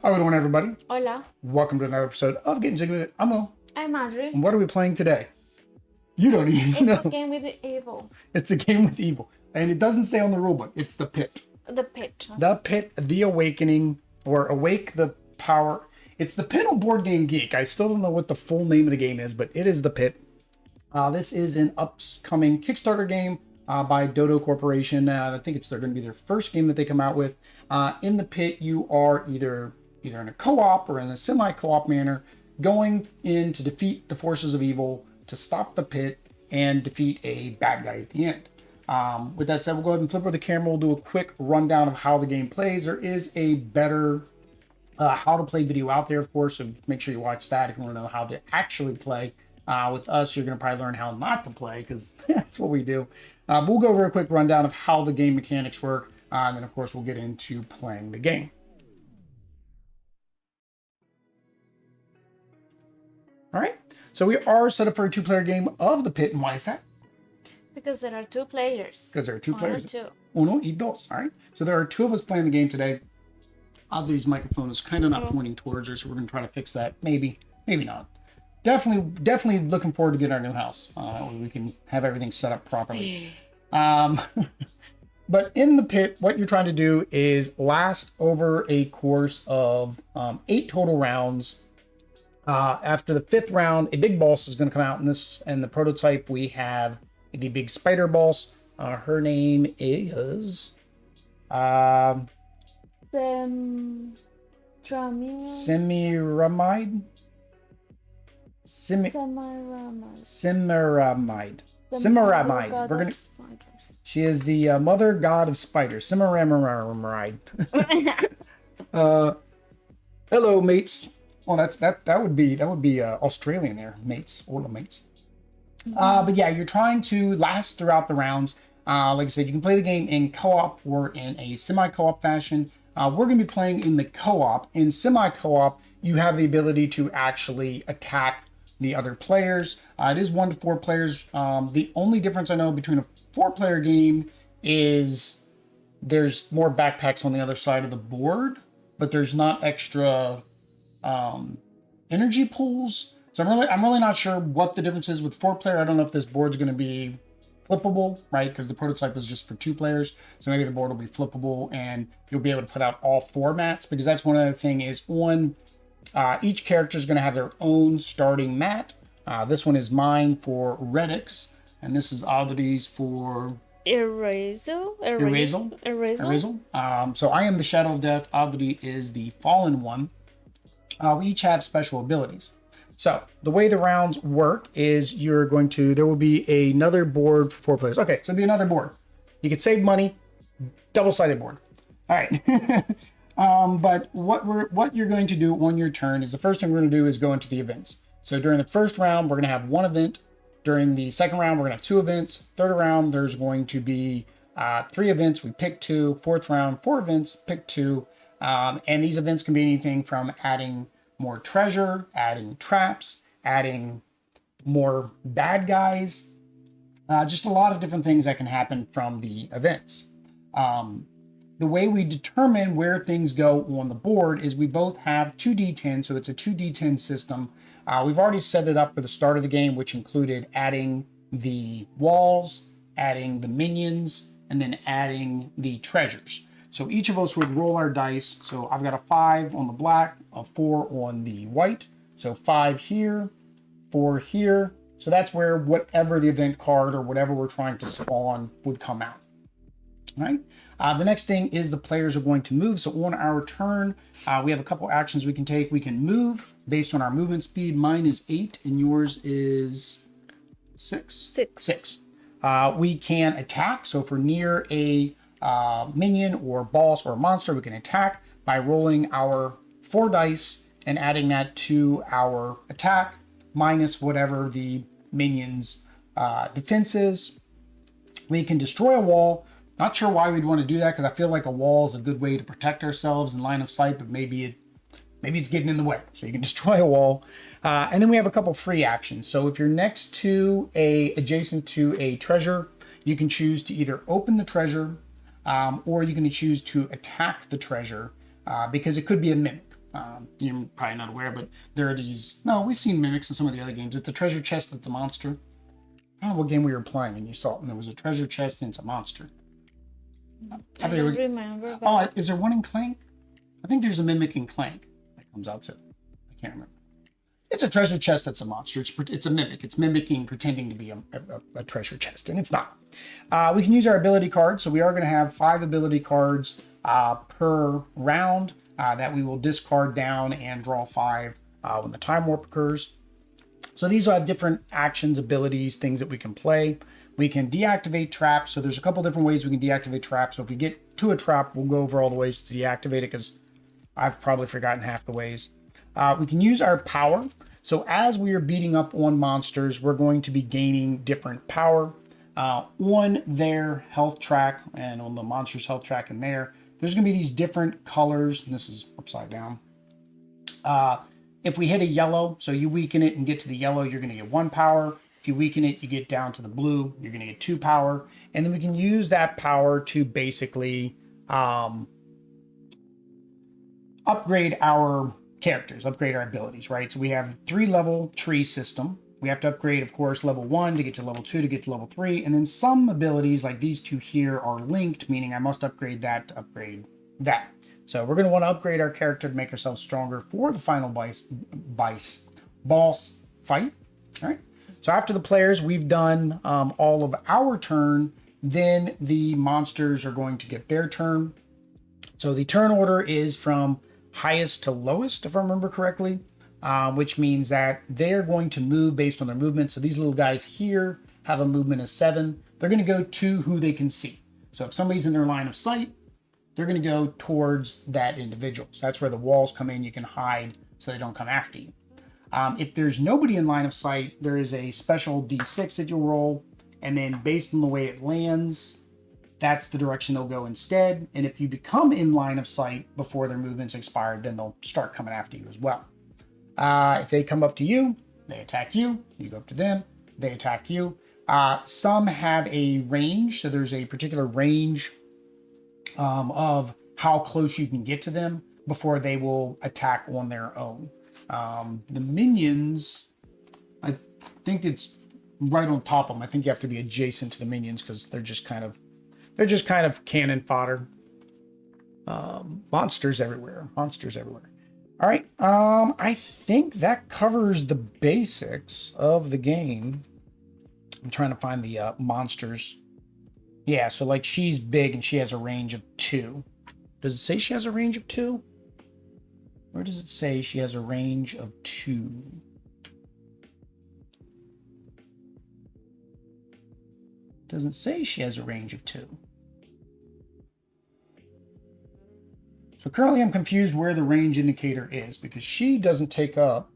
How are we doing, everybody? Hola, Welcome to another episode of Getting Jiggy with It. I'm Will. I'm Audrey. And what are we playing today? You don't even know. It's a game with the evil. It's a game with evil. And it doesn't say on the rulebook. It's the pit. The pit. The pit, the awakening, or awake the power. It's the pit on Board Game Geek. I still don't know what the full name of the game is, but it is the pit. This is an upcoming Kickstarter game by Dodo Corporation. I think they're going to be their first game that they come out with. In the pit, you are either in a co-op or in a semi-co-op manner, going in to defeat the forces of evil, to stop the pit, and defeat a bad guy at the end. With that said, we'll go ahead and flip over the camera. We'll do a quick rundown of how the game plays. There is a better how to play video out there, of course, so make sure you watch that if you want to know how to actually play. With us, you're going to probably learn how not to play, because that's what we do. We'll go over a quick rundown of how the game mechanics work, and then, of course, we'll get into playing the game. All right, so we are set up for a two-player game of the pit, and why is that? Because there are two players. Because there are two players. Two. Uno y dos. All right, so there are two of us playing the game today. Audrey's microphone is kind of not pointing towards her, so we're going to try to fix that. Maybe not. Definitely looking forward to getting our new house. We can have everything set up properly. But in the pit, what you're trying to do is last over a course of 8 total rounds. After the 5th round, a big boss is going to come out in this. And the prototype, we have the big spider boss. Her name is Semi-ramide. Semi-ramide. She is the mother god of spiders. Semi-ramide. Hello, mates. Well, that would be Australian there, mates. Hola, mates. But yeah, you're trying to last throughout the rounds. Like I said, you can play the game in co-op or in a semi-co-op fashion. We're going to be playing in the co-op. In semi-co-op, you have the ability to actually attack the other players. It is 1 to 4 players. The only difference I know between a 4-player game is there's more backpacks on the other side of the board, but there's not extra energy pools. So I'm really not sure what the difference is with 4-player. I don't know if this board's going to be flippable, right? Because the prototype is just for 2 players. So maybe the board will be flippable and you'll be able to put out all 4 mats, because that's one other thing is on each character is going to have their own starting mat. This one is mine for Redix, and this is Audrey's for Erasal. So I am the Shadow of Death. Audrey is the Fallen One. We each have special abilities. So the way the rounds work is there will be another board for 4 players. Okay, so it'll be another board. You can save money, double-sided board. All right. But what you're going to do on your turn is the first thing we're going to do is go into the events. So during the first round, we're going to have 1 event. During the second round, we're going to have 2 events. Third round, there's going to be 3 events. We pick 2. Fourth round, 4 events, pick 2. And these events can be anything from adding more treasure, adding traps, adding more bad guys, just a lot of different things that can happen from the events. The way we determine where things go on the board is we both have 2d10, so it's a 2d10 system. We've already set it up for the start of the game, which included adding the walls, adding the minions, and then adding the treasures. So each of us would roll our dice. So I've got a 5 on the black, a 4 on the white. So 5 here, 4 here. So that's where whatever the event card or whatever we're trying to spawn would come out. All right. The next thing is the players are going to move. So on our turn, we have a couple actions we can take. We can move based on our movement speed. Mine is 8 and yours is 6? 6. We can attack. So if we're near a minion or boss or monster, we can attack by rolling our 4 dice and adding that to our attack minus whatever the minion's defense is. We can destroy a wall. Not sure why we'd want to do that, because I feel like a wall is a good way to protect ourselves in line of sight, but maybe it's getting in the way. So you can destroy a wall. And then we have a couple free actions. So if you're next to adjacent to a treasure, you can choose to either open the treasure or you can choose to attack the treasure because it could be a mimic. You're probably not aware, but there are these. No, we've seen mimics in some of the other games. It's the treasure chest that's a monster. I don't know what game we were playing and you saw it, and there was a treasure chest and it's a monster. I don't remember. But... Oh, is there one in Clank? I think there's a mimic in Clank that comes out too. I can't remember. It's a treasure chest that's a monster. It's a mimic. It's mimicking, pretending to be a treasure chest, and it's not. We can use our ability cards. So we are going to have 5 ability cards per round that we will discard down and draw 5 when the time warp occurs. So these will have different actions, abilities, things that we can play. We can deactivate traps. So there's a couple different ways we can deactivate traps. So if we get to a trap, we'll go over all the ways to deactivate it because I've probably forgotten half the ways. We can use our power. So as we are beating up on monsters, we're going to be gaining different power on their health track and on the monster's health track in there. There's going to be these different colors. And this is upside down. If we hit a yellow, so you weaken it and get to the yellow, you're going to get 1 power. If you weaken it, you get down to the blue, you're going to get 2 power. And then we can use that power to basically upgrade our characters, upgrade our abilities, right? So we have a 3-level tree system. We have to upgrade, of course, level 1 to get to level 2 to get to level 3. And then some abilities like these 2 here are linked, meaning I must upgrade that to upgrade that. So we're going to want to upgrade our character to make ourselves stronger for the final boss fight. All right. So after the players, we've done all of our turn, then the monsters are going to get their turn. So the turn order is from highest to lowest, if I remember correctly, which means that they're going to move based on their movement. So these little guys here have a movement of 7. They're going to go to who they can see. So if somebody's in their line of sight, they're going to go towards that individual. So that's where the walls come in. You can hide so they don't come after you. If there's nobody in line of sight, there is a special D6 that you'll roll. And then based on the way it lands, that's the direction they'll go instead. And if you become in line of sight before their movement's expired, then they'll start coming after you as well. If they come up to you, they attack you. You go up to them, they attack you. Some have a range. So there's a particular range of how close you can get to them before they will attack on their own. The minions, I think it's right on top of them. I think you have to be adjacent to the minions because they're just kind of cannon fodder. Monsters everywhere. All right. I think that covers the basics of the game. I'm trying to find the monsters. Yeah, so like she's big and she has a range of 2. Does it say she has a range of 2? Where does it say she has a range of 2? Doesn't say she has a range of 2. So currently I'm confused where the range indicator is because she doesn't take up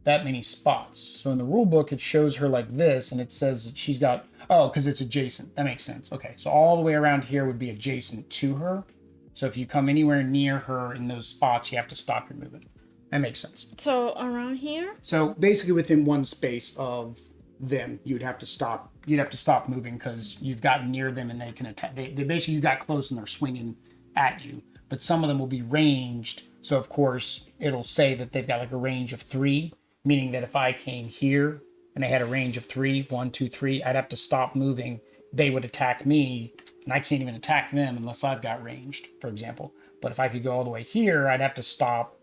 that many spots. So in the rule book, it shows her like this and it says that she's got, oh, because it's adjacent. That makes sense. Okay, so all the way around here would be adjacent to her. So if you come anywhere near her in those spots, you have to stop your movement. That makes sense. So around here? So basically within one space of them, you'd have to stop. You'd have to stop moving because you've gotten near them and they can attack. They basically, you got close and they're swinging at you. But some of them will be ranged. So of course, it'll say that they've got like a range of 3, meaning that if I came here and they had a range of 3, 1, 2, 3, I'd have to stop moving they would attack me, and I can't even attack them unless I've got ranged, for example. But if I could go all the way here, I'd have to stop.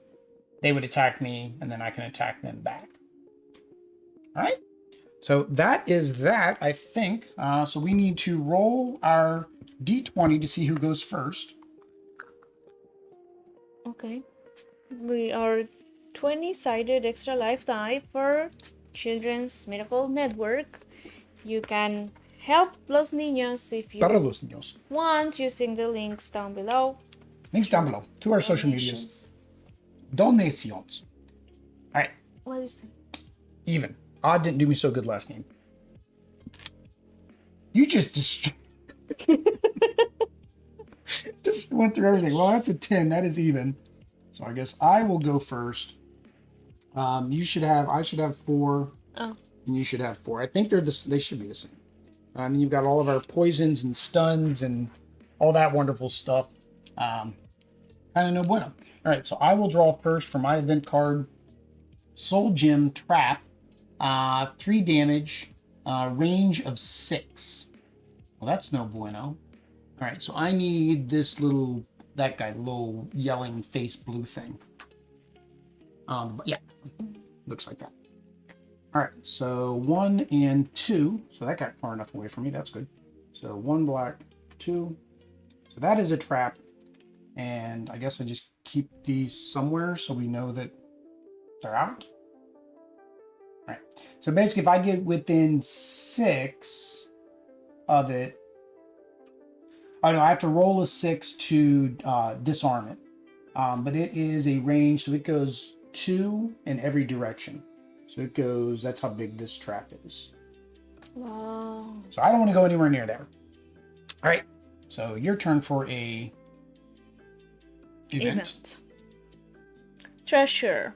They would attack me, and then I can attack them back. All right. So that is that, I think. So we need to roll our d20 to see who goes first. Okay. We are 20-sided extra life die for Children's Medical Network. You can help Los Niños if you Para los niños. want using the links down below. Links down below to our social medias. Donations. All right. What is it? Even. Odd didn't do me so good last game. You just just went through everything. Well, that's a 10. That is even. So I guess I will go first. I should have 4. Oh. And you should have 4. I think they should be the same. And then you've got all of our poisons and stuns and all that wonderful stuff. Kind of no bueno. All right, so I will draw first for my event card. Soul Gem Trap. 3 damage. Range of 6. Well, that's no bueno. All right, so I need this that guy, little yelling face blue thing. Yeah, looks like that. All right, so 1 and 2. So that got far enough away from me. That's good. So 1 black, 2. So that is a trap. And I guess I just keep these somewhere so we know that they're out. All right. So basically, if I get within 6 of it, oh no, I have to roll a 6 to disarm it. But it is a range, so it goes 2 in every direction. So it goes, that's how big this trap is. Wow. So I don't want to go anywhere near there. All right. So your turn for a event. Treasure.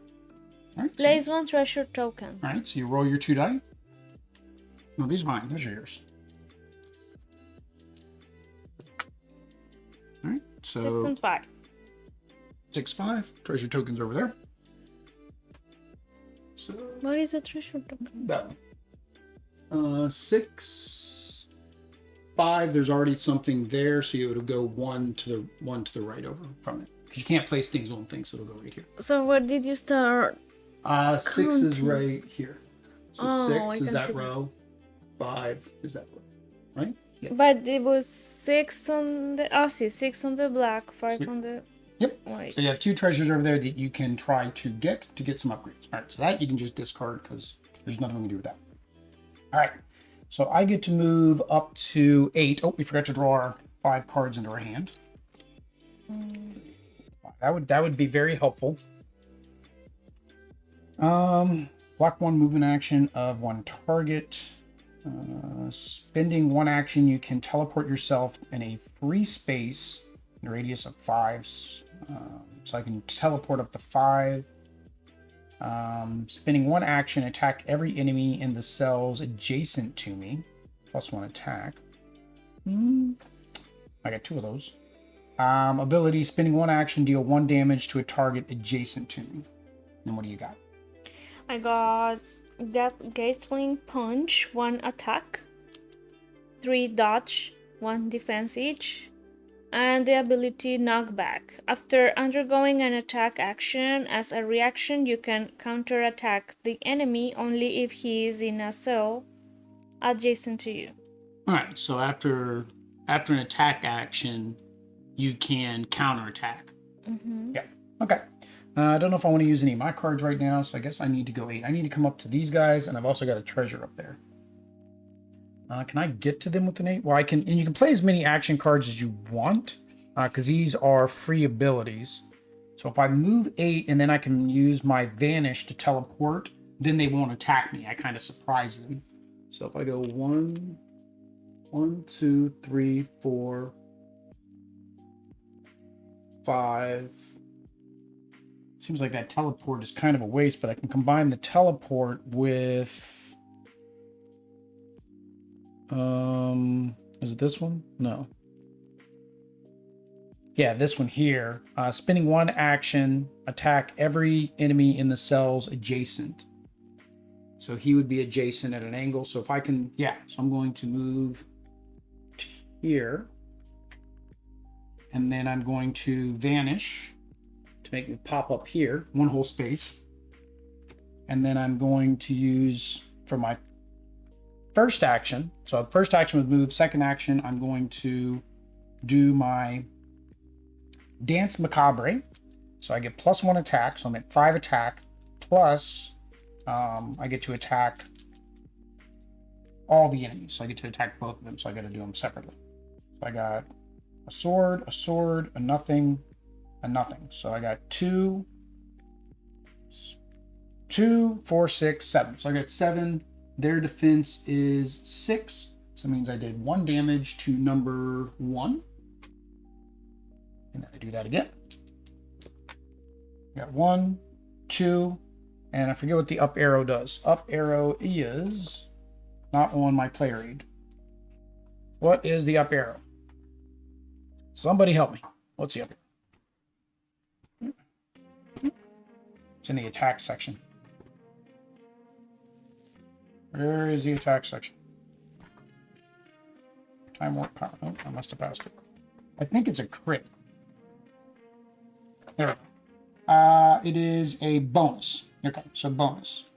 All right, Place 1 treasure token. All right, so you roll your 2 die. No, these are mine. Those are yours. All right, so 6 and 5. 6, 5. Treasure tokens over there. So What is a treasure token? that one. 6, 5. There's already something there, so it'll go one to the right over from it. Because you can't place things on things, so it'll go right here. So where did you start? 6 is right here. So Oh, 6 is that row. 5 is that row. Right? Yeah. But it was 6 on the 6 on the black, 5 on the Yep. white. So you have 2 treasures over there that you can try to get some upgrades. All right, so that you can just discard because there's nothing we can do with that. All right, so I get to move up to 8. Oh, we forgot to draw our 5 cards into our hand. That would be very helpful. Block 1 movement action of 1 target. Spending 1 action, you can teleport yourself in a free space in a radius of 5. So I can teleport up to 5. Spending 1 action, attack every enemy in the cells adjacent to me. +1 attack. I got 2 of those. Ability, spending 1 action, deal 1 damage to a target adjacent to me. Then what do you got? I got Gatling Punch, 1 attack, 3 dodge, 1 defense each, and the ability Knockback. After undergoing an attack action, as a reaction, you can counterattack the enemy only if he is in a cell adjacent to you. All right, so after an attack action, you can counterattack. Yeah, okay. I don't know if I want to use any of my cards right now, so I guess I need to go 8. I need to come up to these guys, and I've also got a treasure up there. Can I get to them with an 8? Well, I can, and you can play as many action cards as you want, because these are free abilities. So if I move 8, and then I can use my Vanish to teleport, then they won't attack me. I kind of surprise them. So if I go 1, 2, 3, 4, 5... Seems like that teleport is kind of a waste, but I can combine the teleport with... is it this one? No. Yeah, this one here. Spending 1 action, attack every enemy in the cells adjacent. So he would be adjacent at an angle. So if I can... Yeah, so I'm going to move here. And then I'm going to vanish to make me pop up here, one whole space. And then I'm going to use for my first action. So first action was move. Second action, I'm going to do my Dance Macabre. So I get +1 attack. So I'm at 5 attack. Plus, I get to attack all the enemies. So I get to attack both of them. So I got to do them separately. So I got a sword, a nothing, a nothing. So I got 2, 4, 6, 7. So I got 7. Their defense is 6. So it means I did 1 damage to number 1. And then I do that again. Got 1, 2, and I forget what the up arrow does. Up arrow is not on my player aid. What is the up arrow? Somebody help me. What's the up arrow? It's in the attack section. Where is the attack section? Time warp power. Oh, I must have passed it. I think it's a crit. There we go. It is a bonus. Okay, so bonus.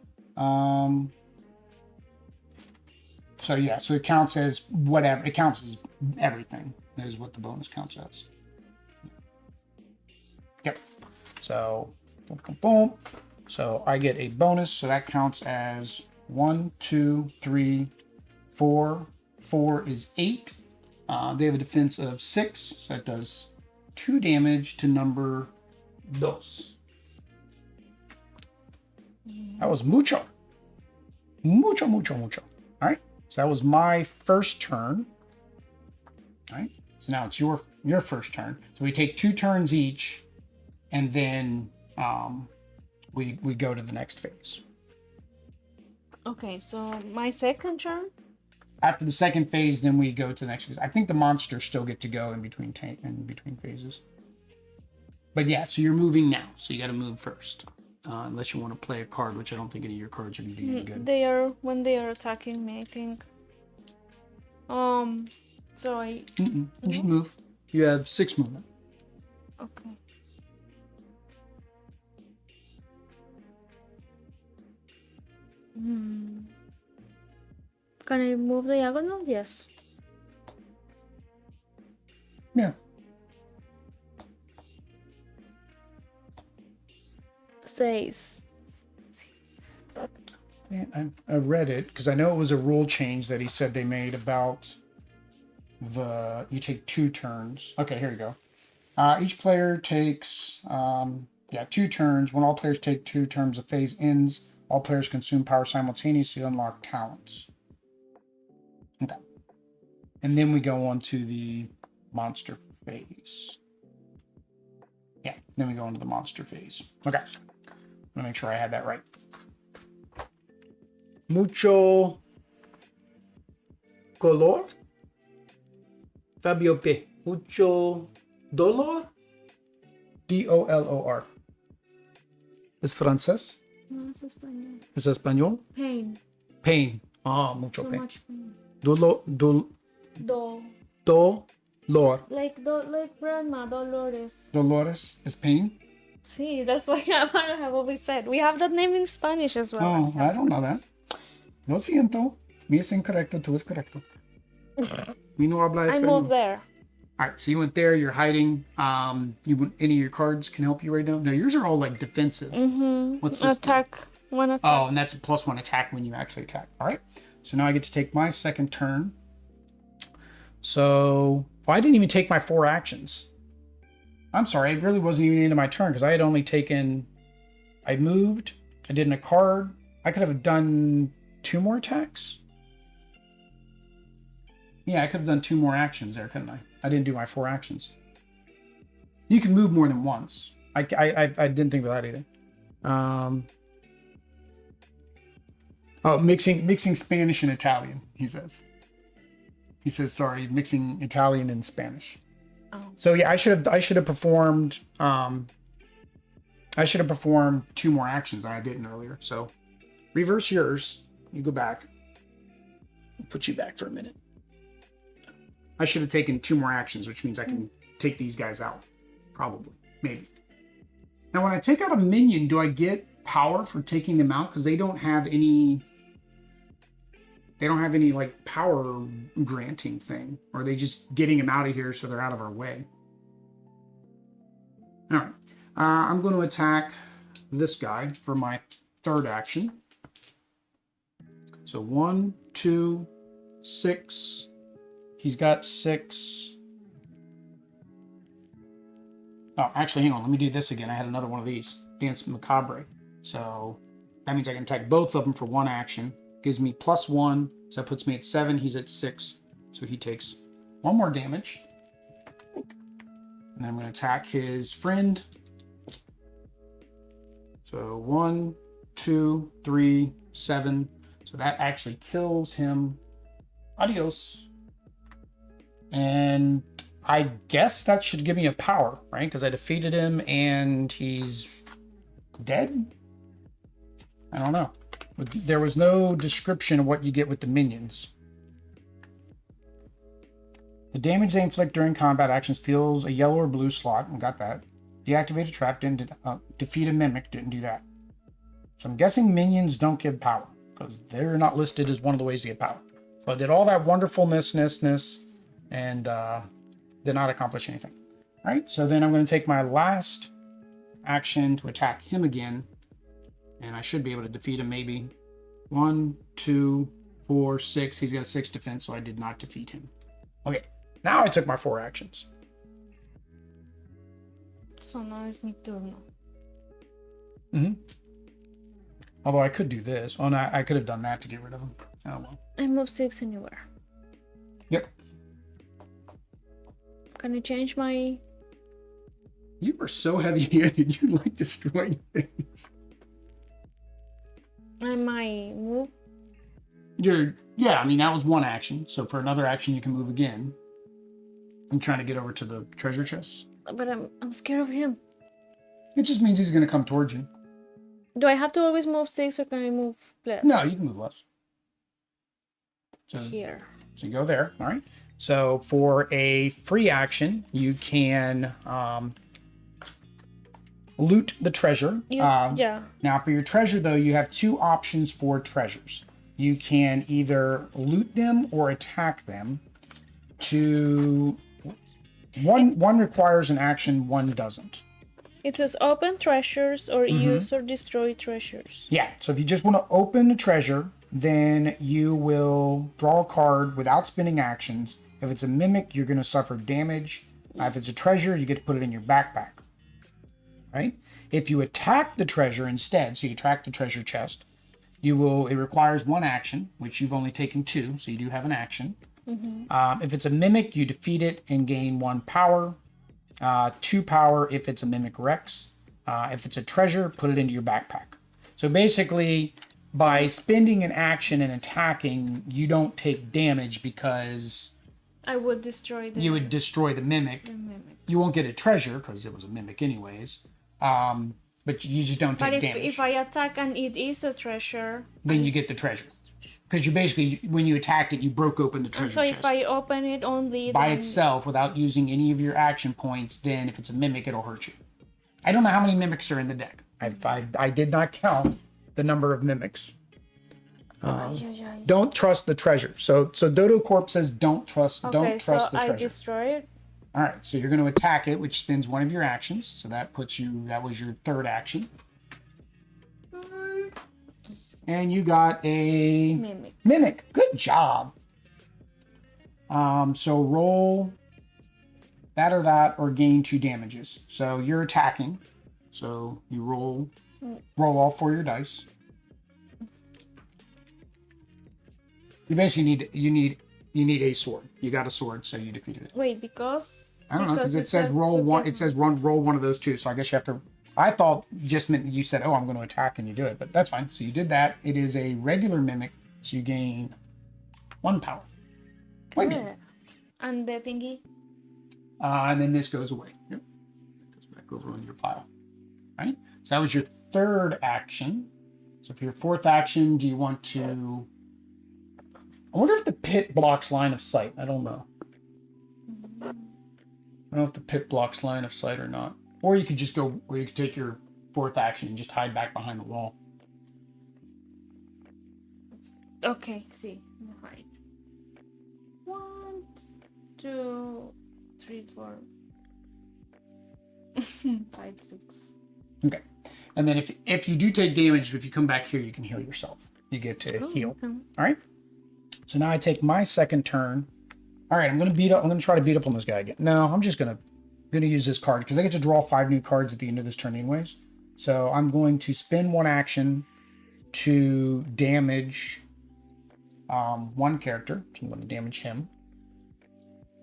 So yeah, so it counts as whatever. It counts as everything. Is what the bonus counts as. Yep. So boom, boom, boom. So I get a bonus. So that counts as 1, 2, 3, 4. 4 is 8. They have a defense of 6. So that does 2 damage to number 2. That was mucho. Mucho, mucho, mucho. All right. So that was my first turn. All right. So now it's your first turn. So we take 2 turns each, and then we go to the next phase. Okay, so my second turn? After the second phase, then we go to the next phase. I think the monsters still get to go in between phases. But yeah, so you're moving now. So you got to move first. Unless you want to play a card, which I don't think any of your cards are going to do any good. When they are attacking me, I think. So I... Just move. You have 6 movement. Okay. Can I move diagonal? Yes. Yeah. 6. Yeah, I read it because I know it was a rule change that he said they made about you take 2 turns. Okay, here you go. Each player takes 2 turns. When all players take 2 turns, the phase ends. All players consume power simultaneously to unlock talents. Okay. And then we go on to the monster phase. Yeah, then we go into the monster phase. Okay. Let me make sure I had that right. Mucho color. Fabio P. Mucho dolor. D-O-L-O-R. ¿Es francés? No, es español. ¿Es español? Pain. Pain. Ah, mucho Too pain. much pain. Dolor. Dolor. Like grandma, Dolores. Dolores is pain? See, that's what I have always said. We have that name in Spanish as well. Oh, I don't know that. Lo siento. Mi es incorrecto, tú es correcto. Mi no habla I español. moved there. All right, so you went there, you're hiding. Any of your cards can help you right now? No, yours are all like defensive. What's this? Attack. 1 attack. Oh, and that's a +1 attack when you actually attack. All right, so now I get to take my second turn. So, I didn't even take my 4 actions. I'm sorry, it really wasn't even into my turn because I had only taken... I moved, I did a card. I could have done 2 more attacks. Yeah, I could have done 2 more actions there, couldn't I? I didn't do my 4 actions. You can move more than once. I didn't think of that either. Oh, mixing Spanish and Italian, he says. He says, sorry, mixing Italian and Spanish. Oh. So yeah, I should have performed 2 more actions that I didn't earlier. So reverse yours. You go back. I'll put you back for a minute. I should have taken 2 more actions, which means I can take these guys out. Probably. Maybe. Now, when I take out a minion, do I get power for taking them out? Because they don't have any... They don't have any, like, power granting thing. Or are they just getting them out of here so they're out of our way? All right. I'm going to attack this guy for my 3rd action. So 1, 2, 6. He's got 6. Oh, actually, hang on. Let me do this again. I had another one of these. Dance Macabre. So that means I can attack both of them for 1 action. Gives me +1. So that puts me at 7. He's at 6. So he takes 1 more damage. And then I'm going to attack his friend. So 1, 2, 3, 7. So that actually kills him. Adios. And I guess that should give me a power, right? Because I defeated him and he's dead? I don't know. There was no description of what you get with the minions. The damage they inflict during combat actions fills a yellow or blue slot. I got that. Deactivate a trap, didn't defeat a mimic, didn't do that. So I'm guessing minions don't give power because they're not listed as one of the ways to get power. So I did all that wonderfulness, and did not accomplish anything. All right, so then I'm going to take my last action to attack him again, and I should be able to defeat him maybe. 1, 2, 4, 6. He's got a 6 defense, so I did not defeat him. Okay, now I took my 4 actions. So now it's mi turno. Mm-hmm. Although I could do this. Oh, no, I could have done that to get rid of him. Oh, well. I move 6 anywhere. Yep. Can you change my... You were so heavy-handed. You like destroying things. And my move? Yeah, I mean, that was 1 action. So for another action, you can move again. I'm trying to get over to the treasure chest. But I'm scared of him. It just means he's going to come towards you. Do I have to always move 6 or can I move less? No, you can move less. So, here. So you go there. All right. So for a free action, you can loot the treasure. Yeah. Now for your treasure, though, you have 2 options for treasures. You can either loot them or attack them. One requires an action, one doesn't. It says open treasures or use or destroy treasures. Yeah, so if you just want to open a treasure, then you will draw a card without spending actions. If it's a mimic, you're going to suffer damage. If it's a treasure, you get to put it in your backpack. Right? If you attack the treasure instead, so you attack the treasure chest, it requires 1 action, which you've only taken 2, so you do have an action. If it's a mimic, you defeat it and gain 1 power. 2 power if it's a mimic Rex. If it's a treasure, put it into your backpack. So basically, by spending an action and attacking, you don't take damage because I would destroy the you would destroy the mimic. You won't get a treasure because it was a mimic anyways. But you just don't take damage. But if I attack and it is a treasure, then you get the treasure. Because you basically, when you attacked it, you broke open the treasure chest. So if I open it only by itself without using any of your action points, then if it's a mimic, it'll hurt you. I don't know how many mimics are in the deck. I did not count the number of mimics. Don't trust the treasure. So Dodo Corp says don't trust the treasure. I destroy it. All right, so you're going to attack it, which spends 1 of your actions. So that was your 3rd action. And you got a mimic. Good job. So roll that or gain 2 damages. So you're attacking. So you roll all 4 of your dice. You basically need a sword. You got a sword, so you defeated it. Wait, because I don't know, because it says roll 1. It says roll 1 of those 2. So I guess you have to. I thought just meant you said, "Oh, I'm going to attack," and you do it, but that's fine. So you did that. It is a regular mimic, so you gain 1 power. Wait. And the thingy. And then this goes away. Yep. It goes back over on your pile. All right. So that was your 3rd action. So for your 4th action, do you want to? I wonder if the pit blocks line of sight. I don't know. I don't know if the pit blocks line of sight or not. Or you could just go, or you could take your 4th action and just hide back behind the wall. Okay, see. Hide. 1, 2, 3, 4, 5, 6. Okay. And then if you do take damage, if you come back here, you can heal yourself. You get to heal. Okay. All right. So now I take my second turn. All right, I'm gonna try to beat up on this guy again. No, I'm just gonna use this card because I get to draw 5 new cards at the end of this turn anyways. So I'm going to spend 1 action to damage one character. So I'm going to damage him.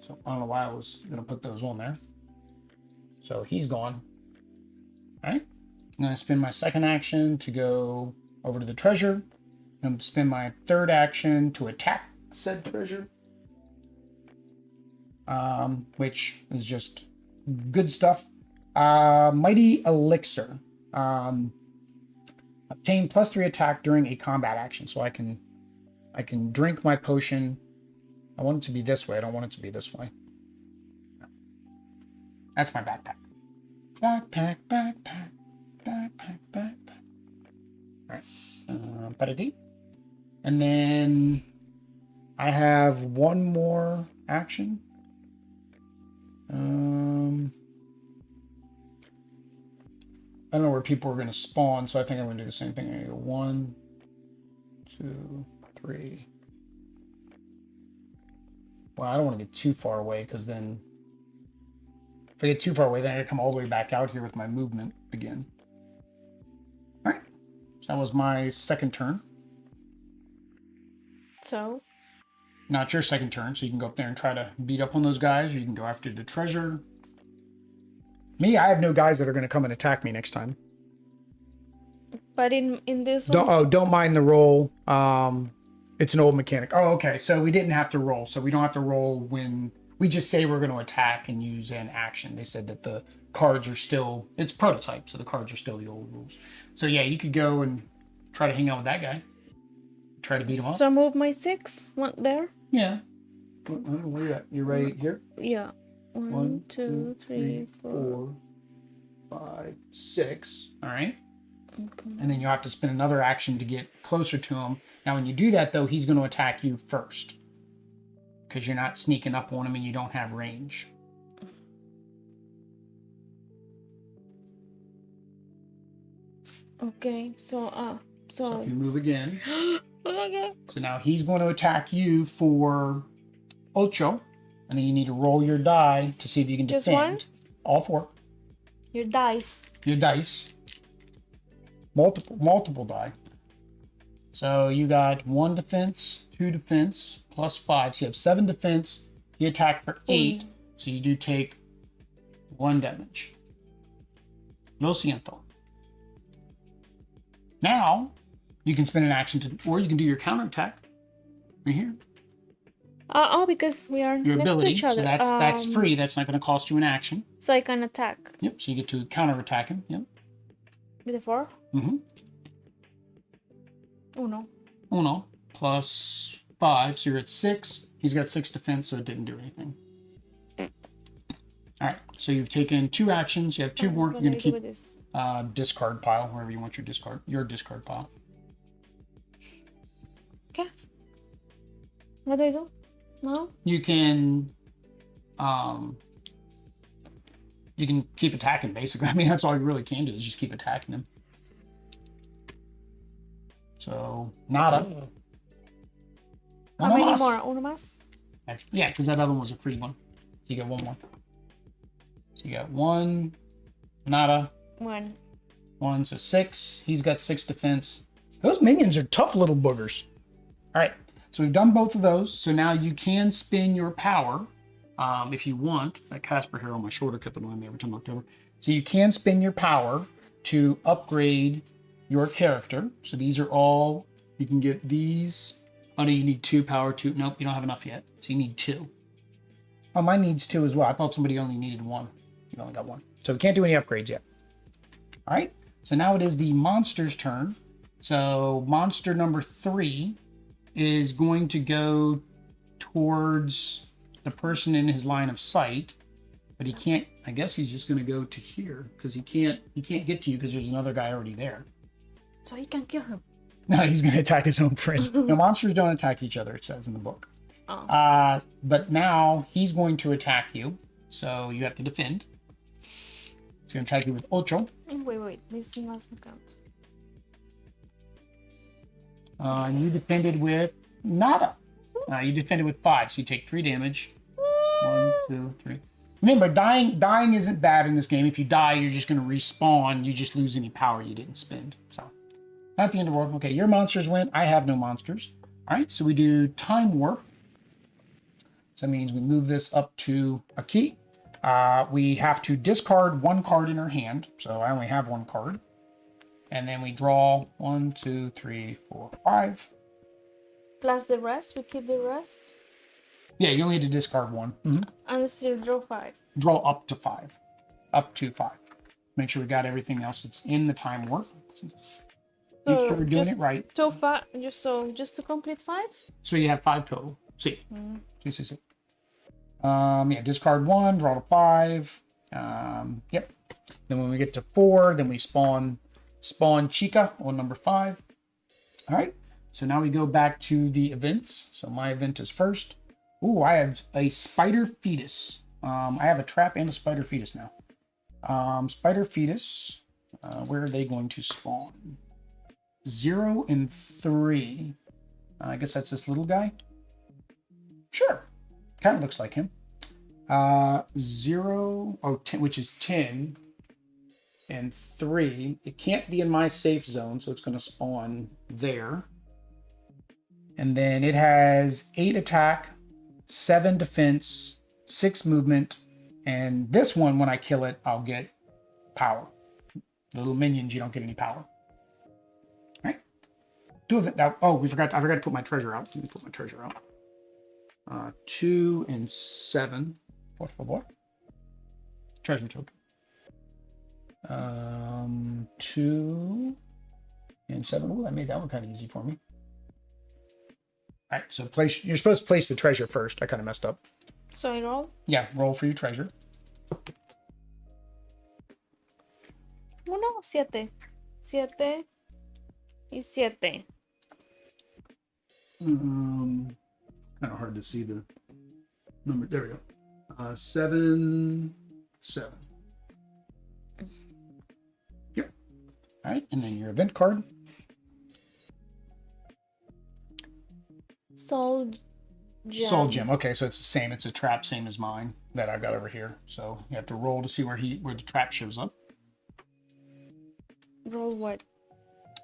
So I don't know why I was gonna put those on there. So he's gone. All right. I'm gonna spend my second action to go over to the treasure. I'm gonna spend my 3rd action to attack said treasure. Which is just good stuff. Mighty Elixir. Obtain +3 attack during a combat action. So I can drink my potion. I want it to be this way. I don't want it to be this way. That's my backpack. Backpack. All right. And then I have 1 more action. I don't know where people are going to spawn, so I think I'm going to do the same thing. I'm going to go 1, 2, 3. Well, I don't want to get too far away because then if I get too far away, then I got to come all the way back out here with my movement again. All right. So that was my second turn. So? Now it's your second turn, so you can go up there and try to beat up on those guys, or you can go after the treasure. Me, I have no guys that are going to come and attack me next time. But in this one? Don't mind the roll. It's an old mechanic. Oh, okay. So we didn't have to roll. So we don't have to roll when we just say we're going to attack and use an action. They said that the cards are still, it's prototype, so the cards are still the old rules. So yeah, you could go and try to hang out with that guy. Try to beat him up. So move my 6 one there? Yeah. Where you at? You're right here? Yeah. 1, 2, 3, 4, 5, 6. All right. Okay. And then you have to spend another action to get closer to him. Now, when you do that, though, he's going to attack you first because you're not sneaking up on him and you don't have range. Okay. So if you move again. Okay. So now he's going to attack you for ocho. And then you need to roll your die to see if you can defend. Just one? All 4. Your dice. Your dice. Multiple die. So you got 1 defense, 2 defense, +5. So you have 7 defense. You attack for 8. So you do take 1 damage. Lo siento. Now, you can spend an action to, or you can do your counterattack. Right here. Because we are Your next ability. to each other. So that's free. That's not going to cost you an action. So I can attack. Yep. So you get to counterattack him. Yep. With a 4? Mm-hmm. Uno. +5. So you're at 6. He's got 6 defense, so it didn't do anything. All right. So you've taken 2 actions. You have 2 more. You're going to keep discard pile, wherever you want your discard pile. Okay. What do I do? No? You can keep attacking, basically. I mean, that's all you really can do is just keep attacking him. So, nada. How many more? Uno más? Yeah, because that other one was a free one. So you get 1 more. So you got 1, nada. 1. 1, so 6. He's got 6 defense. Those minions are tough little boogers. All right, so we've done both of those. So now you can spin your power if you want. That Casper hair on my shoulder kept annoying me every time I looked over. So you can spin your power to upgrade your character. So these are all, you can get these. Oh no, you need 2 power, 2. Nope, you don't have enough yet. So you need 2. Oh, mine needs 2 as well. I thought somebody only needed 1. You only got 1. So we can't do any upgrades yet. All right, so now it is the monster's turn. So monster number 3 is going to go towards the person in his line of sight. But he can't, I guess he's just going to go to here because he can't get to you because there's another guy already there. So he can kill him. No, he's going to attack his own friend. No, monsters don't attack each other, it says in the book. Oh. But now he's going to attack you. So you have to defend. He's going to attack you with Ocho. Wait. This must count. You defended with nada. You defended with 5, so you take 3 damage. 1, 2, 3. Remember, dying isn't bad in this game. If you die, you're just going to respawn. You just lose any power you didn't spend. So, not the end of the world. Okay, your monsters win. I have no monsters. All right, so we do Time Warp. So that means we move this up to a key. We have to discard 1 card in our hand. So I only have 1 card. And then we draw 1, 2, 3, 4, 5. Plus the rest? We keep the rest? Yeah, you only need to discard 1. Mm-hmm. And still draw 5. Draw up to 5. Up to 5. Make sure we got everything else that's in the Time Warp. Make sure we're doing it right. So far, just to complete 5? So you have 5 total. See. See. Yeah, discard 1, draw to 5. Yep. Then when we get to 4, then we spawn Chica on number 5. All right. So now we go back to the events. So my event is first. Ooh, I have a spider fetus. I have a trap and a spider fetus now. Spider fetus, where are they going to spawn? 0 and 3. I guess that's this little guy. Sure. Kind of looks like him. 0, 10, which is 10 and 3. It can't be in my safe zone, so it's going to spawn there. And then it has 8 attack, 7 defense, 6 movement, and this one, when I kill it, I'll get power. The little minions, you don't get any power. All right. I forgot to put my treasure out. Let me put my treasure out. 2 and 7. Por favor. Treasure token. 2 and 7. Oh, that made that one kind of easy for me. All right, so you're supposed to place the treasure first. I kind of messed up. So I roll? Yeah, roll for your treasure. 1, 7. 7 y 7. Kind of hard to see the number. There we go. 7, 7. Yep. All right, and then your event card. Soul gem. Soul gem. Okay, so it's the same. It's a trap, same as mine that I've got over here. So you have to roll to see where the trap shows up. Roll what?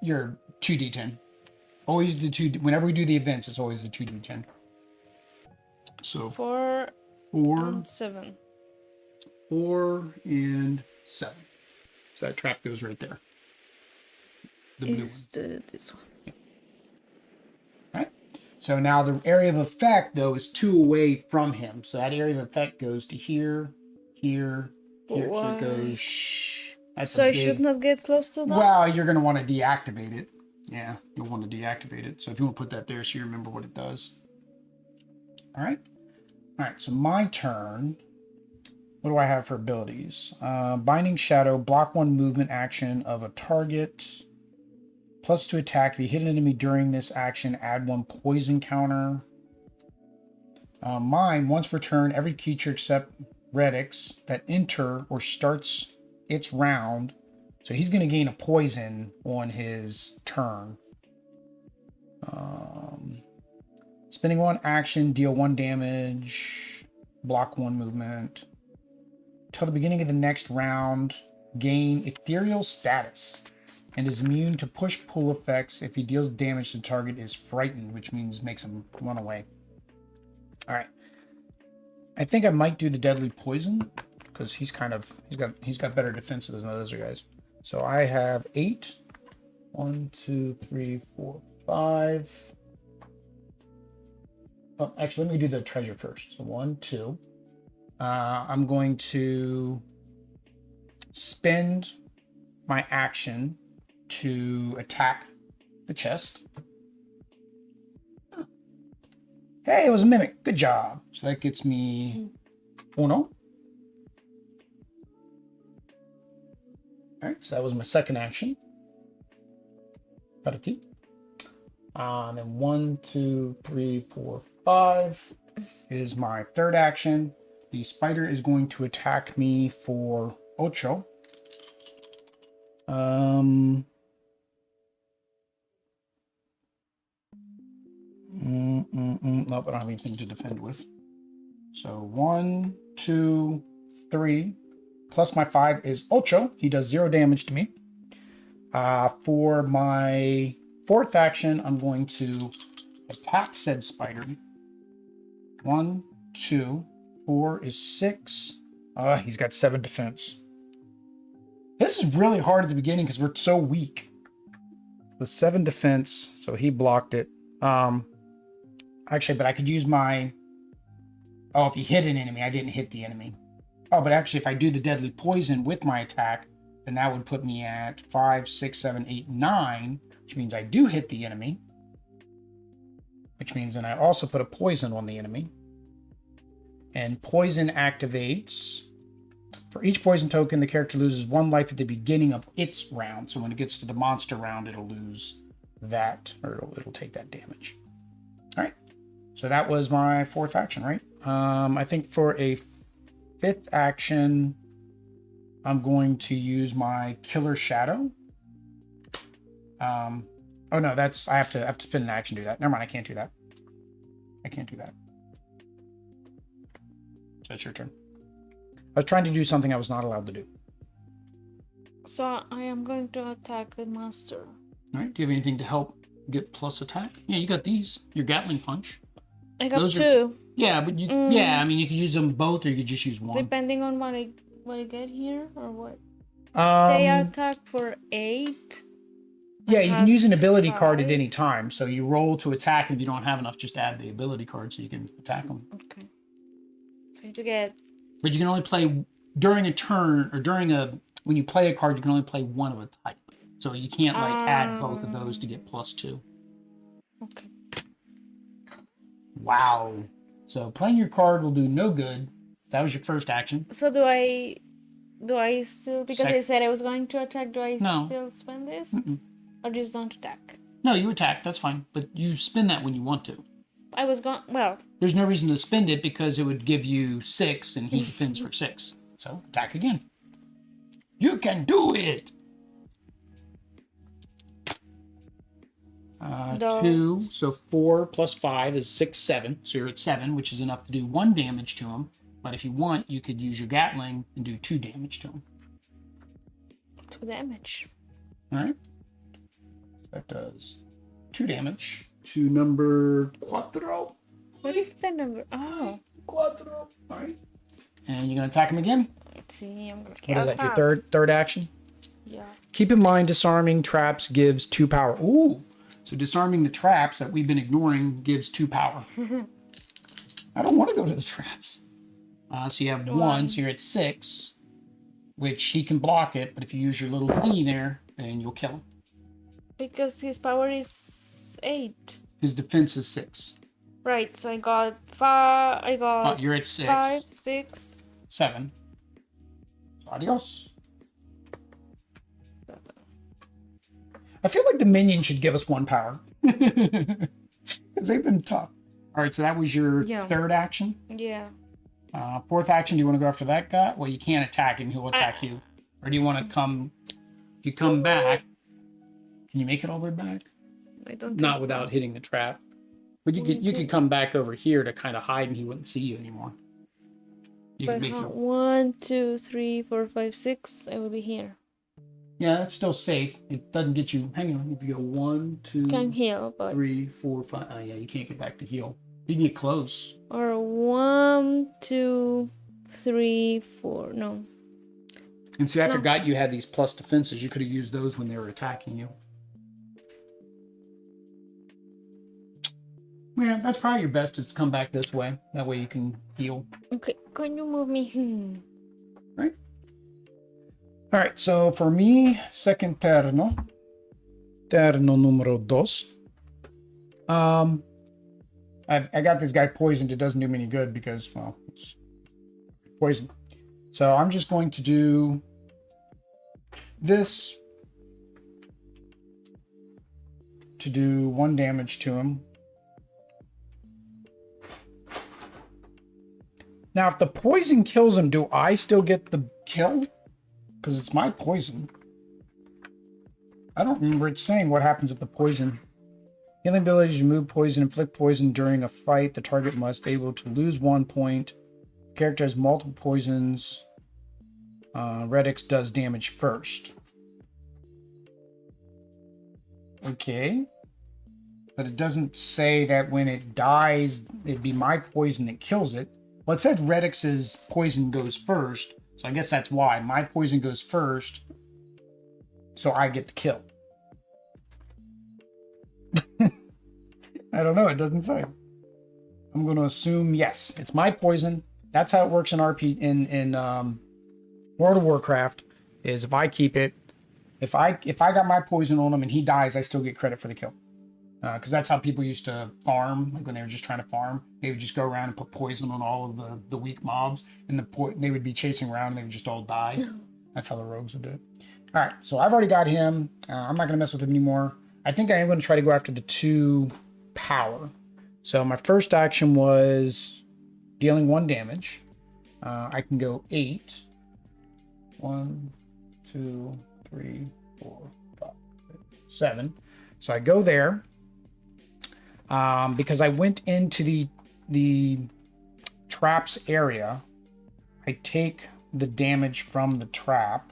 Your 2d10. Always the 2. Whenever we do the events, it's always the 2d10. So 4 and 7. 4 and 7. So that trap goes right there. The blue one. This one. Right. So now the area of effect though is 2 away from him. So that area of effect goes to here, here, here. So it goes. So I should not get close to that? Well, you're going to want to deactivate it. Yeah, you'll want to deactivate it. So if you want to put that there so you remember what it does. All right. All right, so my turn. What do I have for abilities? Binding Shadow, block 1 movement action of a target. Plus to attack. If you hit an enemy during this action, add 1 poison counter. Mine, once per turn, every creature except Redix that enter or starts its round. So he's going to gain a poison on his turn. Spending 1 action, deal 1 damage, block 1 movement. Till the beginning of the next round, gain ethereal status and is immune to push-pull effects. If he deals damage, the target is frightened, which means makes him run away. All right. I think I might do the deadly poison because he's got better defense than those other guys. So I have 8. 1, 2, 3, 4, 5. Oh, actually, let me do the treasure first. So 1, 2. I'm going to spend my action to attack the chest. Hey, it was a mimic. Good job. So that gets me 1. All right, so that was my second action. Parati. And then 1, 2, 3, 4, 5 is my third action. The spider is going to attack me for ocho. No, I don't have anything to defend with. So 1, 2, 3, plus my 5 is ocho. He does 0 damage to me. For my fourth action, I'm going to attack said spider. 1, 2, 4 is 6. He's got 7 defense. This is really hard at the beginning because we're so weak. So 7 defense, so he blocked it. Actually, but I could use my... Oh, if he hit an enemy, I didn't hit the enemy. Oh, but actually, if I do the deadly poison with my attack, then that would put me at 5, 6, 7, 8, 9, which means I do hit the enemy. Which means then I also put a poison on the enemy. And poison activates. For each poison token, the character loses 1 life at the beginning of its round. So when it gets to the monster round, it'll lose that, or it'll take that damage. All right. So that was my fourth action, right? I think for a fifth action, I'm going to use my Killer Shadow. Oh no, that's I have to spend an action to do that. Never mind, I can't do that. I can't do that. So that's your turn. I was trying to do something I was not allowed to do. So I am going to attack the master. All right. Do you have anything to help get plus attack? Yeah, you got these. Your Gatling punch. I got two. Yeah, but you. Yeah, I mean, you could use them both, or you could just use one. Depending on what I get here, or what. They attack for 8. Yeah, you can use an ability card at any time. So you roll to attack, and if you don't have enough, just add the ability card so you can attack them. Okay. So you have to get. But you can only play during a turn, or when you play a card, you can only play one of a type. So you can't add both of those to get +2. Okay. Wow. So playing your card will do no good. That was your first action. So do I still, because I said I was going to attack, do I still spend this? Or just don't attack? No, you attack. That's fine. But you spend that when you want to. I was going, well. There's no reason to spend it because it would give you 6 and he defends for 6. So attack again. You can do it! 2, so 4 plus 5 is 6, 7. So you're at 7, which is enough to do 1 damage to him. But if you want, you could use your Gatling and do 2 damage to him. 2 damage. All right. So that does 2 damage to number 4. What is the number? Oh. 4. All right. And you're going to attack him again? Let's see. I'm going to What is that, your third action? Yeah. Keep in mind, disarming traps gives 2 power. Ooh. So disarming the traps that we've been ignoring gives 2 power. I don't want to go to the traps. So you have 1, so you're at 6, which he can block it, but if you use your little thingy there, then you'll kill him. Because his power is 8. His defense is 6. Right, so I got 5, you're at 6. 5, 6. 7. Adios. 7. I feel like the minion should give us 1 power. Because they've been tough. All right, so that was your third action? Yeah. Fourth action, do you want to go after that guy? Well, you can't attack him. He'll attack you. Or do you want to come... If you come back... Can you make it all the way back? I don't think Not so. without hitting the trap. But you could come back over here to kind of hide and he wouldn't see you anymore. You can make it... 1, 2, 3, 4, 5, 6. I will be here. Yeah, that's still safe. It doesn't get you... Hang on. If you go 1, 2, Can heal, but... 3, 4, 5... Oh, yeah, you can't get back to heal. You can get close. Or 1, 2, 3, 4. No. And see, I forgot you had these plus defenses. You could have used those when they were attacking you. Yeah, that's probably your best is to come back this way. That way you can heal. Okay, can you move me? Right? All right, so for me, second turno numero 2. I got this guy poisoned. It doesn't do me any good because, well, it's poison. So I'm just going to do this to do 1 damage to him. Now, if the poison kills him, do I still get the kill? Because it's my poison. I don't remember it saying what happens if the poison. Healing abilities, remove poison, inflict poison during a fight. The target must be able to lose 1 point. Character has multiple poisons. Redix does damage first. Okay. But it doesn't say that when it dies, it'd be my poison that kills it. Well, it said Redix's poison goes first. So I guess that's why. My poison goes first. So I get the kill. I don't know. It doesn't say. I'm going to assume yes. It's my poison. That's how it works in in World of Warcraft. Is if I keep it, if I got my poison on him and he dies, I still get credit for the kill. Because that's how people used to farm. Like when they were just trying to farm, they would just go around and put poison on all of the weak mobs, and they would be chasing around and they would just all die. That's how the rogues would do it. All right, so I've already got him. I'm not going to mess with him anymore. I think I am going to try to go after the 2 power. So my first action was dealing 1 damage. I can go 8. 1, 2, 3, 4, 5, 6, 7. So I go there. Because I went into the traps area, I take the damage from the trap,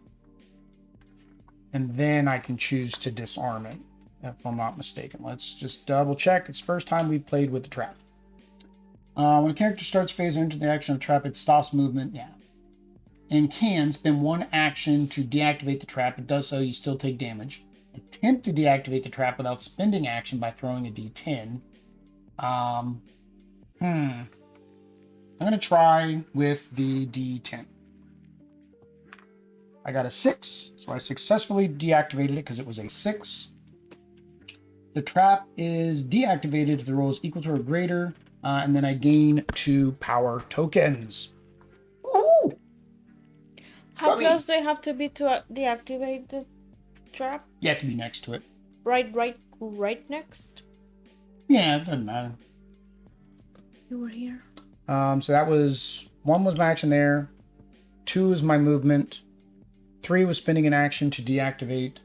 and then I can choose to disarm it, if I'm not mistaken. Let's just double check. It's the first time we've played with the trap. When a character starts phase or enters the action of the trap, it stops movement. Yeah. And can spend 1 action to deactivate the trap. It does so, you still take damage. Attempt to deactivate the trap without spending action by throwing a d10. I'm going to try with the d10. I got a 6, so I successfully deactivated it because it was a 6. The trap is deactivated if the roll is equal to or greater, and then I gain 2 power tokens. Ooh! How close do I have to be to deactivate the trap? You have to be next to it. Right next? Yeah, it doesn't matter. You were here. So that was 1 was my action there. 2 is my movement. 3 was spending an action to deactivate.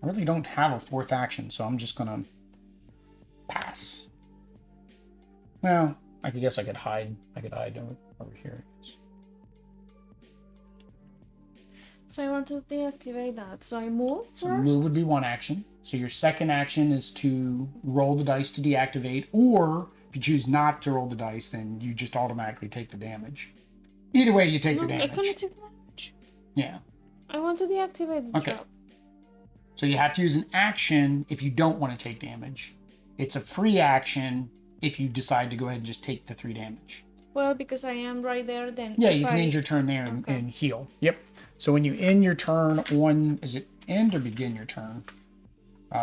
I really don't have a 4th action, so I'm just gonna pass. Well, I guess I could hide. I could hide over here. So I want to deactivate that. So I move first? So move would be 1 action. So your second action is to roll the dice to deactivate, or if you choose not to roll the dice, then you just automatically take the damage. Either way, you take the damage. I couldn't take the damage. Yeah. I want to deactivate the trap. So you have to use an action if you don't want to take damage. It's a free action if you decide to go ahead and just take the 3 damage. Well, because I am right there, then. Yeah, you can end your turn there and heal. Yep. So when you end your turn on, is it end or begin your turn?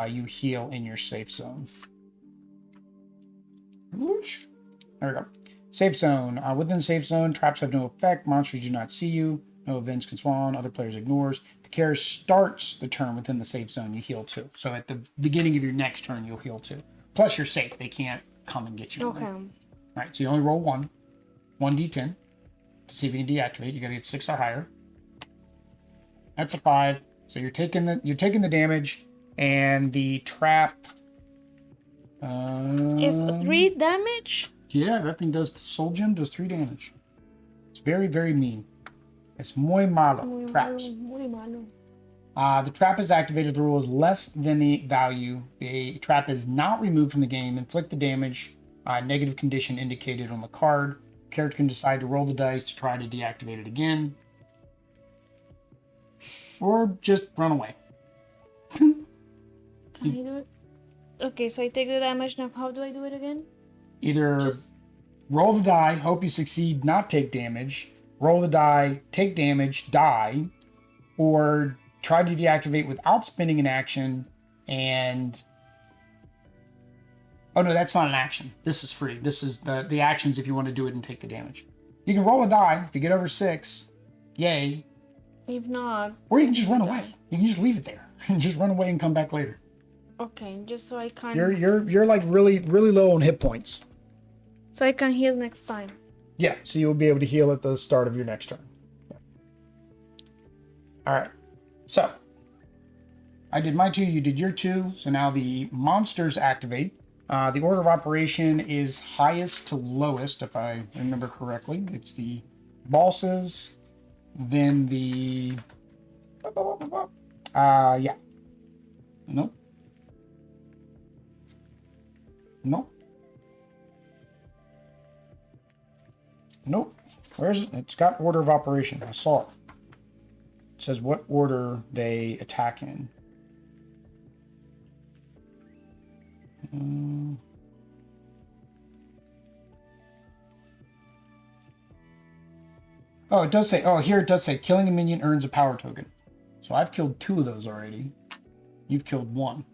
You heal in your safe zone. Whoosh. There we go. Safe zone. Within the safe zone, traps have no effect. Monsters do not see you. No events can spawn. Other players ignores. The character starts the turn within the safe zone. You heal 2. So at the beginning of your next turn, you'll heal 2. Plus, you're safe. They can't come and get you. Okay. All right. So you only roll 1d10 to see if you can deactivate. You got to get 6 or higher. That's a 5. So you're taking the damage, and the trap is 3 damage. Yeah, that thing does. Soul gem does 3 damage. It's very, very mean. It's muy malo. Traps. Muy malo. The trap is activated. The roll is less than the value. The trap is not removed from the game. Inflict the damage. Negative condition indicated on the card. Character can decide to roll the dice to try to deactivate it again, or just run away. Can I do it? Okay, so I take the damage now. How do I do it again? Either roll the die, hope you succeed, not take damage. Roll the die, take damage, die, or try to deactivate without spending an action and... Oh no, that's not an action. This is free. This is the actions if you want to do it and take the damage. You can roll a die. If you get over 6, yay. If not... Or you can just run away. You can just leave it there. And just run away and come back later. Okay, just so I can... You're like really low on hit points. So I can heal next time. Yeah, so you'll be able to heal at the start of your next turn. Yeah. Alright. So I did my 2, you did your 2. So now the monsters activate. The order of operation is highest to lowest, if I remember correctly. It's the bosses, then the... yeah. Nope. Nope. Nope. Where is it? It's got order of operation. I saw it. It says what order they attack in. Oh, it does say, oh, here it does say killing a minion earns a power token. So I've killed 2 of those already. You've killed 1.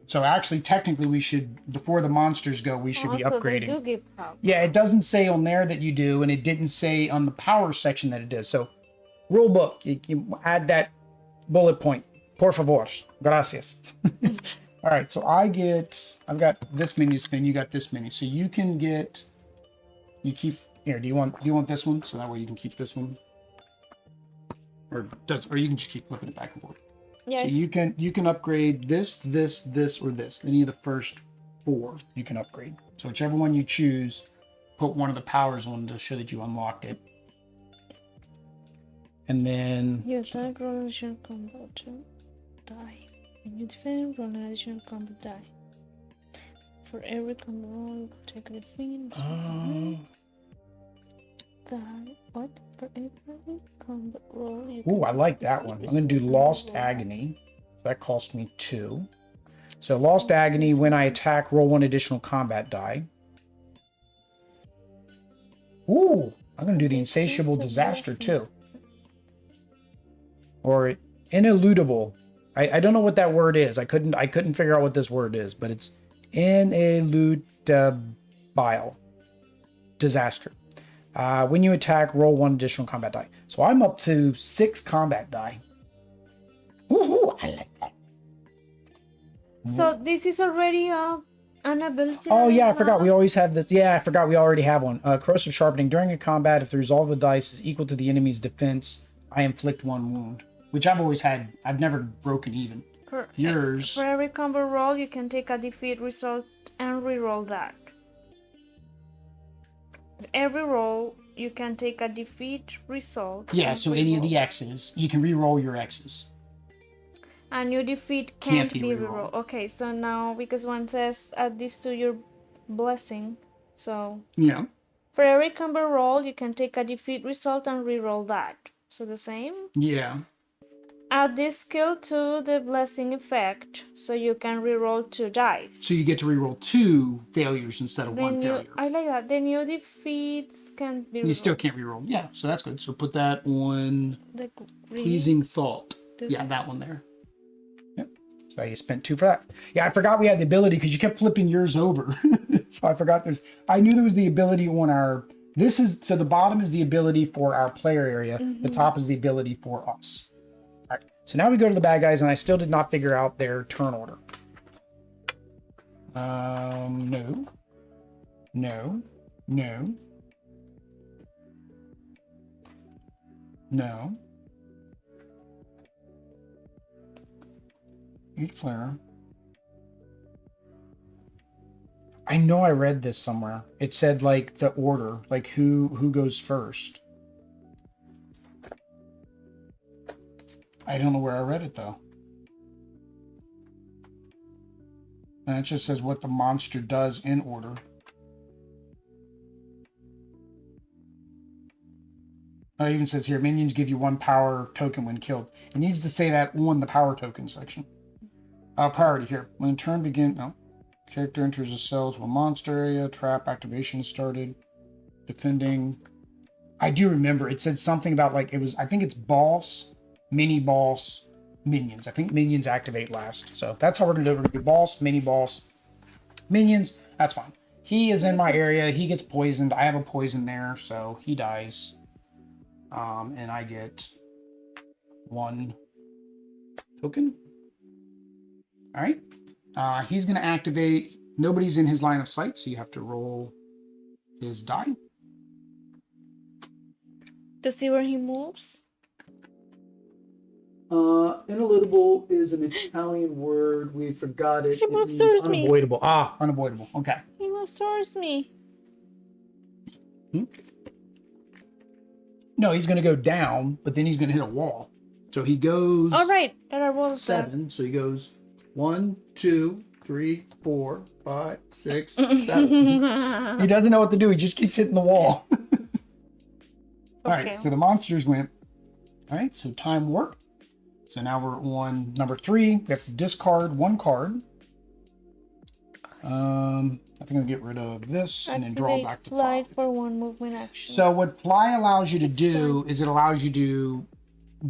So actually, technically, we should, before the monsters go, we should be upgrading. They do give power. Yeah, it doesn't say on there that you do, and it didn't say on the power section that it does. So, rule book, you add that bullet point. Por favor. Gracias. All right, so I've got this mini spin, you got this mini. So you can get, you keep, here, do you want this one? So that way you can keep this one. Or you can just keep flipping it back and forth. Yeah. So you can upgrade this, or this. Any of the first 4 you can upgrade. So whichever one you choose, put one of the powers on to show that you unlocked it. And then You attack, roll an additional combo to die. When you defend, roll an additional combo die. For every combo roll, you take a defeat. What? For every combo roll, you ooh, I like that one. I'm gonna do Lost Agony. That cost me 2. So Lost Agony, when I attack, roll 1 additional combat die. Ooh, I'm gonna do the Insatiable Disaster too. Or Ineludible. I don't know what that word is. I couldn't figure out what this word is, but it's Ineludable Disaster. When you attack, roll 1 additional combat die. So I'm up to 6 combat die. Ooh, I like that. So this is already an ability. Oh yeah, I forgot we always have this. Yeah, I forgot we already have one. Corrosive Sharpening. During a combat, if the result of the dice is equal to the enemy's defense, I inflict 1 wound. Which I've always had. I've never broken even. Yours. For every combo roll, you can take a defeat result and reroll that. Every roll, you can take a defeat result. Yeah, so any of the X's, you can reroll your X's. And your defeat can't be rerolled. Okay, so now, because one says add this to your blessing, so... Yeah. For every combo roll, you can take a defeat result and reroll that. So the same? Yeah. Add this skill to the blessing effect, so you can reroll 2 dice. So you get to reroll 2 failures instead of 1 failure. I like that. Then your defeats can be rerolled. You still can't reroll. Yeah, so that's good. So put that on the Pleasing Thought. Yeah, that one there. Yep. So you spent 2 for that. Yeah, I forgot we had the ability because you kept flipping yours over. So I forgot I knew there was the ability on our... So the bottom is the ability for our player area. Mm-hmm. The top is the ability for us. All right. So now we go to the bad guys, and I still did not figure out their turn order. No. No. No. No. Each player. I know I read this somewhere. It said like the order, like who goes first. I don't know where I read it though. And it just says what the monster does in order. Oh, it even says here, minions give you 1 power token when killed. It needs to say that on the power token section. Priority here. When turn begins, no. Character enters a cell to a monster area. Trap activation started. Defending. I do remember it said something about like it was. I think it's boss, mini boss, minions. I think minions activate last. So that's how we're gonna do it. We're gonna do boss, mini boss, minions. That's fine. He is in my area. He gets poisoned. I have a poison there, so he dies. and I get 1 token. All right. He's going to activate. Nobody's in his line of sight, so you have to roll his die. To see where he moves? Inelitable is an Italian word. We forgot it. He moves towards me. Unavoidable. Ah, unavoidable. Okay. He moves towards me. No, he's going to go down, but then he's going to hit a wall. So he goes. All right. And I rolled 7. So he goes 1, 2, 3, 4, 5, 6, 7. He doesn't know what to do. He just keeps hitting the wall. All Okay. right. So the monsters went. All right. So time warp. So now we're on number 3. We have to discard 1 card. I think I'll get rid of this and then draw back to fly 5. for 1 movement action. So what fly allows you to do is it allows you to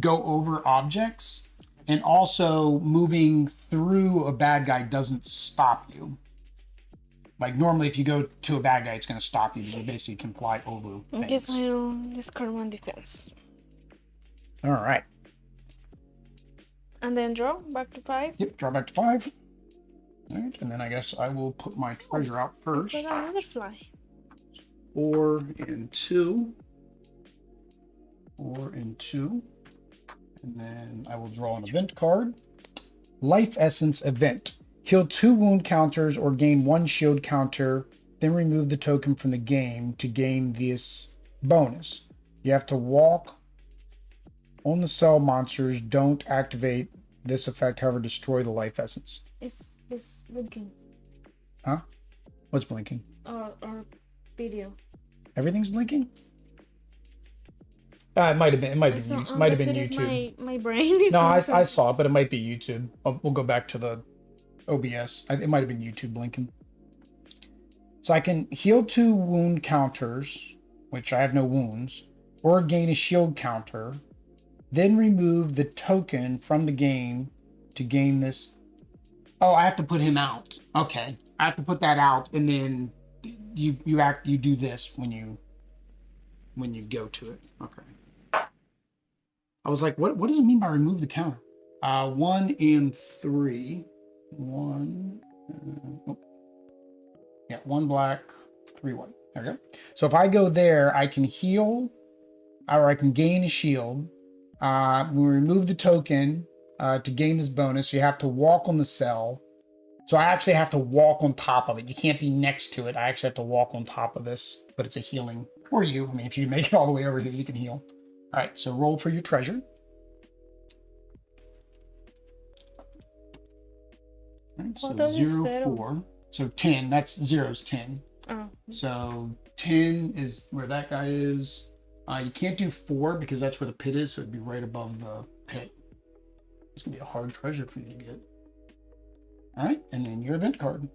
go over objects, and also moving through a bad guy doesn't stop you. Like normally if you go to a bad guy, it's going to stop you, but you basically can fly over things. I guess I'll discard 1 defense. All right. And then draw back to 5. Yep, draw back to 5. All right, and then I guess I will put my treasure out first. I got another fly. 4 and 2. 4 and 2. And then I will draw an event card. Life Essence event. Heal 2 wound counters or gain 1 shield counter, then remove the token from the game to gain this bonus. You have to walk on the cell monsters. Don't activate this effect, however, destroy the life essence. It's blinking. Huh? What's blinking? Or video. Everything's blinking? It might have been. It might have been YouTube. My brain is. No, I saw it, but it might be YouTube. We'll go back to the OBS. It might have been YouTube blinking. So I can heal 2 wound counters, which I have no wounds, or gain a shield counter, then remove the token from the game to gain this. Oh, I have to put him out. Okay, I have to put that out, and then you do this when you go to it. Okay. I was like, what does it mean by remove the counter? 1 and 3. 1. Yeah, 1 black, 3 white. There we go. So if I go there, I can heal, or I can gain a shield. We remove the token to gain this bonus. You have to walk on the cell. So I actually have to walk on top of it. You can't be next to it. I actually have to walk on top of this, but it's a healing. Or you. I mean, if you make it all the way over here, you can heal. All right, so roll for your treasure. All right, so 0, 4. So 10, that's 0's 10. Oh. So 10 is where that guy is. You can't do 4 because that's where the pit is, so it'd be right above the pit. It's gonna be a hard treasure for you to get. All right, and then your event card.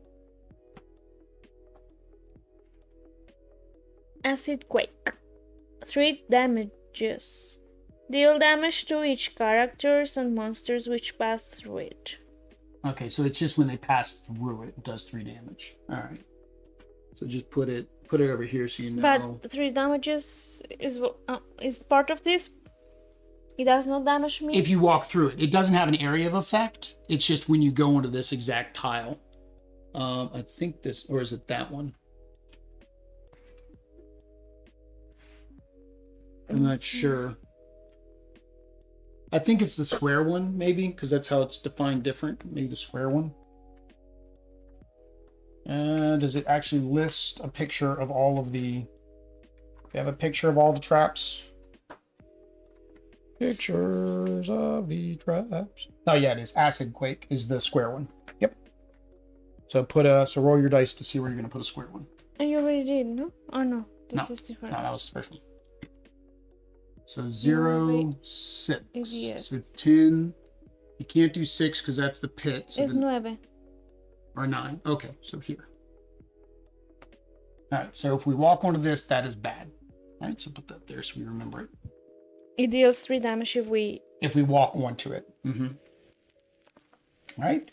Acid Quake. 3 damages. Deal damage to each characters and monsters which pass through it. Okay, so it's just when they pass through it, it does 3 damage. All right. So just put it over here so you know. But 3 damages is part of this. It does not damage me. If you walk through it, it doesn't have an area of effect. It's just when you go into this exact tile. I think this, or is it that one? I'm not sure. I think it's the square one, maybe, because that's how it's defined different. Maybe the square one. Does it actually list a picture of all of the... They have a picture of all the traps. Pictures of the traps. Oh yeah, it is. Acid Quake is the square one. Yep. So roll your dice to see where you're gonna put a square one. And you already did, no? Oh no, this is different. No, that was the first one. So 0, 6. Yes. So 10. You can't do 6 because that's the pit. So it's 9. Or 9. Okay, so here. All right, so if we walk onto this, that is bad. All right, so put that there so we remember it. It deals 3 damage if we walk onto it. Mm-hmm. All right.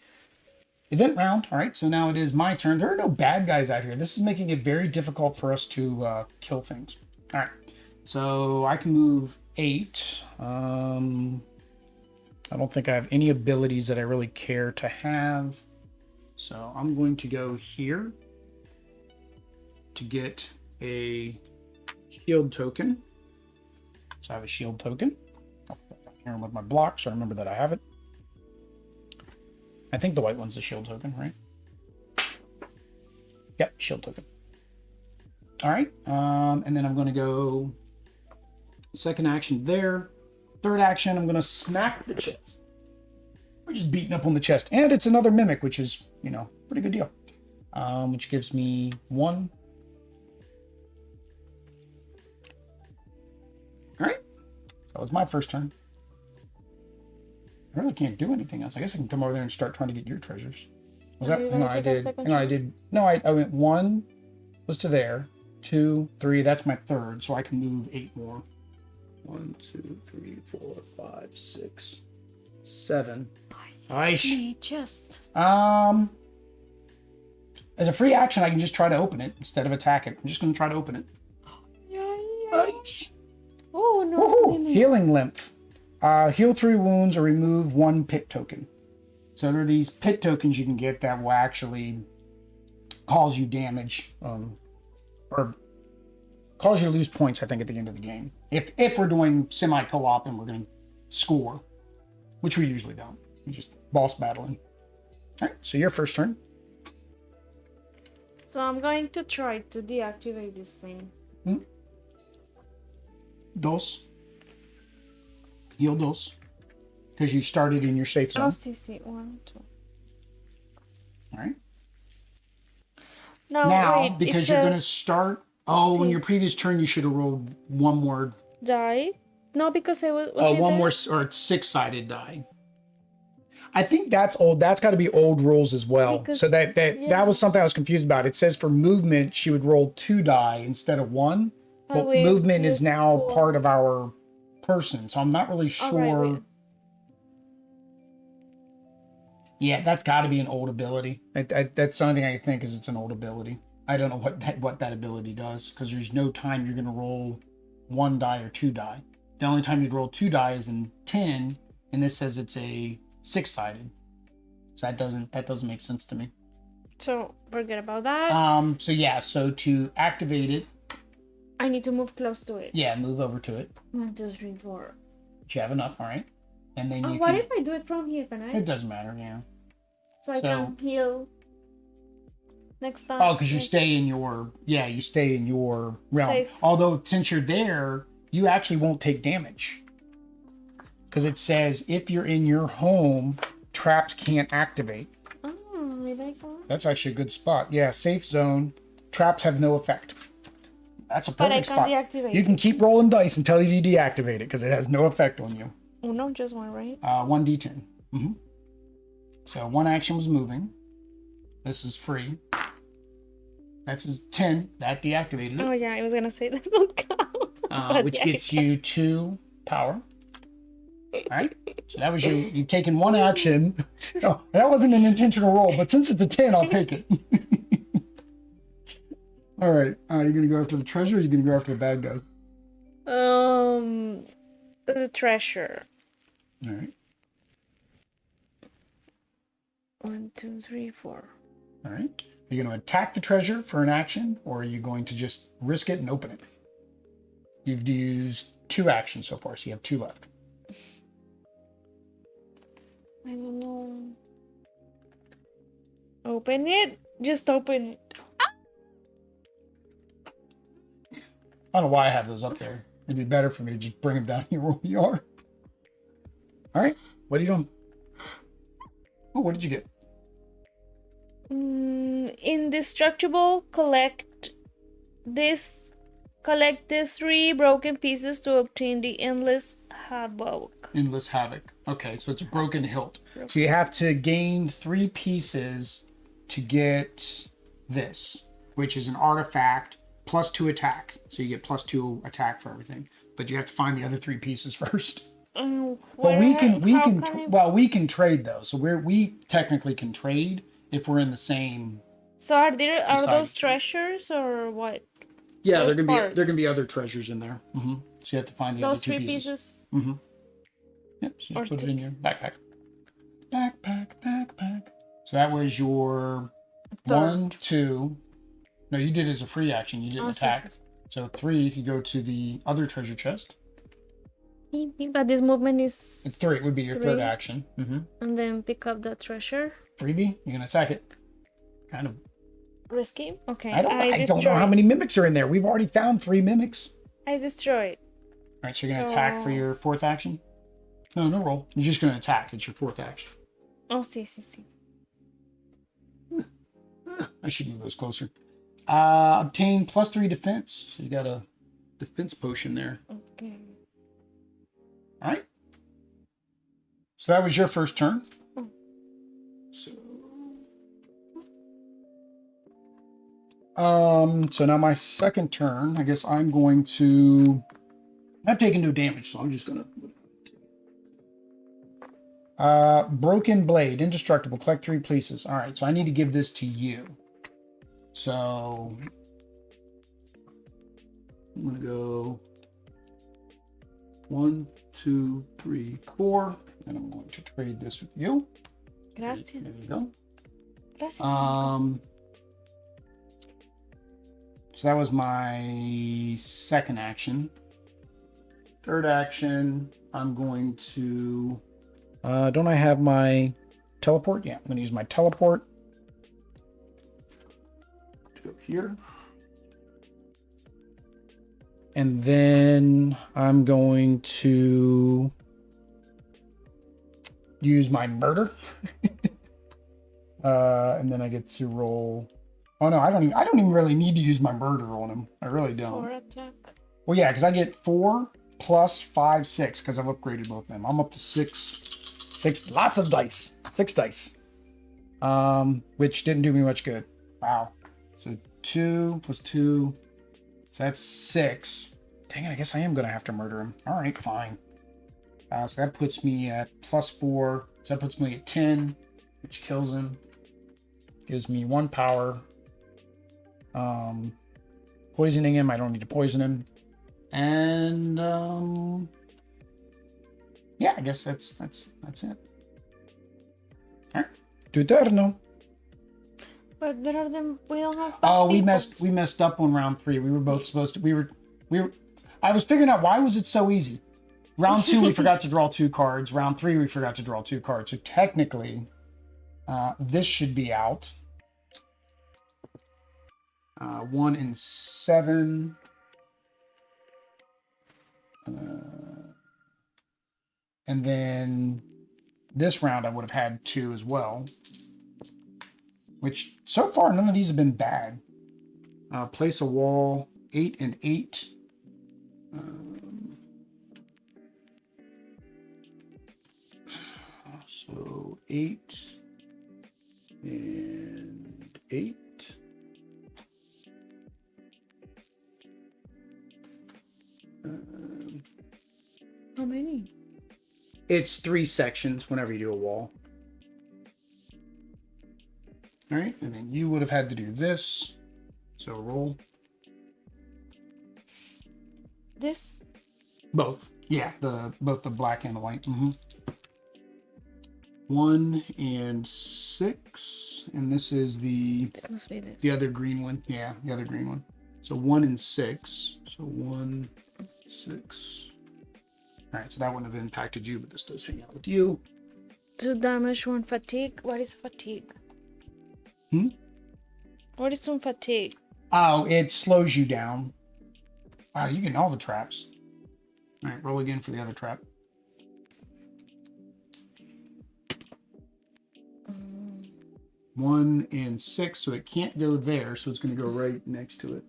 Event round. All right, so now it is my turn. There are no bad guys out here. This is making it very difficult for us to kill things. All right. So I can move 8. I don't think I have any abilities that I really care to have. So I'm going to go here to get a shield token. So I have a shield token. I'll put that here with my block so I remember that I have it. I think the white one's the shield token, right? Yep, shield token. All right, and then I'm going to go second action there. Third action, I'm going to smack the chest. We're just beating up on the chest. And it's another mimic, which is, you know, pretty good deal. Which gives me 1. All right, that was my first turn. I really can't do anything else. I guess I can come over there and start trying to get your treasures. Was that? Hang on, I did. Hang on, I did. No, I went 1 was to there. 2, 3. That's my third, so I can move 8 more. 1, 2, 3, 4, 5, 6, 7. Aish. Just. As a free action, I can just try to open it instead of attack it. I'm just going to try to open it. Aish. Oh no! Healing lymph. Heal 3 wounds or remove 1 pit token. So there are these pit tokens you can get that will actually cause you damage, or cause you to lose points, I think, at the end of the game. If we're doing semi-co-op and we're going to score, which we usually don't. We just boss battling. All right, so your first turn. So I'm going to try to deactivate this thing. Dos. Heal dos. Because you started in your safe zone. Oh, see. 1, 2. All right. No, now, wait, because you're going to start... Oh, in your previous turn, you should have rolled 1 more... Die? No, because I was one more, or 6-sided die. I think that's old. That's got to be old rules as well. Because, so that was something I was confused about. It says for movement, she would roll 2 die instead of 1. But movement is now part of our person, so I'm not really sure. Right. Yeah, that's got to be an old ability. That's the only thing I can think is it's an old ability. I don't know what that ability does, because there's no time you're going to roll 1 die or 2 die. The only time you'd roll 2 die is in 10, and this says it's a 6-sided. So that doesn't make sense to me. So forget about that. So to activate it, I need to move close to it. Yeah, move over to it. 1, 2, 3, 4. But you have enough, all right? And then you what if I do it from here, can I? It doesn't matter, yeah. So I can heal next time. Oh, because you stay in your realm. Safe. Although since you're there, you actually won't take damage. Because it says if you're in your home, traps can't activate. Oh, I like that. That's actually a good spot. Yeah, safe zone. Traps have no effect. That's a perfect spot. Deactivate you can keep rolling dice until you deactivate it because it has no effect on you. Oh, no, just 1, right? 1d10. Mm-hmm. So 1 action was moving. This is free. That's 10. That deactivated it. Oh yeah, I was gonna say that's not count. Which gets you 2 power. All right. So that was you've taken 1 action. Oh, that wasn't an intentional roll, but since it's a 10, I'll take it. All right. You're gonna go after the treasure, or you're gonna go after the bad guy? The treasure. All right. 1, 2, 3, 4. All right. Are you going to attack the treasure for an action, or are you going to just risk it and open it? You've used 2 actions so far, so you have 2 left. I don't know. Open it. Just open it. I don't know why I have those up there. It'd be better for me to just bring them down here where we are. All right. What are you doing? Oh, what did you get? Indestructible. Collect the 3 broken pieces to obtain the endless havoc. Endless havoc. Okay, so it's a broken hilt. So you have to gain 3 pieces to get this, which is an artifact plus 2 attack. So you get plus 2 attack for everything, but you have to find the other 3 pieces first. But we can trade though. So we technically can trade if we're in the same. So are those treasures or what? Yeah, Those there parts. can be other treasures in there. So you have to find the Those other two three pieces. pieces. Yep. So Or just put it two in your pieces. backpack. Backpack. So that was your Third. 1, 2. No, you did it as a free action. You didn't Oh, attack. see. So 3, you could go to the other treasure chest. But this movement is 3 would be your third 3. action. And then pick up the treasure. Freebie, you can attack it. Kind of. Risky? Okay. I don't know how many mimics are in there. We've already found 3 mimics. I destroyed. All right, so you're going to attack for your 4th action? No roll. You're just going to attack. It's your 4th action. Oh, see. I should move those closer. Obtain +3 defense. So you got a defense potion there. Okay. All right. So that was your first turn. Oh. So now my second turn, I guess I'm going to. I've taken no damage, so I'm just gonna. Broken blade, indestructible. Collect 3 pieces. All right, so I need to give this to you. So I'm gonna go 1, 2, 3, 4, and I'm going to trade this with you. Gracias. There you go. Gracias. So that was my second action. Third action, I'm going to. Don't I have my teleport? Yeah, I'm going to use my teleport to go here. And then I'm going to use my murder. And then I get to roll. Oh no, I don't even really need to use my murder on him. I really don't. 4 attack. Well, yeah, because I get 4 plus 5, 6 because I've upgraded both of them. I'm up to 6. Lots of dice. 6 dice. Which didn't do me much good. Wow. So 2 plus 2. So that's 6. Dang it, I guess I am going to have to murder him. All right, fine. So that puts me at +4. So that puts me at 10, which kills him. Gives me 1 power. Poisoning him, I don't need to poison him. And yeah, I guess that's it. All right. Tu turno. But there are them. We don't have. Oh, we messed up on round 3. We were both supposed to. We were. I was figuring out why was it so easy. Round 2, we forgot to draw 2 cards. Round 3, we forgot to draw 2 cards. So technically, this should be out. 1 and 7. And then this round I would have had 2 as well. Which so far none of these have been bad. Place a wall, 8 and 8. So 8 and 8. How many? It's 3 sections whenever you do a wall. All right, and then you would have had to do this. So roll. This? Both. Yeah, both the black and the white. 1 and 6, and this is This must be this. the other green one. Yeah, the other green one. So 1 and 6. So 1, 6. All right, so that wouldn't have impacted you, but this does hang out with you. 2 damage, 1 fatigue. What is fatigue? What is some fatigue? Oh, it slows you down. Wow, you get all the traps. All right, roll again for the other trap. 1 and 6, so it can't go there, so it's going to go right next to it.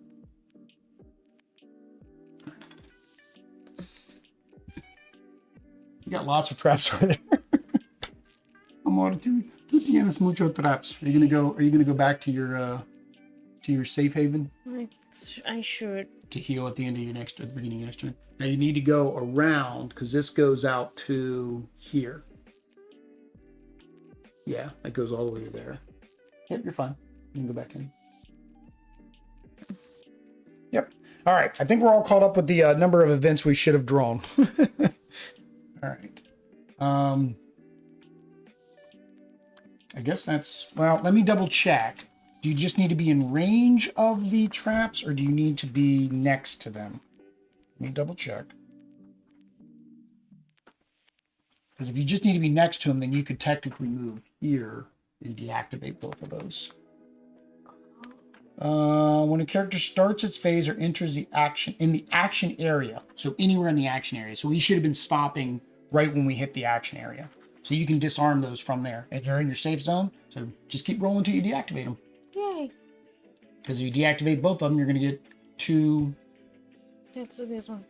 You got lots of traps over there. Amor, tú tienes mucho traps. Are you gonna go back to your safe haven? I should. To heal at the end of your at the beginning of your next turn. Now you need to go around because this goes out to here. Yeah, that goes all the way to there. Yep, you're fine. You can go back in. Yep. All right. I think we're all caught up with the number of events we should have drawn. All right. I guess that's, well, let me double check. Do you just need to be in range of the traps, or do you need to be next to them? Let me double check. Because if you just need to be next to them, then you could technically move here and deactivate both of those. When a character starts its phase or enters the action area, so anywhere in the action area. So we should have been stopping right when we hit the action area. So you can disarm those from there. And you're in your safe zone, so just keep rolling until you deactivate them. Yay. Because if you deactivate both of them, you're going to get 2. Let's do this one.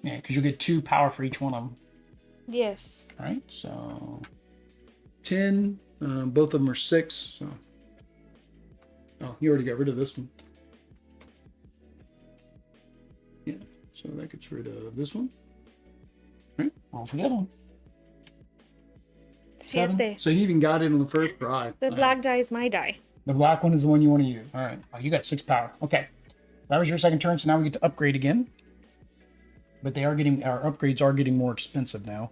Yeah, because you'll get 2 power for each one of them. Yes. All right, so 10. Both of them are 6. So, oh, you already got rid of this one. Yeah, so that gets rid of this one. All right, roll for the other one. 7. So he even got it on the first try. The black die is my die. The black one is the one you want to use. All right. Oh, you got 6 power. Okay. That was your second turn, so now we get to upgrade again. But they are getting, our upgrades are getting more expensive now.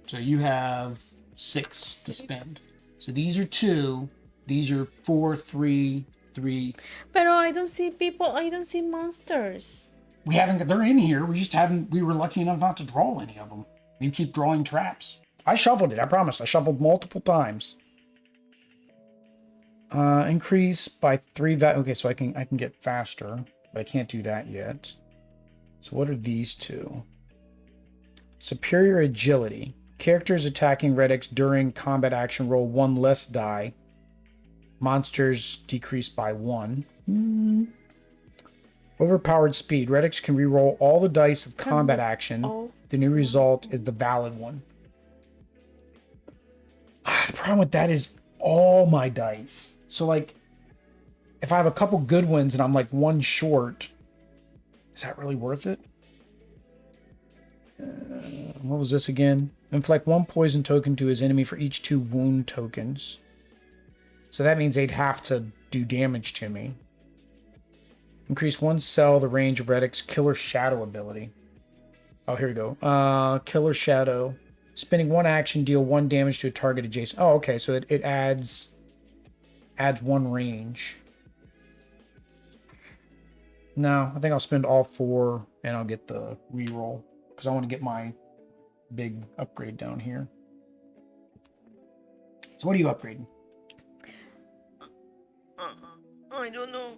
So you have 6 to spend. So these are 2. These are 4, 3, 3. But I don't see people. I don't see monsters. We haven't, they're in here. We just haven't, we were lucky enough not to draw any of them. We keep drawing traps. I shuffled it. I promised. I shuffled multiple times. Increase by 3 value. Okay, so I can get faster, but I can't do that yet. So what are these 2? Superior agility. Characters attacking Red X during combat action roll 1 less die. Monsters decrease by 1. Overpowered speed. Red X can reroll all the dice of combat action. The new result is the valid one. The problem with that is all my dice. So, like, if I have a couple good ones and I'm like 1 short, is that really worth it? What was this again? Inflict 1 poison token to his enemy for each 2 wound tokens. So that means they'd have to do damage to me. Increase 1 cell the range of Reddick's Killer Shadow ability. Oh, here we go. Killer Shadow. Spending 1 action, deal 1 damage to a target adjacent. Oh, okay. So it adds 1 range. No, I think I'll spend all 4 and I'll get the reroll because I want to get my big upgrade down here. So what are you upgrading? I don't know.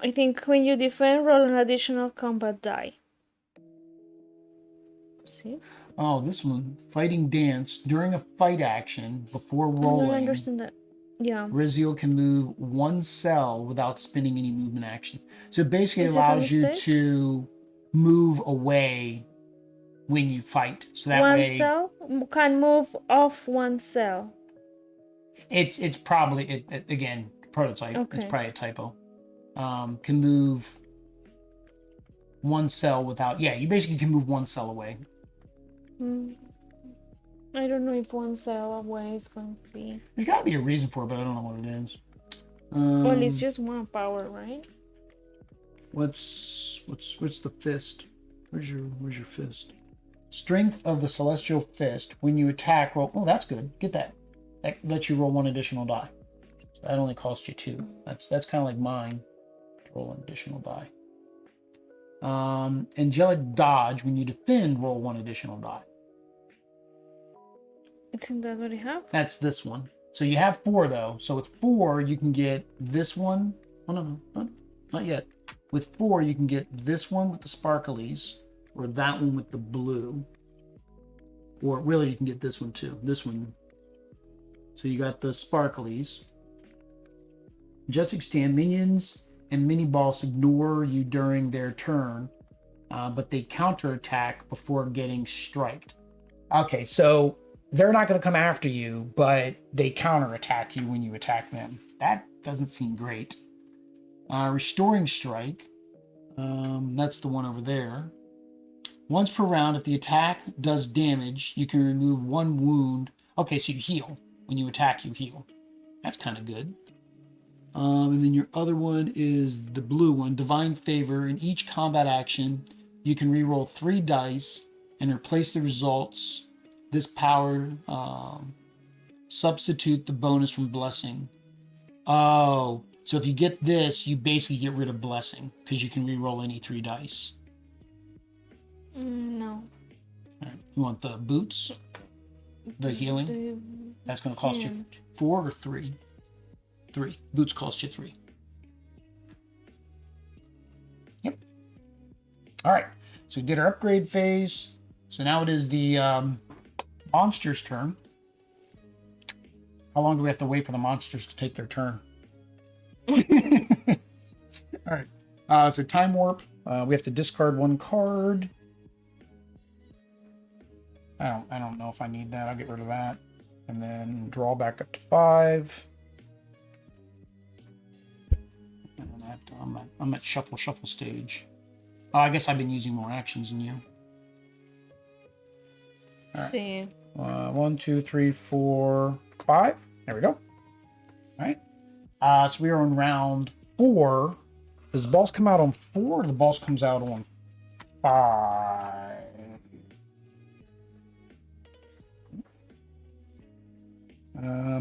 I think when you defend, roll an additional combat die. See? Oh, this one. Fighting dance. During a fight action, before rolling. I don't understand that. Yeah. Riziel can move 1 cell without spending any movement action. So it basically allows you to move away when you fight. So that way... 1 cell can move off 1 cell. It's probably, again, prototype. Okay. It's probably a typo. Can move 1 cell without... Yeah, you basically can move 1 cell away. I don't know if 1 cell away is going to be... There's got to be a reason for it, but I don't know what it is. Well, it's just 1 power, right? What's the fist? Where's your fist? Strength of the Celestial Fist. When you attack, roll... Oh, that's good. Get that. That lets you roll 1 additional die. So that only costs you 2. That's kind of like mine. Roll an additional die. Angelic Dodge. When you defend, roll 1 additional die. Isn't that what you have? That's this one. So you have 4 though. So with 4 you can get this one. Oh no, not yet. With 4 you can get this one with the sparklies, or that one with the blue. Or really you can get this one too. This one. So you got the sparklies. Majestic Stand. Minions and mini boss ignore you during their turn, but they counterattack before getting striked. Okay, so they're not going to come after you, but they counterattack you when you attack them. That doesn't seem great. Restoring Strike. That's the one over there. Once per round, if the attack does damage, you can remove 1 wound. Okay, so you heal. When you attack, you heal. That's kind of good. And then your other one is the blue one, Divine Favor. In each combat action, you can reroll 3 dice and replace the results. This power, substitute the bonus from Blessing. Oh, so if you get this, you basically get rid of Blessing because you can reroll any 3 dice. No. All right. You want the boots? The healing? That's going to cost you 4 or 3? 3. Boots cost you 3. Yep. All right. So we did our upgrade phase. So now it is the monster's turn. How long do we have to wait for the monsters to take their turn? All right. So time warp. We have to discard 1 card. I don't know if I need that. I'll get rid of that. And then draw back up to 5. And then I'm at shuffle stage. Oh, I guess I've been using more actions than you. All right. See. 1, 2, 3, 4, 5. There we go. All right. So we are on round 4. Does the boss come out on 4 or the boss comes out on 5?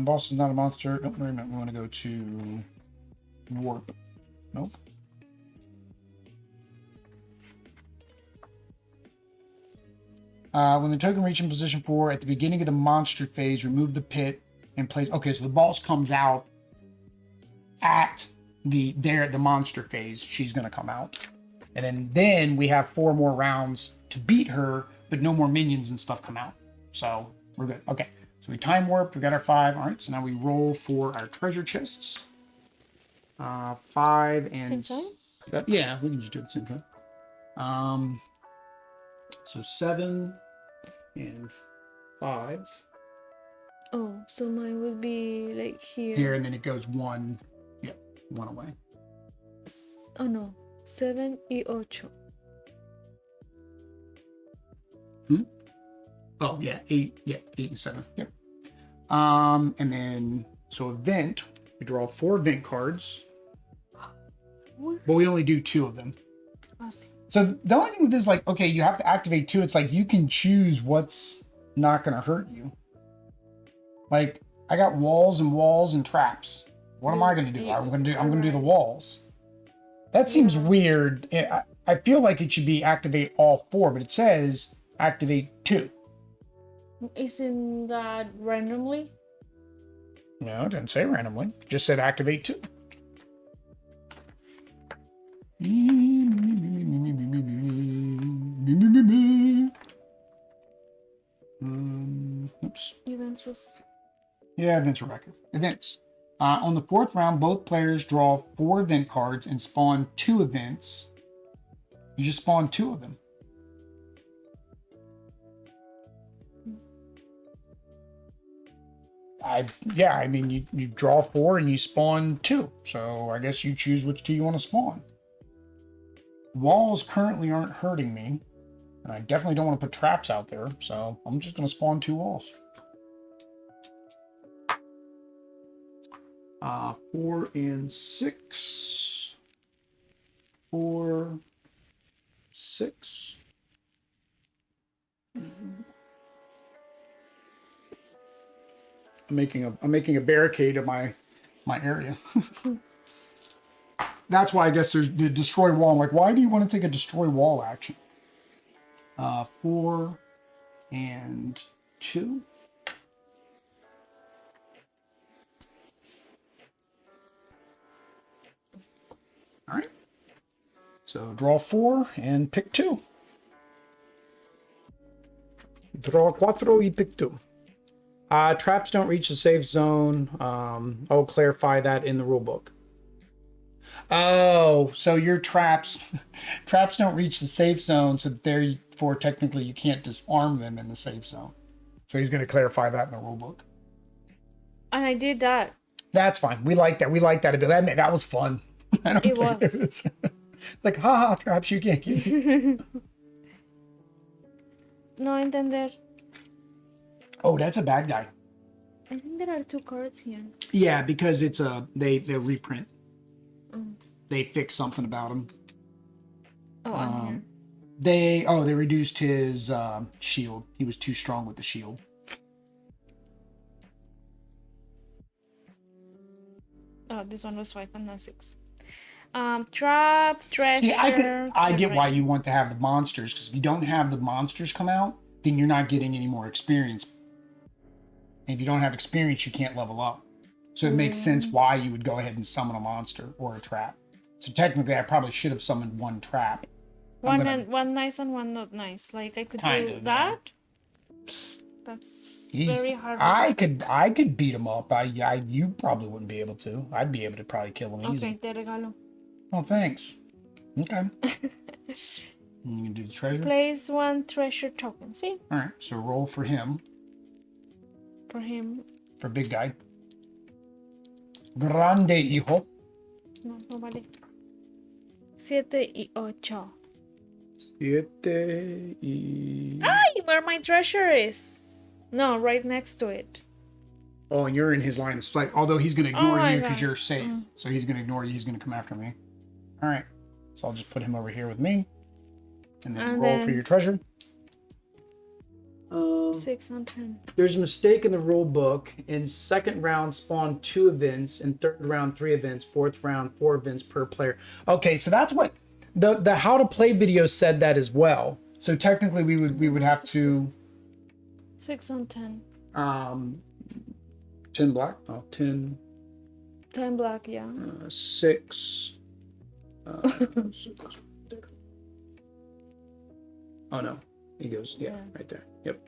Boss is not a monster. Nope, wait a minute. We want to go to warp. Nope. When the token reaches in position 4 at the beginning of the monster phase, remove the pit and place. Okay, so the boss comes out at the monster phase. She's going to come out, and then we have 4 more rounds to beat her, but no more minions and stuff come out. So we're good. Okay, so we time warped. We got our 5. All right, so now we roll for our treasure chests. 5 and yeah, we can just do it at the same time. So 7 and 5. Oh, so mine would be like here. Here, and then it goes 1. Yeah, 1 away. Oh no, 7 y 8. Oh yeah, 8. Yeah, 8 and 7. Yep. And then so event, we draw 4 event cards. But we only do 2 of them. I see. So the only thing with this, like, okay, you have to activate 2. It's like you can choose what's not going to hurt you. Like, I got walls and traps. What am I going to do? I'm going to do the walls. That seems weird. I feel like it should be activate all 4, but it says activate 2. Isn't that randomly? No, it didn't say randomly. It just said activate 2. Oops. Events was. Yeah, events are record. Events. On the 4th round, both players draw 4 event cards and spawn 2 events. You just spawn 2 of them. I mean, you draw 4 and you spawn 2. So I guess you choose which 2 you want to spawn. Walls currently aren't hurting me. And I definitely don't want to put traps out there. So I'm just going to spawn 2 walls. 4 and 6. 4, 6. I'm making a barricade of my area. That's why I guess there's the destroy wall. I'm like, why do you want to take a destroy wall action? 4 and 2. All right. So draw 4 and pick 2. Draw 4 y pick 2. Traps don't reach the safe zone. I'll clarify that in the rule book. Oh, so your traps don't reach the safe zone, so therefore technically you can't disarm them in the safe zone. So he's going to clarify that in the rule book. And I did that. That's fine. We like that. We like that a bit. That was fun. It was. It's like, haha, traps you can't use. No entender. Oh, that's a bad guy. I think there are 2 cards here. Yeah, because it's they reprint. Mm. They fix something about him. Oh, on here. They reduced his shield. He was too strong with the shield. Oh, this one was 5 and not 6. Trap, treasure. See, I get why terrain. you want to have the monsters, because if you don't have the monsters come out, then you're not getting any more experience. And if you don't have experience, you can't level up. So it makes sense why you would go ahead and summon a monster or a trap. So technically, I probably should have summoned one trap. One nice and one not nice. Like I could Kind do of, that. That's very hard. I could beat him up. You probably wouldn't be able to. I'd be able to probably kill him easy. Okay, te regalo. Oh, thanks. Okay. You can do the treasure. Place 1 treasure token. See? All right. So roll for him. For him. For big guy. Grande hijo. No, nobody. 7 y 8. Siete y... Ay, where my treasure is. No, right next to it. Oh, and you're in his line of sight. Although he's going to ignore you because you're safe. Mm. So he's going to ignore you. He's going to come after me. All right. So I'll just put him over here with me. And then roll for your treasure. 6 and 10. There's a mistake in the rule book. In second round, spawn 2 events. In third round, 3 events. Fourth round, 4 events per player. Okay, so that's what the how to play video said that as well. So technically, we would have to 6 and 10. 10 black. Oh, 10. 10 black, yeah. 6. Oh no, he goes right there. Yep.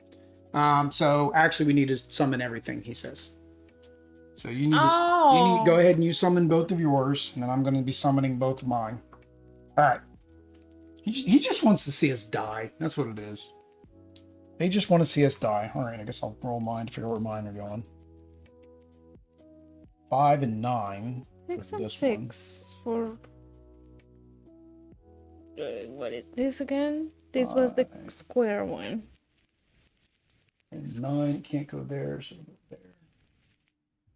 So actually, we need to summon everything. He says. So you need to go ahead and you summon both of yours, and then I'm going to be summoning both of mine. All right. He just wants to see us die. That's what it is. They just want to see us die. All right. I guess I'll roll mine to figure out where mine are going. 5 and 9. 6 and 6 for. What is this again? This was the square one. And 9 can't go there, so go there.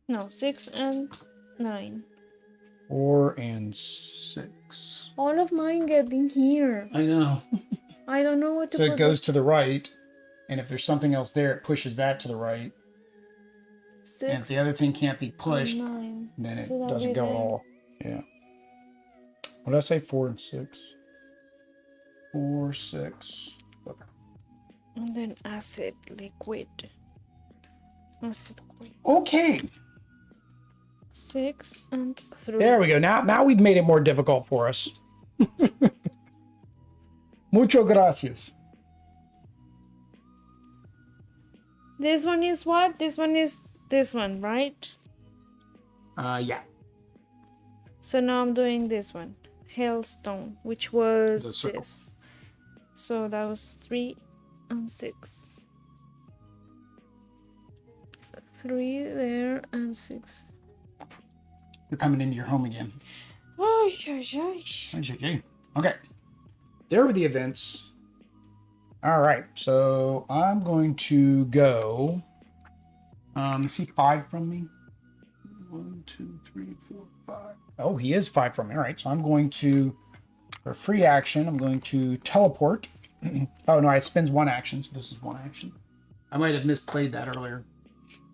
No, 6 and 9. 4 and 6. All of mine getting here. I know. I don't know what to So put. it goes to the right, and if there's something else there, it pushes that to the right. 6 And if the other thing can't be pushed, 9. then it So that'll doesn't be go at there. all. Yeah. What did I say? 4 and 6. 4, 6. Okay. And then acid liquid. Acid liquid. Okay. 6 and 3. There we go. Now we've made it more difficult for us. Mucho gracias. This one is what? This one is this one, right? Yeah. So now I'm doing this one. Hailstone, which was circle. this. So that was 3 and 6. 3 there and 6. You're coming into your home again. Oh, Okay. There were the events. All right. So I'm going to go. Is he 5 from me? 1, 2, 3, 4, 5. Oh, he is 5 from me. All right. So I'm going to, for free action, I'm going to teleport. Oh, no, it spends 1 action. So this is 1 action. I might have misplayed that earlier.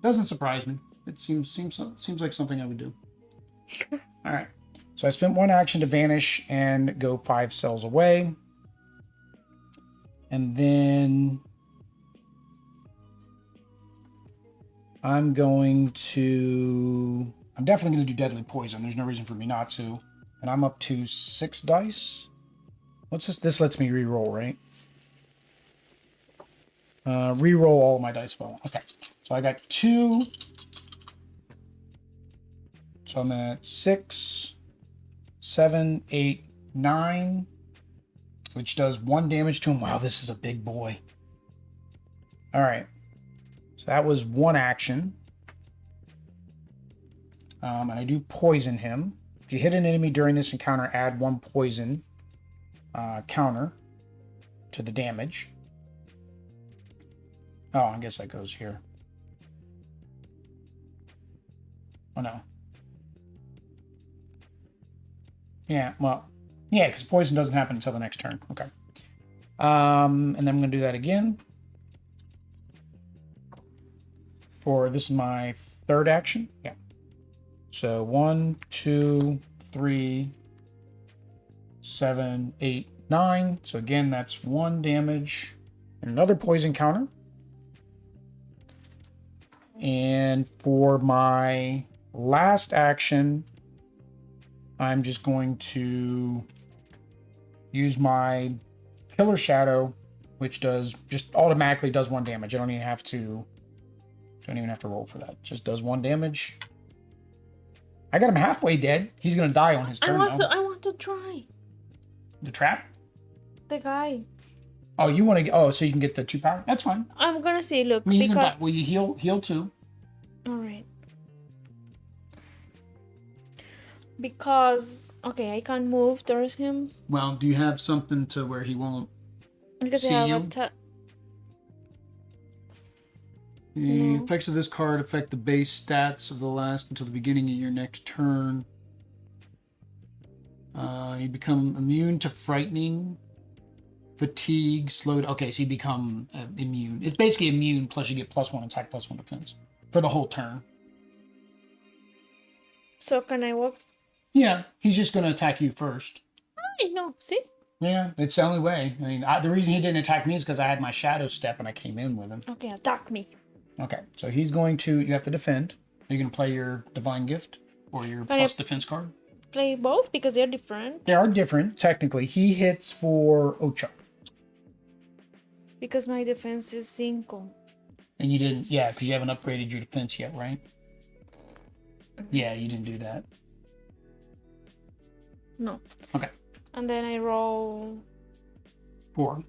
Doesn't surprise me. It seems like something I would do. All right. So I spent 1 action to vanish and go 5 cells away. And then I'm definitely going to do deadly poison. There's no reason for me not to. And I'm up to 6 dice. What's this? This lets me re-roll, right? Re-roll all of my dice well. Okay. So I got 2. So I'm at 6, 7, 8, 9, which does 1 damage to him. Wow, this is a big boy. All right. So that was 1 action. And I do poison him. If you hit an enemy during this encounter, add 1 poison counter to the damage. Oh, I guess that goes here. Oh no. Yeah, well, yeah, because poison doesn't happen until the next turn. Okay. And then I'm going to do that again. This is my third action. Yeah. So 1, 2, 3, 7, 8, 9. So again, that's 1 damage and another poison counter. And for my last action, I'm just going to use my Killer Shadow, which just automatically does 1 damage. I don't even have to roll for that. It just does 1 damage. I got him halfway dead. He's gonna die on his turn now. I want to try. The trap? The guy. Oh, you want to? Oh, so you can get the 2 power? That's fine. I'm gonna see. Look, I mean, he's because. gonna die. Will you heal 2? All right. Because I can't move towards him. Well, do you have something to where he won't Because see I you? have The effects of this card affect the base stats of the last until the beginning of your next turn. You become immune to frightening, fatigue, slowed. Okay, so you become immune. It's basically immune, plus you get +1 attack, +1 defense for the whole turn. So can I walk? Yeah, he's just going to attack you first. I know. See? Yeah, it's the only way. I mean, the reason he didn't attack me is because I had my shadow step and I came in with him. Okay, attack me. Okay, so he's going to. You have to defend. Are you going to play your divine gift or your plus defense card? Play both because they're different. They are different, technically. He hits for 8. Because my defense is 5. And you didn't, yeah, because you haven't upgraded your defense yet, right? Yeah, you didn't do that. No. Okay. And then I roll 4.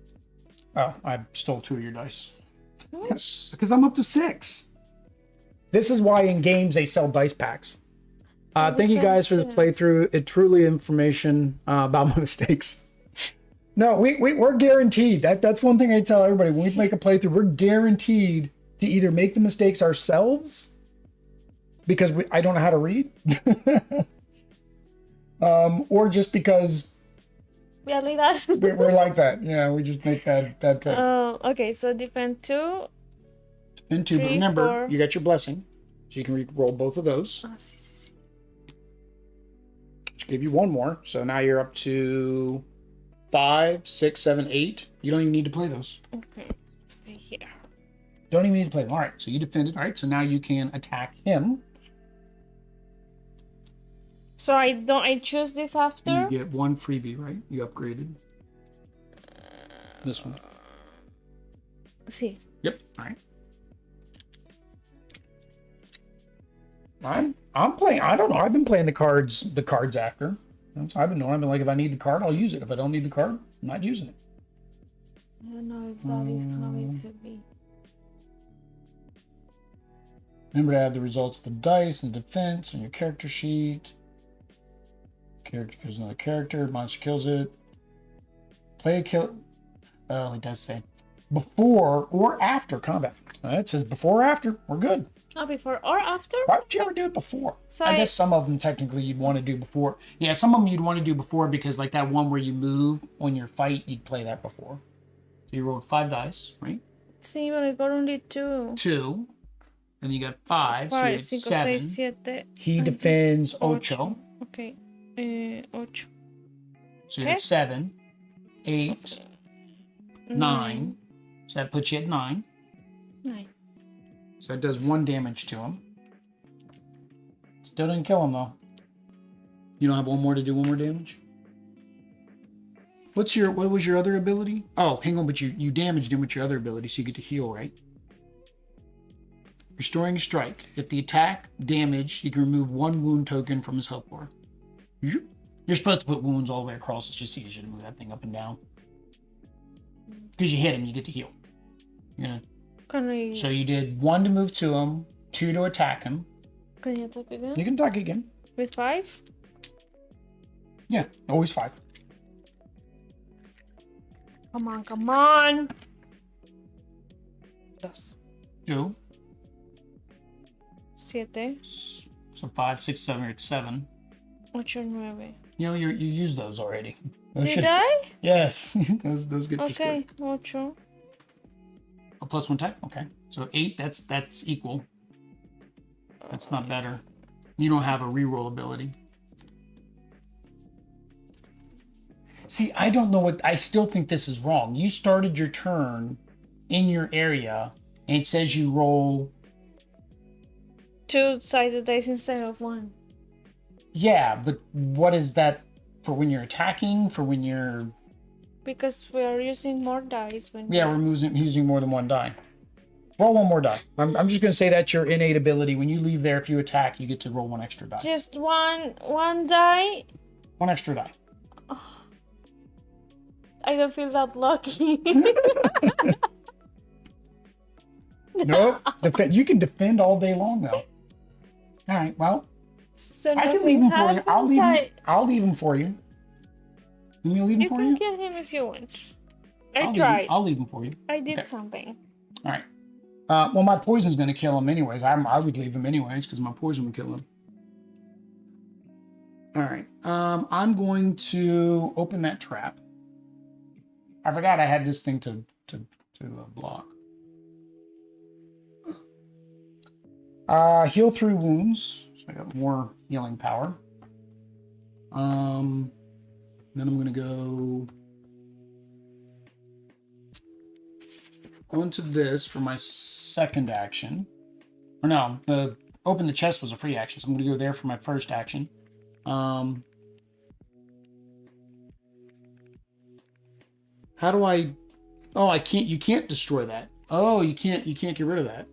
Oh, I stole 2 of your dice. Because I'm up to 6. This is why in games they sell dice packs. Thank you guys for the playthrough. It truly information about my mistakes. No, we're guaranteed. That's one thing I tell everybody. When we make a playthrough, we're guaranteed to either make the mistakes ourselves because I don't know how to read, or just because we are like that. we're like that. Yeah, we just make bad plays. Okay, so defend 2. Defend 2, 3, but remember, 4. you got your blessing, so you can roll both of those. Oh, see. Which give you 1 more, so now you're up to 5, 6, 7, 8. You don't even need to play those. Okay, stay here. Don't even need to play them. All right, so you defended. All right, so now you can attack him. So I choose this after? And you get 1 freebie, right? You upgraded. This one. See. Yep. All right. I'm playing. I don't know. I've been playing the cards after. I've been doing. I've been like, if I need the card, I'll use it. If I don't need the card, I'm not using it. I don't know if that is how it should be. Remember to add the results of the dice and defense on your character sheet. Character kills another character. Monster kills it. Play a kill. Oh, it does say before or after combat. It says before or after. We're good. Oh, before or after? Why would you ever do it before? So I guess some of them technically you'd want to do before. Yeah, some of them you'd want to do before because like that one where you move on your fight, you'd play that before. So you rolled 5 dice, right? Sí, but I got only 2. 2. And you got 5. So you have 7. 6, 7. He defends 8. Okay. 8. So you have 7, 8, 9. So that puts you at 9. 9. So that does 1 damage to him. Still didn't kill him though. You don't have 1 more to do 1 more damage? What was your other ability? Oh, hang on, but you damaged him with your other ability, so you get to heal, right? Restoring a strike. If the attack damage, you can remove 1 wound token from his health bar. You're supposed to put wounds all the way across. It's just easier to move that thing up and down. Because you hit him, you get to heal. You're gonna. So you did 1 to move to him, 2 to attack him. Can you attack again? You can attack again. With 5? Yeah, always 5. Come on. Yes. 2. 7. So So 5, 6, 7, 8, 7. 8, 9. You know, you used those already. Those Did I? Yes. those get Okay, destroyed. 8. A +1 type? Okay. So 8, that's equal. That's not better. You don't have a reroll ability. See, I don't know I still think this is wrong. You started your turn in your area, and it says you roll 2-sided dice instead of 1. Yeah, but what is that for when you're attacking? For when you're... Because we are using more dice when... Yeah, we're using more than one die. Roll one more die. I'm just going to say that's your innate ability. When you leave there, if you attack, you get to roll one extra die. Just one die? One extra die. Oh, I don't feel that lucky. Nope. You can defend all day long, though. All right, well... So I can leave him for you. I'll leave him for you. You want me to leave him for you? You can kill him if you want. I tried. I'll leave him for you. I did something. All right. Well, my poison's going to kill him anyways. I would leave him anyways because my poison would kill him. All right. I'm going to open that trap. I forgot I had this thing to block. Heal 3 wounds. So I got more healing power. Then I'm going to go into this for my second action. Or no, open the chest was a free action, so I'm going to go there for my first action. How do I... Oh, I can't... You can't destroy that. Oh, you can't get rid of that.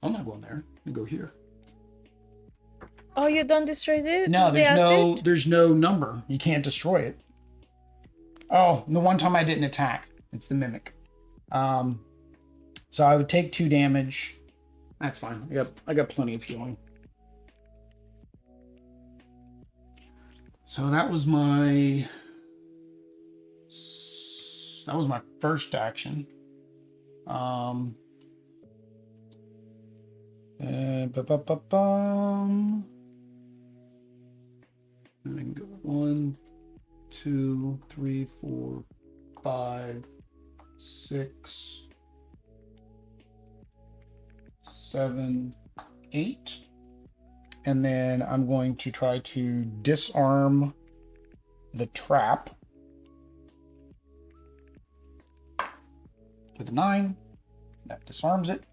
I'm not going there. I'm going to go here. Oh, you don't destroy it? No, there's no number. You can't destroy it. Oh, the one time I didn't attack. It's the mimic. So I would take 2 damage. That's fine. I got plenty of healing. So that was my first action. And I can go 1, 2, 3, 4, 5, 6, 7, 8. And then I'm going to try to disarm the trap with a 9. That disarms it.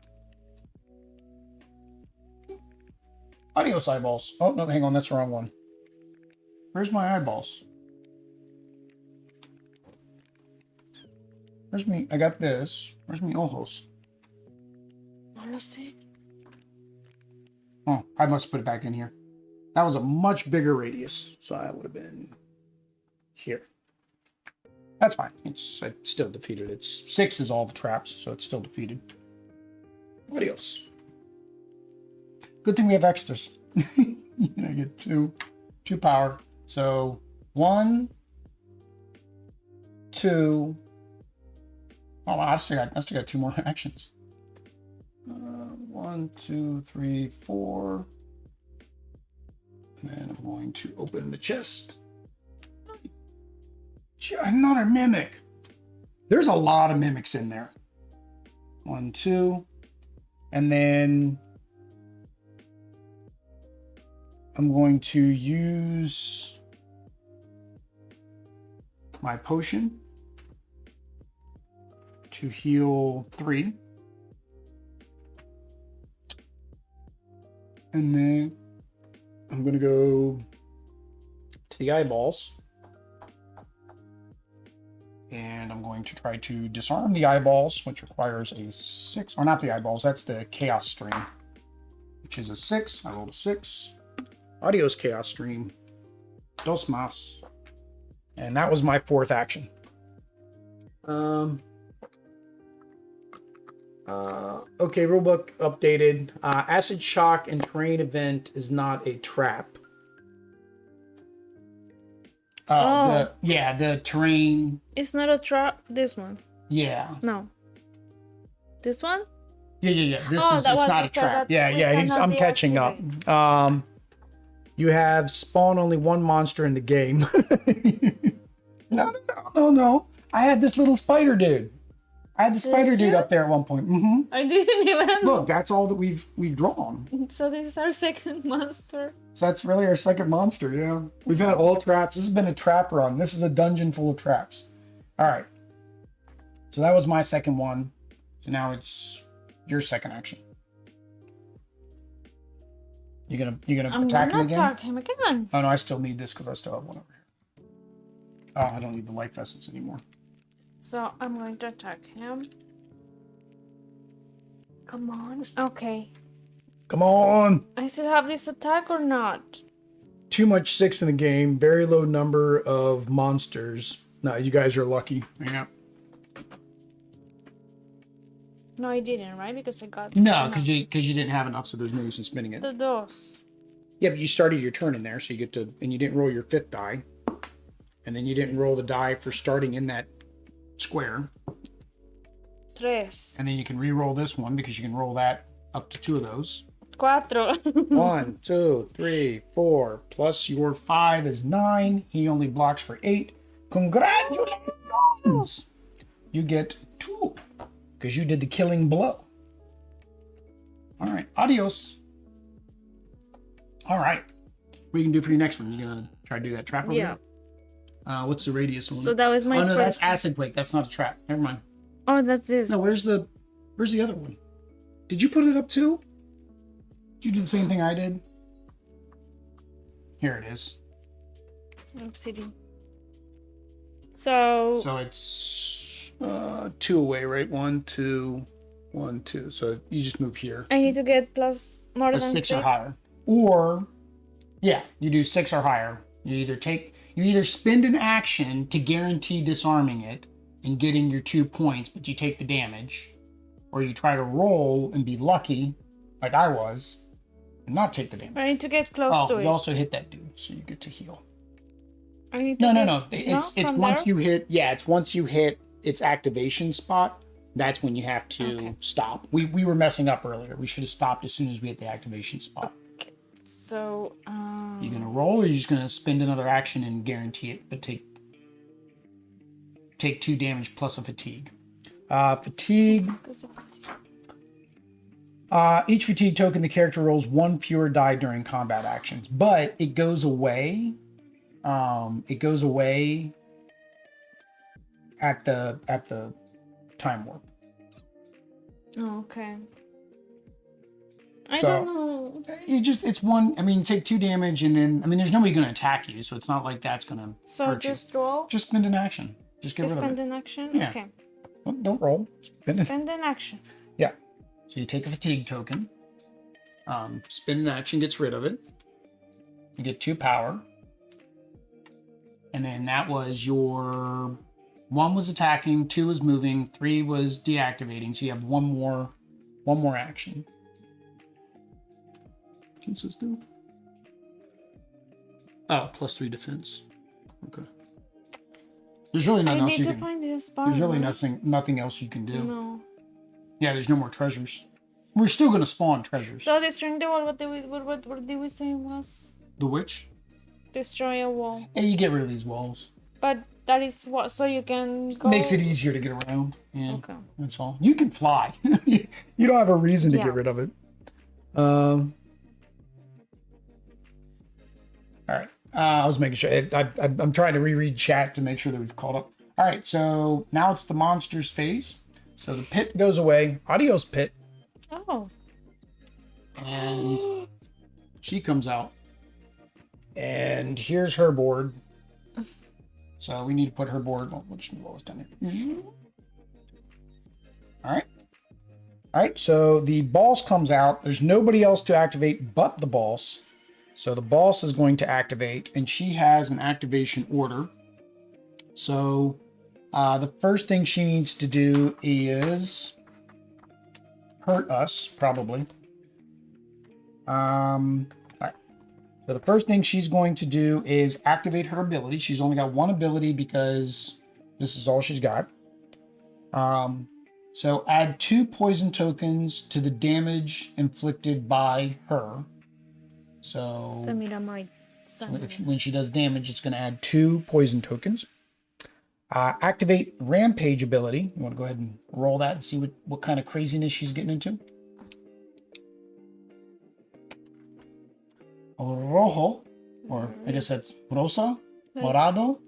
Adios, eyeballs. Oh, no, hang on. That's the wrong one. Where's my eyeballs? Where's me? I got this. Where's me ojos? Oh, I must put it back in here. That was a much bigger radius, so I would have been here. That's fine. It's still defeated. It's 6 is all the traps, so it's still defeated. Adios. Good thing we have extras. I get 2 power. So 1, 2. Oh, wow, I've still got 2 more actions. 1, 2, 3, 4. And I'm going to open the chest. Another mimic. There's a lot of mimics in there. 1, 2. And then I'm going to use my potion to heal 3. And then I'm going to go to the eyeballs. And I'm going to try to disarm the eyeballs, which requires a 6. Or not the eyeballs, that's the chaos stream, which is a 6. I rolled a 6. Adios, chaos stream. Dos mas. And that was my 4th action. Okay, rulebook updated. Acid shock and terrain event is not a trap. The terrain. It's not a trap. This one. Yeah. No. This one? Yeah. This Oh, is that it's was not a so trap. that Yeah, we yeah. cannot I'm catching up. deactivate. You have spawned only one monster in the game. No. I had this little spider dude. I had the spider dude up there at one point. I didn't even Look, that's all that we've drawn. So this is our second monster. So that's really our second monster, yeah. We've had all traps. This has been a trap run. This is a dungeon full of traps. All right. So that was my second one. So now it's your second action. You're gonna attack him again? Attack him again. Oh no, I still need this because I still have one over here. Oh, I don't need the life essence anymore. So I'm going to attack him. Come on. Okay. Come on! I still have this attack or not? Too much 6 in the game. Very low number of monsters. No, you guys are lucky. Yeah. No, I didn't, right? Because I got... No, because you didn't have enough, so there's no use in spinning it. The dos. Yeah, but you started your turn in there, so you get to... And you didn't roll your 5th die. And then you didn't roll the die for starting in that square. Tres. And then you can re-roll this one, because you can roll that up to 2 of those. Cuatro. 1, 2, 3, 4, plus your 5 is 9. He only blocks for 8. Congratulations! You get 2, because you did the killing blow. All right, adios. All right, what are you gonna do for your next one? You gonna try to do that trap over Yeah. there? What's the radius on So it? that was my Oh no, that's first... acid wake. That's not a trap. Never mind. Oh, that's this. No, where's the other one? Did you put it up too? Did you do the same thing I did? Here it is. Obsidian. So it's 2 away, right? 1, 2, 1, 2. So you just move here. I need to get plus more A than 6 or higher. Or yeah, you do 6 or higher. You either spend an action to guarantee disarming it and getting your 2 points, but you take the damage, or you try to roll and be lucky, like I was, and not take the damage. I need to get close to Oh, it. you also hit that dude, so you get to heal. I need to No. It's from once there? you hit. Yeah, it's once you hit its activation spot. That's when you have to stop. We were messing up earlier. We should have stopped as soon as we hit the activation spot. Okay. So You gonna roll, or you just gonna spend another action and guarantee it, but take 2 damage plus a fatigue. Fatigue. Each fatigue token, the character rolls 1 fewer die during combat actions, but it goes away. It goes away at the time warp. Oh, okay. I So, don't know. It's one. I mean, take 2 damage, and then there's nobody gonna attack you, so it's not like that's gonna So hurt just you. roll. Just spend an action. Just get Just rid of spend it. an action. Yeah. Okay. Well, don't roll. Spend it. Spend an action. Yeah. So you take a fatigue token. Spend an action gets rid of it. You get 2 power. And then that was your 1 was attacking, 2 was moving, 3 was deactivating. So you have one more action. What's this do? Oh, plus 3 defense. Okay. There's really nothing I else need you to can. find this spot. There's really right? nothing else you can do. No. Yeah, there's no more treasures. We're still gonna spawn treasures. So destroying the wall. What did we say was The witch? destroy a wall? Yeah, you get rid of these walls. But that is what. So you can go. Makes it easier to get around. Yeah, Okay. that's all. You can fly. You don't have a reason to Yeah. get rid of it. All right. I was making sure. I'm trying to reread chat to make sure that we've caught up. All right. So now it's the monsters phase. So the pit goes away. Adios, pit. Oh. And she comes out. And here's her board. So we need to put her board. We'll just move all this down here. All right. All right. So the boss comes out. There's nobody else to activate but the boss. So the boss is going to activate, and she has an activation order. So the first thing she needs to do is hurt us, probably. All right. So the first thing she's going to do is activate her ability. She's only got 1 ability because this is all she's got. So add 2 poison tokens to the damage inflicted by her. So when she does damage, it's going to add 2 poison tokens. Activate Rampage ability. You want to go ahead and roll that and see what kind of craziness she's getting into. Rojo, or I guess that's rosa, morado,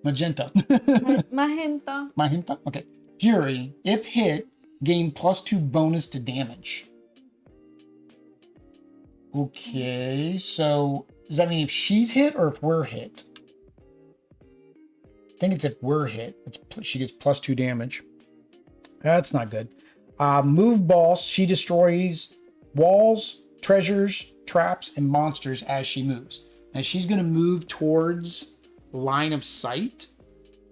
magenta. Magenta. Magenta? Okay. Fury, if hit, gain +2 bonus to damage. Okay, so does that mean if she's hit or if we're hit? I think it's if we're hit. She gets +2 damage. That's not good. Move boss. She destroys walls, treasures, traps, and monsters as she moves. Now she's going to move towards line of sight.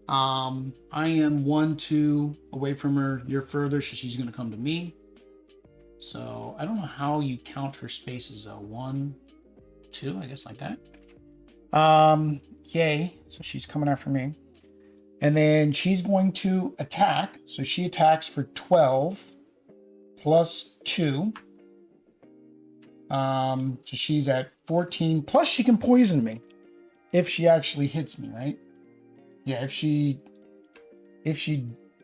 I am 1, 2 away from her. You're further, so she's going to come to me. So I don't know how you count her spaces though. 1, 2, I guess like that. Yay. So she's coming after me. And then she's going to attack. So she attacks for 12 plus 2. So she's at 14. Plus she can poison me if she actually hits me, right? Yeah, if she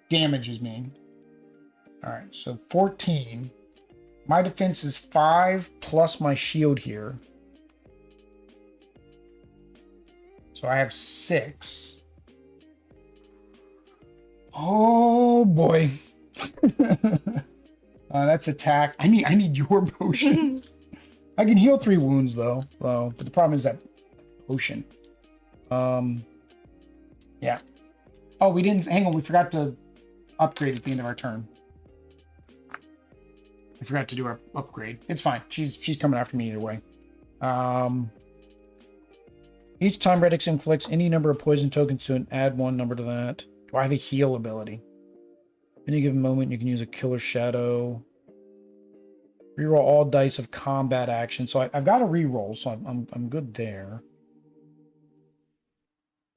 damages me. All right, so 14. My defense is 5 plus my shield here. So I have 6. Oh boy. That's attack. I need your potion. I can heal 3 wounds though. But the problem is that potion. Yeah. Oh, we didn't hang on, we forgot to upgrade at the end of our turn. We forgot to do our upgrade. It's fine. She's coming after me either way. Each time Redix inflicts any number of poison tokens to add 1 number to that. Do I have a heal ability? Any given moment, you can use a killer shadow. Reroll all dice of combat action. So I've got a reroll, so I'm good there.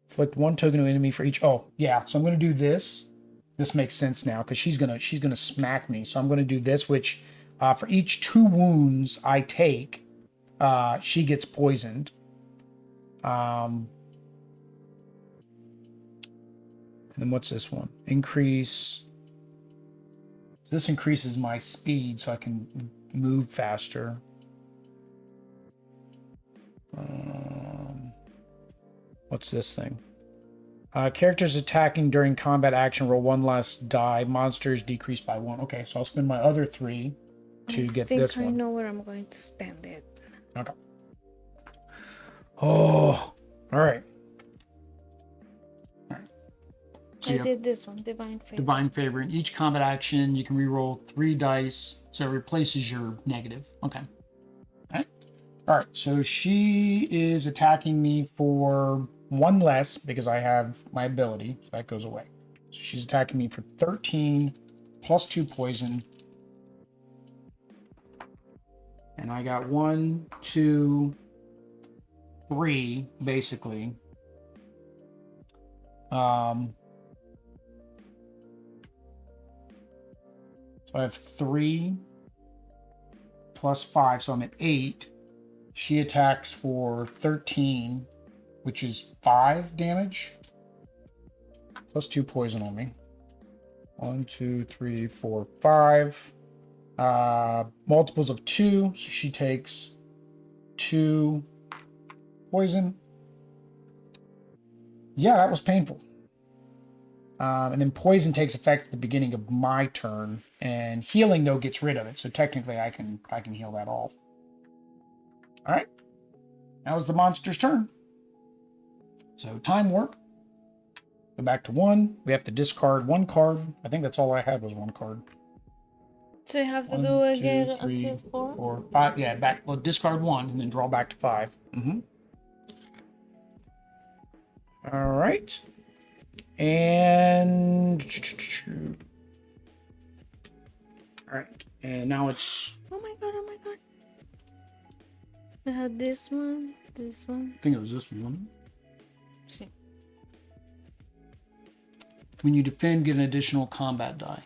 Inflict 1 token to enemy for each. Oh yeah, so I'm going to do this. This makes sense now because she's gonna smack me. So I'm going to do this, which for each 2 wounds I take, she gets poisoned. And then what's this one? Increase. So this increases my speed so I can move faster. What's this thing? Characters attacking during combat action roll 1 less die. Monsters decrease by 1. Okay, so I'll spend my other 3 to get this one. I think I know where I'm going to spend it. Okay. Oh, all right. So I did this one, Divine Favor. Divine Favor. In each combat action, you can reroll 3 dice, so it replaces your negative. Okay. All right. So she is attacking me for 1 less because I have my ability, so that goes away. So she's attacking me for 13 plus 2 poison. And I got 1, 2, 3, basically. So I have 3 plus 5, so I'm at 8. She attacks for 13, which is 5 damage. Plus 2 poison on me. 1, 2, 3, 4, 5. Multiples of 2, so she takes 2 poison. Yeah, that was painful. And then poison takes effect at the beginning of my turn, and healing though gets rid of it. So technically, I can heal that off. All right, that was the monster's turn. So time warp. Go back to 1. We have to discard 1 card. I think that's all I had was 1 card. So you have to 1, do it 2, again 3, until 4? 4, 5. Yeah, back. Well, discard 1 and then draw back to 5. All right. And all right, and now it's. Oh my god! I had this one. I think it was this one. See. When you defend, get an additional combat die.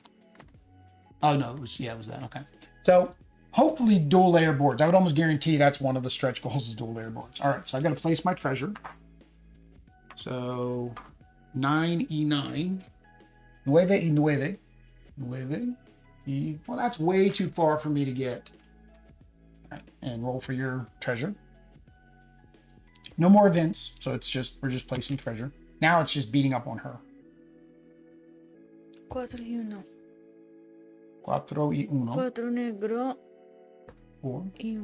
Oh no, it was that. Okay. So hopefully dual layer boards. I would almost guarantee that's one of the stretch goals is dual layer boards. All right, so I got to place my treasure. So 9E9. Nueve y nueve. Nueve y. Well, that's way too far for me to get. All right, and roll for your treasure. No more events, so we're just placing treasure. Now it's just beating up on her. 4 y 1. 4 y uno. 4 negro 4. y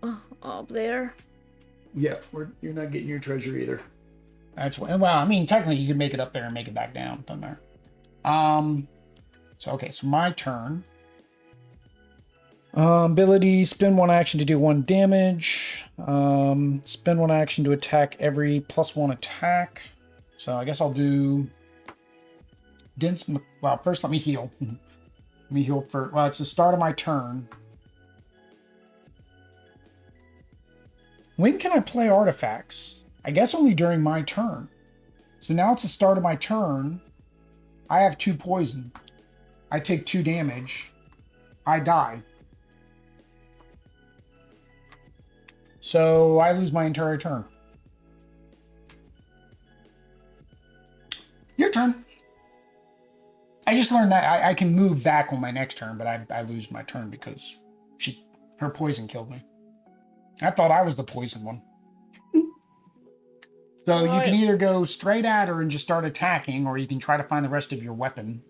1. Up there. Yeah, you're not getting your treasure either. That's what. Well, I mean, technically, you could make it up there and make it back down. Doesn't matter. So my turn. Ability: spend 1 action to do 1 damage. Spend 1 action to attack every +1 attack. So I guess I'll do dense. Well, first let me heal. Let me heal for. Well, it's the start of my turn. When can I play artifacts? I guess only during my turn. So now it's the start of my turn. I have 2 poison. I take 2 damage. I die. So I lose my entire turn. Your turn. I just learned that I can move back on my next turn, but I lose my turn because her poison killed me. I thought I was the poison one. So you can either go straight at her and just start attacking, or you can try to find the rest of your weapon.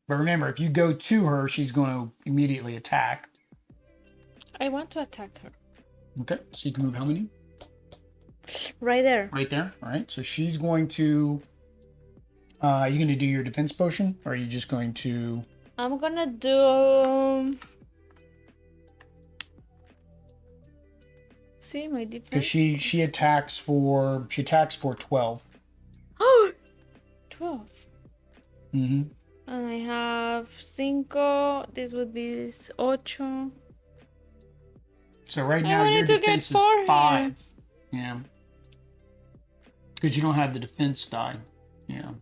But remember, if you go to her, she's going to immediately attack. I want to attack her. Okay, so you can move how many? Right there. Right there. All right, so she's going to... are you going to do your defense potion, or are you just going to... I'm going to do... See, my defense... Because she attacks for 12. Oh! 12. Mm-hmm. And I have 5. This would be 8. So right now your defense is 5. Yeah. Because you don't have the defense die. Yeah.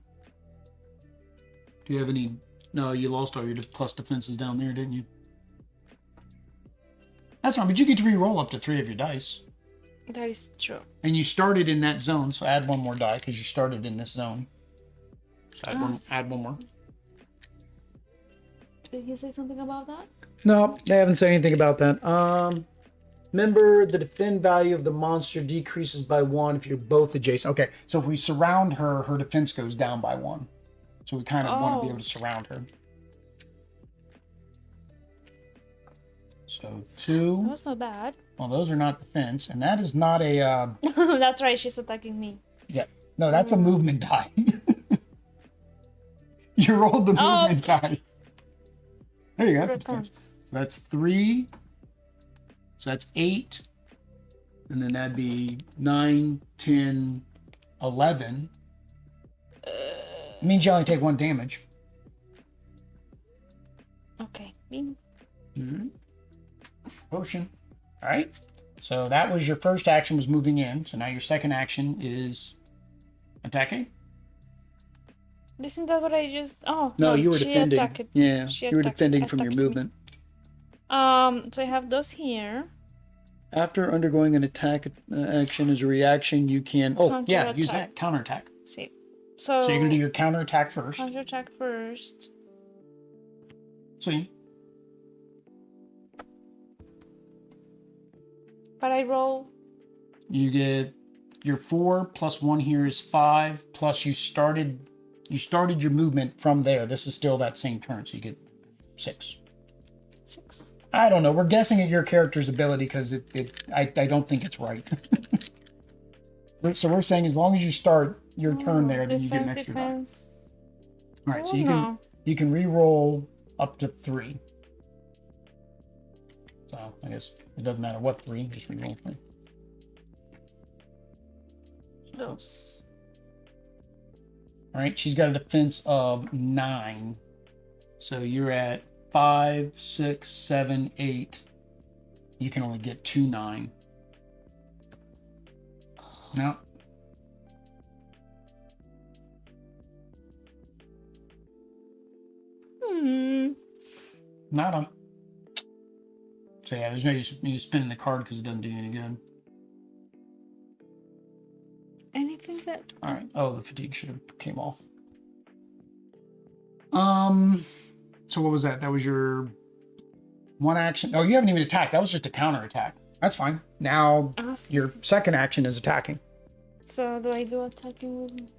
Do you have any... No, you lost all your plus defenses down there, didn't you? That's fine, but you get to re-roll up to 3 of your dice. That is true. And you started in that zone, so add 1 more die because you started in this zone. So add one more. Did he say something about that? No, they haven't said anything about that. Remember, the defend value of the monster decreases by 1 if you're both adjacent. Okay, so if we surround her, her defense goes down by 1. So we kind of want to be able to surround her. So 2. That's not bad. Well, those are not defense, and that is not a... That's right, she's attacking me. Yeah. No, that's a movement die. You rolled the movement die. There you go. That's a defense. So that's 3. So that's 8. And then that'd be 9, 10, 11. It means you only take 1 damage. Okay. Mm-hmm. Potion. All right. So that was your first action, was moving in. So now your second action is attacking. Isn't that what I just... Oh, no, you were defending. Attacked. Yeah, you were defending from your movement. So I have those here. After undergoing an attack action as a reaction, you can... Oh, yeah, use that. Counterattack. See. So you're going to do your counterattack first. Counterattack first. See. But I roll. You get your 4 plus 1 here is 5, plus you started your movement from there. This is still that same turn, so you get 6. 6. I don't know. We're guessing at your character's ability because I don't think it's right. So we're saying as long as you start your turn there, then you get an extra die. All right, so you can re-roll up to 3. So I guess it doesn't matter what 3, just re-roll 3. Those. All right, she's got a defense of 9. So you're at 5, 6, 7, 8. You can only get 2 9. No. Nada. So yeah, there's no use me spinning the card because it doesn't do you any good. Anything that... All right. Oh, the fatigue should have came off. So what was that? That was your one action. Oh, you haven't even attacked. That was just a counter attack. That's fine. Now your second action is attacking. So do I do attacking with...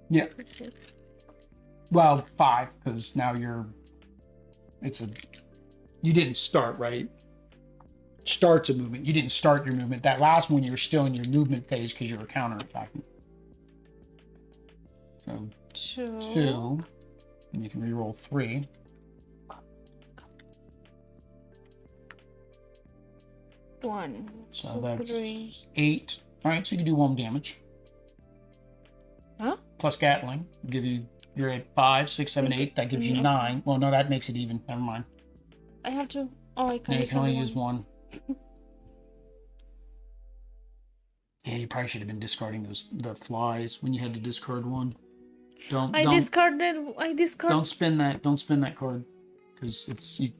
Yeah. 6? Well, 5, because now you're... It's a... You didn't start, right? Starts a movement. You didn't start your movement. That last one, you were still in your movement phase because you were counterattacking. So 2. And you can reroll 3. One. So that's 3. 8. All right, so you can do 1 damage. Huh? Plus Gatling. Give you... You're at 5, 6, 7, 8. That gives you 9. Well, no, that makes it even. Never mind. I have to... Oh, I can, no, you can only use 1. Yeah, you probably should have been discarding the flies when you had to discard 1. I discarded. Don't spin that card because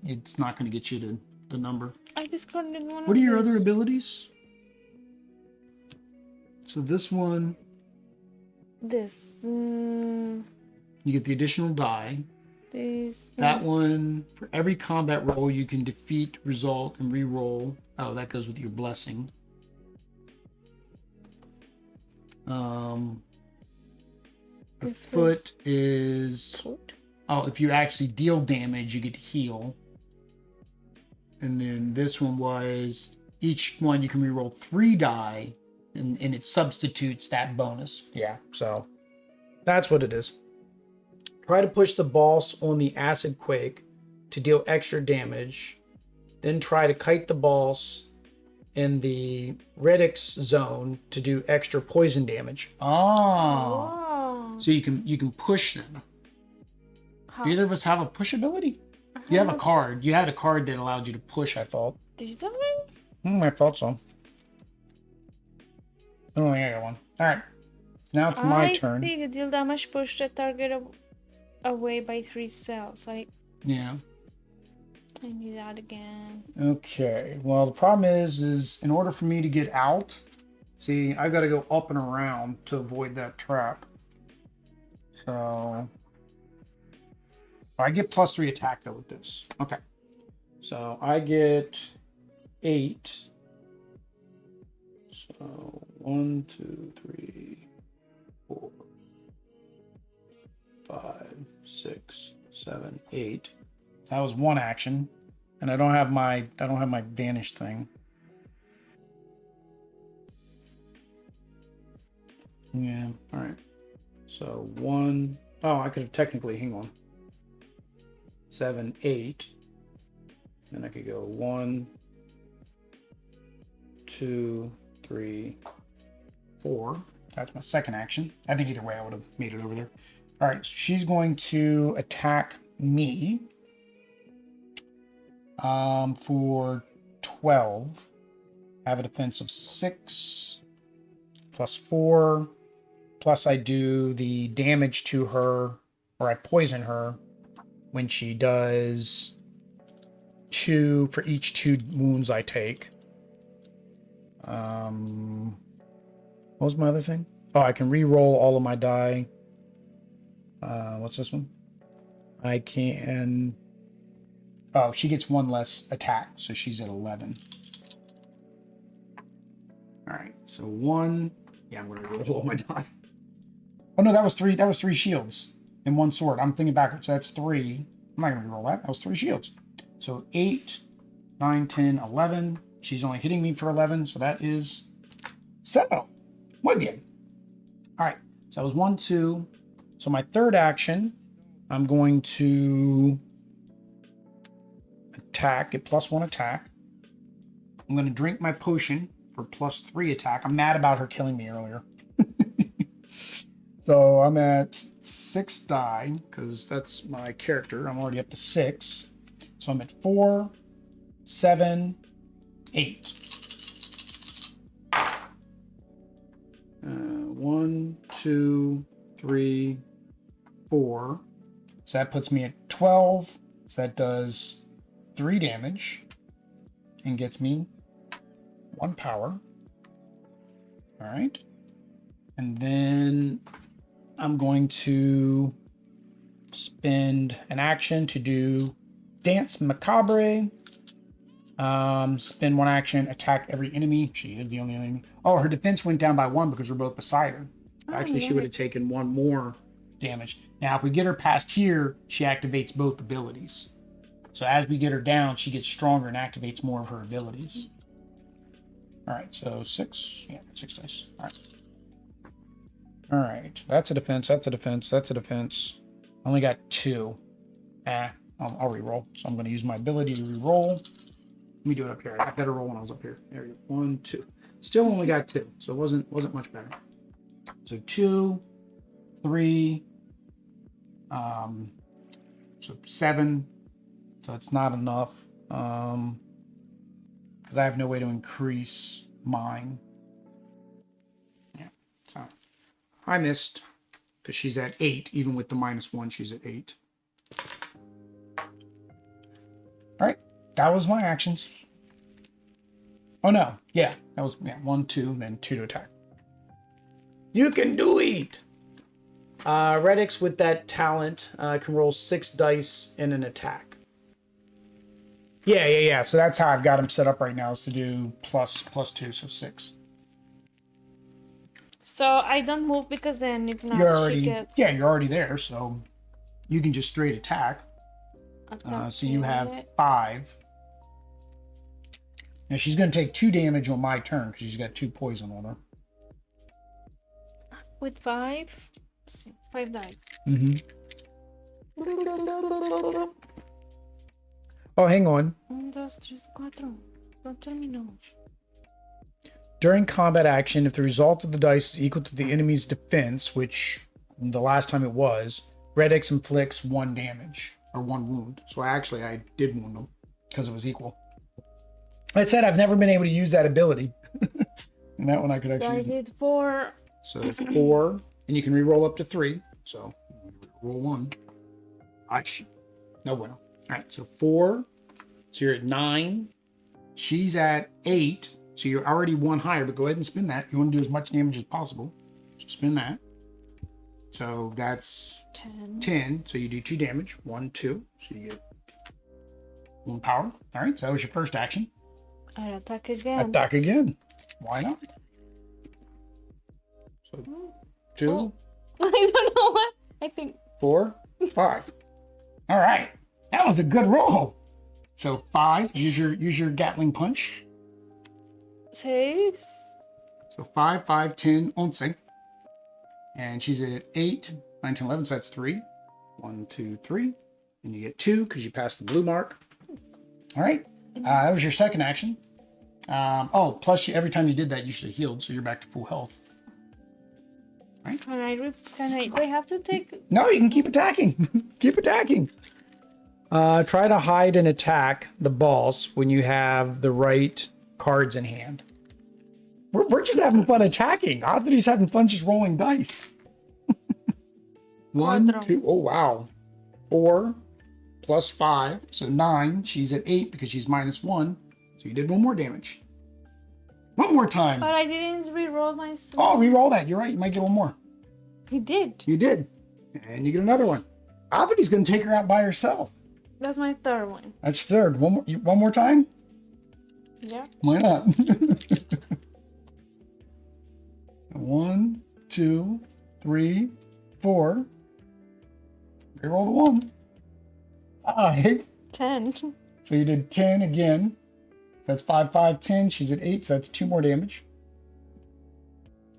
it's not going to get you to the number. I discarded 1. What are your other abilities? So this one. This. You get the additional die. This. That one, for every combat roll, you can defeat, result, and re-roll. Oh, that goes with your blessing. The foot is... Oh, if you actually deal damage, you get to heal. And then this one was... Each one you can re-roll 3 die, and it substitutes that bonus. Yeah, so that's what it is. Try to push the boss on the acid quake to deal extra damage. Then try to kite the boss in the Redix zone to do extra poison damage. Oh. So you can push them. How? Do either of us have a push ability? You have a card. You had a card that allowed you to push, I thought. Did you? I thought so. I don't think I got one. Alright. Now it's my turn. I see. Deal damage, push the target away by 3 cells. Yeah. I need that again. Okay. Well, the problem is in order for me to get out, see, I've got to go up and around to avoid that trap. So I get +3 attack though with this. Okay. So I get 8. So 1, 2, 3, 4, 5, 6, 7, 8. So that was 1 action, and I don't have my vanish thing. Yeah. All right. So 1. Oh, I could have technically, hang on. 7, 8. And I could go 1, 2, 3, 4. That's my second action. I think either way I would have made it over there. All right, so she's going to attack me for 12. I have a defense of 6 plus 4. Plus I do the damage to her, or I poison her when she does 2 for each 2 wounds I take. What was my other thing? Oh, I can re-roll all of my die. What's this one? I can... Oh, she gets 1 less attack, so she's at 11. All right, so 1... Yeah, I'm going to roll all my die. Oh, no, that was 3. That was 3 shields and 1 sword. I'm thinking backwards, so that's 3. I'm not going to roll that. That was 3 shields. So 8, 9, 10, 11. She's only hitting me for 11, so that is 7. Muy bien. All right, so that was 1, 2. So my third action, I'm going to attack, get +1 attack. I'm going to drink my potion for +3 attack. I'm mad about her killing me earlier. So I'm at 6 die, because that's my character. I'm already up to 6. So I'm at 4, 7, 8. 1, 2, 3, 4. So that puts me at 12. So that does 3 damage and gets me 1 power. All right. And then I'm going to spend an action to do Dance Macabre. Spend 1 action, attack every enemy. She is the only enemy. Oh, her defense went down by 1 because we're both beside her. Actually, she would have taken 1 more damage. Now, if we get her past here, she activates both abilities. So as we get her down, she gets stronger and activates more of her abilities. All right, so 6. Yeah, 6 dice. All right. All right, that's a defense, that's a defense, that's a defense. I only got 2. I'll re-roll. So I'm going to use my ability to re-roll. Let me do it up here. I got better roll when I was up here. There we go. 1, 2. Still only got 2, so it wasn't much better. So 2, 3, so 7. So it's not enough because I have no way to increase mine. Yeah, so I missed because she's at 8. Even with the -1, she's at 8. All right, that was my actions. Oh no, yeah, that was 1, 2, then 2 to attack. You can do it. Redix with that talent can roll 6 dice in an attack. Yeah. So that's how I've got him set up right now, is to do plus 2, so 6. So I don't move because then if not, You're already, she gets... yeah, you're already there, so you can just straight attack. So you have 5. Now she's going to take 2 damage on my turn because she's got 2 poison on her. With 5? 5 dice. Mm-hmm. Oh, hang on. 1, 2, 3, 4. Don't terminou. During combat action, if the result of the dice is equal to the enemy's defense, which the last time it was, Redix inflicts 1 damage or 1 wound. So I did wound them because it was equal. Like I said, I've never been able to use that ability. And that one I could actually. So I did 4. So 4, and you can re-roll up to 3. So roll 1. No bueno. All right, so 4. So you're at 9. She's at 8. So you're already 1 higher, but go ahead and spin that. You want to do as much damage as possible. So spin that. So that's 10. So you do 2 damage. 1, 2. So you get 1 power. All right, so that was your first action. I attack again. Attack again. Why not? So 2. Oh. I don't know what. I think 4, 5. All right, that was a good roll. So 5. Use your Gatling punch. 6. So 5, 5, 10, 11. And she's at 8, 9, 10, 11. So that's 3. 1, 2, 3. And you get 2 because you passed the blue mark. All right. That was your second action. Plus every time you did that, you should have healed. So you're back to full health. All right. Do I have to take? No, you can keep attacking. Keep attacking. Try to hide and attack the boss when you have the right cards in hand. We're just having fun attacking. Odd that he's having fun just rolling dice. 1, 2. Oh, wow. 4 plus 5. So 9. She's at 8 because she's -1. So you did 1 more damage. 1 more time. But I didn't re-roll my... Oh, re-roll that. You're right. You might get 1 more. He did. You did. And you get another one. I thought he's going to take her out by herself. That's my third one. That's third. One more time? Yeah. Why not? 1, 2, 3, 4. Reroll the 1. 5. 10. So you did 10 again. So that's 5, 5, 10. She's at 8, so that's 2 more damage.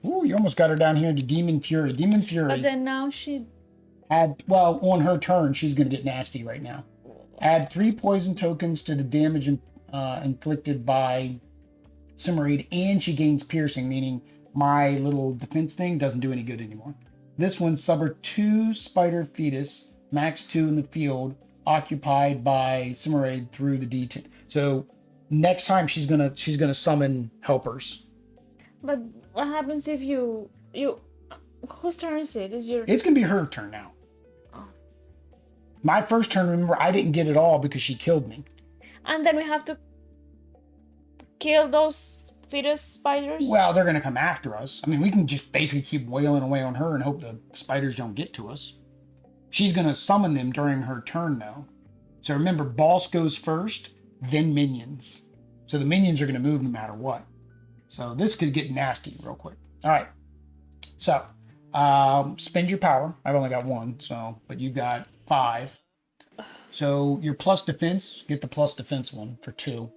Ooh, you almost got her down here to Demon Fury. Demon Fury. But then now she... on her turn, she's going to get nasty right now. Add 3 poison tokens to the damage inflicted by Simmerade, and she gains piercing, meaning my little defense thing doesn't do any good anymore. This one, suffer 2 spider fetus, max 2 in the field, occupied by Simmerade through the D10. So next time she's gonna summon helpers. But what happens if you whose turn is it? Is your... It's gonna be her turn now. Oh. My first turn, remember, I didn't get it all because she killed me. And then we have to kill those fetus spiders? Well, they're going to come after us. I mean, we can just basically keep wailing away on her and hope the spiders don't get to us. She's going to summon them during her turn, though. So remember, boss goes first, then minions. So the minions are going to move no matter what. So this could get nasty real quick. All right. So spend your power. I've only got one, so but you got 5. So your plus defense, get the plus defense one for 2.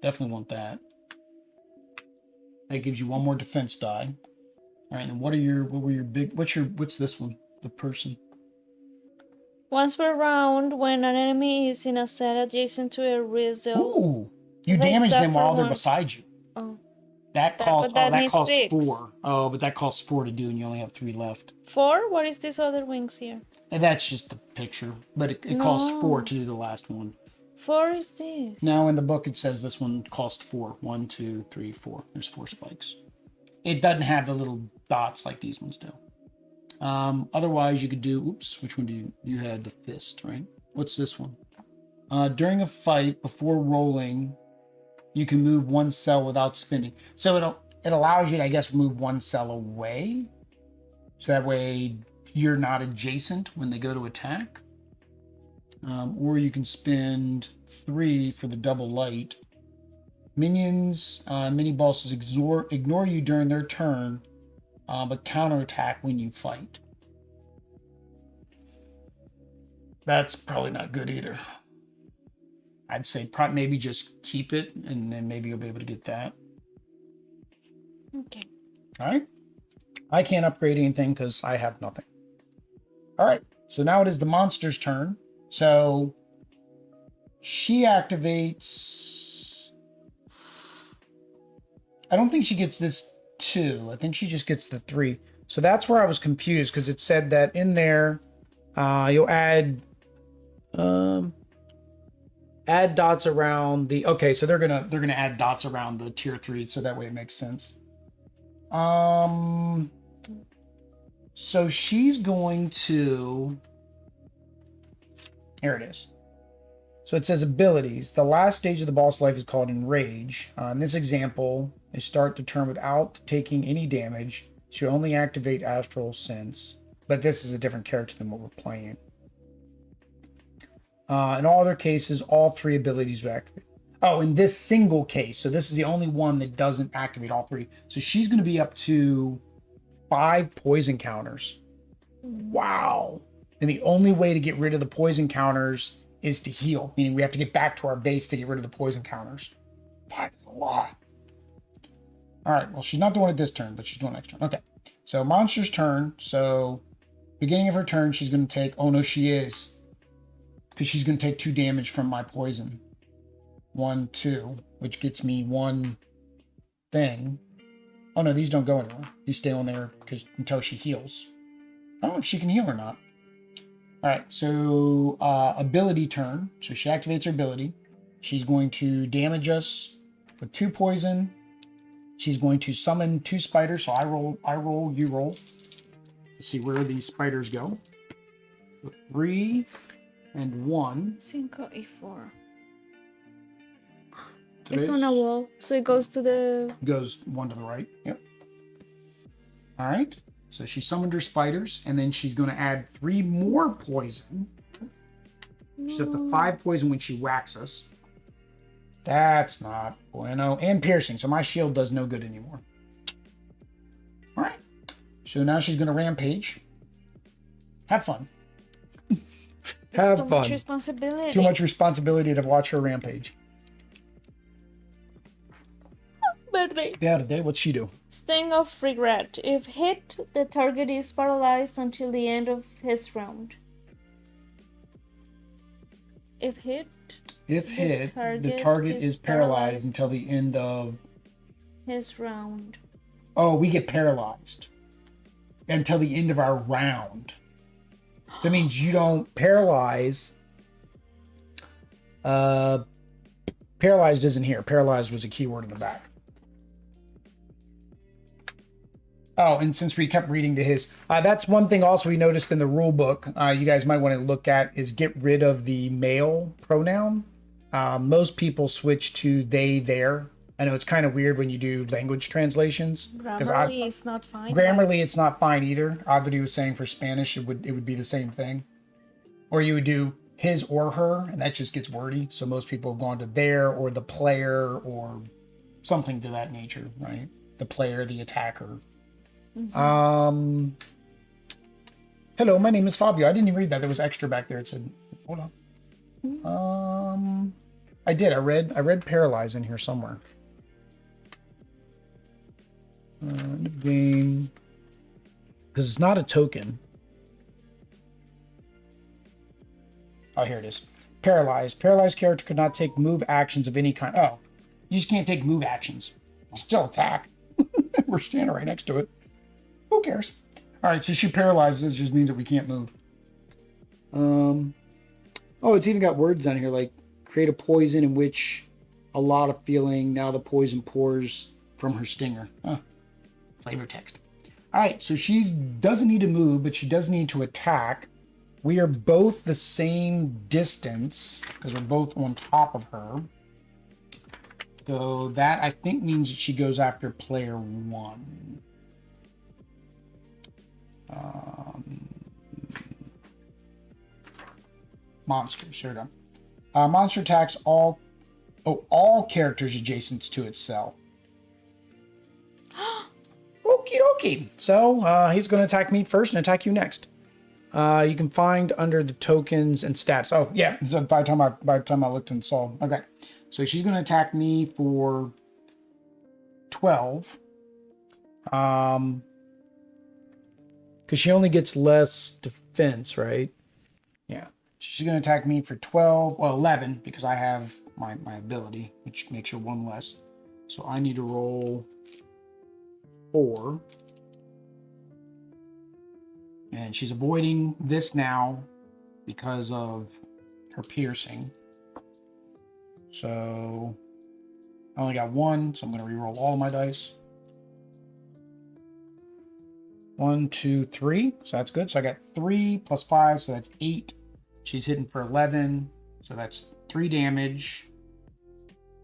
Definitely want that. That gives you 1 more defense die. All right, and what were your big? What's this one? The person. Once per round, when an enemy is in a set adjacent to a result. Ooh, you they damage them suffer while they're one- beside you. Oh. That costs. that That needs costs 6. 4. Oh, but that costs 4 to do, and you only have 3 left. 4? What is this other wings here? And that's just the picture, but it costs 4 No. to do the last one. 4 is this. Now in the book it says this one cost 4. 1, 2, 3, 4. There's 4 spikes. It doesn't have the little dots like these ones do. Otherwise you could do, oops, which one do you had the fist, right? What's this one? During a fight, before rolling, you can move 1 cell without spinning. So it allows you to, I guess, move 1 cell away. So that way you're not adjacent when they go to attack. Or you can spend 3 for the double light. Minions, mini bosses ignore you during their turn, but counterattack when you fight. That's probably not good either. I'd say maybe just keep it, and then maybe you'll be able to get that. Okay. All right. I can't upgrade anything because I have nothing. All right. So now it is the monster's turn. So she activates. I don't think she gets this 2. I think she just gets the 3. So that's where I was confused because it said that in there you'll add dots around the. Okay, so they're gonna add dots around the tier 3, so that way it makes sense. So she's going to. Here it is. So it says abilities. The last stage of the boss life is called Enrage. In this example, they start the turn without taking any damage. So you only activate Astral Sense. But this is a different character than what we're playing. In all other cases, all 3 abilities will activate. Oh, in this single case. So this is the only one that doesn't activate all 3. So she's going to be up to 5 poison counters. Wow. And the only way to get rid of the poison counters is to heal, meaning we have to get back to our base to get rid of the poison counters. 5 is a lot. All right, well, she's not doing it this turn, but she's doing it next turn. Okay, so monster's turn. So beginning of her turn, she's going to take, oh no, she is. Because she's going to take 2 damage from my poison. 1, 2, which gets me 1 thing. Oh no, these don't go anywhere. These stay on there until she heals. I don't know if she can heal or not. All right, so ability turn. So she activates her ability. She's going to damage us with 2 poison. She's going to summon 2 spiders. So I roll, you roll. Let's see where these spiders go. 3 and 1. 5 y 4. Tres. It's on a wall, so it goes to the. Goes 1 to the right. Yep. All right. So she summoned her spiders, and then she's going to add 3 more poison. She's up to 5 poison when she whacks us. That's not bueno. And piercing, so my shield does no good anymore. All right. So now she's going to rampage. Have fun. Have too fun. much responsibility. Too much responsibility to watch her rampage. Birthday. Yeah, today, what's she do? Sting of Regret. If hit, the target is paralyzed until the end of his round. If hit, the target is paralyzed until the end of his round. Oh, we get paralyzed until the end of our round. That means you don't paralyze. Paralyzed isn't here. Paralyzed was a keyword in the back. Oh, and since we kept reading to his, that's one thing also we noticed in the rule book. You guys might want to look at is get rid of the male pronoun. Most people switch to they, their. I know it's kind of weird when you do language translations because Grammarly is not fine. Grammarly it's not fine either. Audrey was saying for Spanish it would be the same thing, or you would do his or her, and that just gets wordy. So most people have gone to their or the player or something to that nature, right? The player, the attacker. Mm-hmm. Hello, my name is Fabio. I didn't even read that. There was extra back there. It said, hold on. Mm-hmm. I did. I read paralyze in here somewhere. Game, because it's not a token. Oh, here it is. Paralyzed. Paralyzed character could not take move actions of any kind. Oh, you just can't take move actions. Still attack. We're standing right next to it. Who cares? All right, so she paralyzes. Just means that we can't move. Oh, it's even got words on here like create a poison in which a lot of feeling. Now the poison pours from her stinger. Huh. Flavor text. All right, so she doesn't need to move, but she does need to attack. We are both the same distance because we're both on top of her. So that I think means that she goes after player one. Monsters. Here we go. Monster attacks all characters adjacent to itself. Okie dokie. So he's going to attack me first and attack you next. You can find under the tokens and stats. Oh yeah. So by the time I looked and saw. Okay. So she's going to attack me for 12. Because she only gets less defense, right? Yeah. She's going to attack me for 12. Well, 11 because I have my ability, which makes her one less. So I need to roll 4. And she's avoiding this now because of her piercing. So I only got 1, so I'm going to reroll all of my dice. 1, 2, 3. So that's good. So I got 3 plus 5, so that's 8. She's hitting for 11, so that's 3 damage.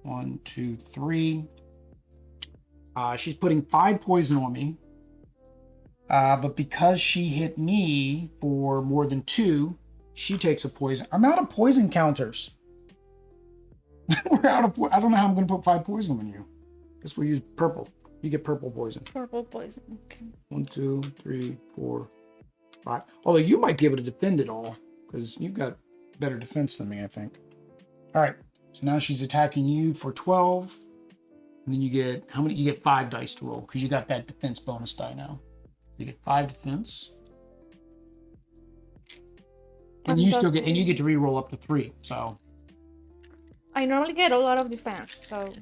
1, 2, 3. She's putting 5 poison on me. But because she hit me for more than 2, she takes a poison. I'm out of poison counters. We're out of. I don't know how I'm going to put 5 poison on you. Guess we'll use purple. You get purple poison. Purple poison. Okay. 1, 2, 3, 4, 5. Although you might be able to defend it all because you've got better defense than me, I think. All right. So now she's attacking you for 12, and then you get how many? You get 5 dice to roll because you got that defense bonus die now. You get 5 defense, and you still get, and you get to re-roll up to 3. So I normally get a lot of defense, so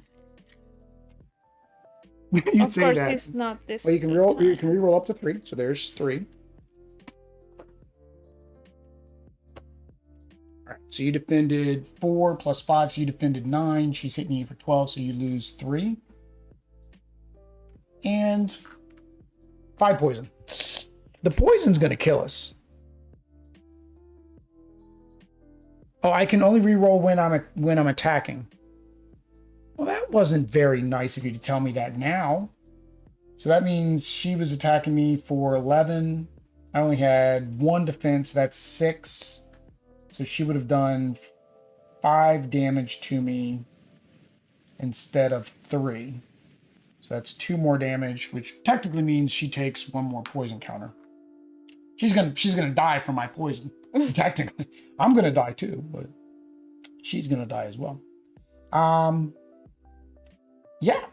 you of say course that. it's not this. Well, you can roll. You can re-roll up to 3. So there's 3. All right. So you defended 4 plus 5. So you defended 9. She's hitting you for 12. So you lose 3. And 5 poison. The poison's going to kill us. Oh, I can only reroll when I'm attacking. Well, that wasn't very nice of you to tell me that now. So that means she was attacking me for 11. I only had 1 defense. That's 6. So she would have done 5 damage to me instead of 3. So that's 2 more damage, which technically means she takes 1 more poison counter. She's gonna die from my poison. Technically, I'm gonna die too, but she's gonna die as well. Yeah.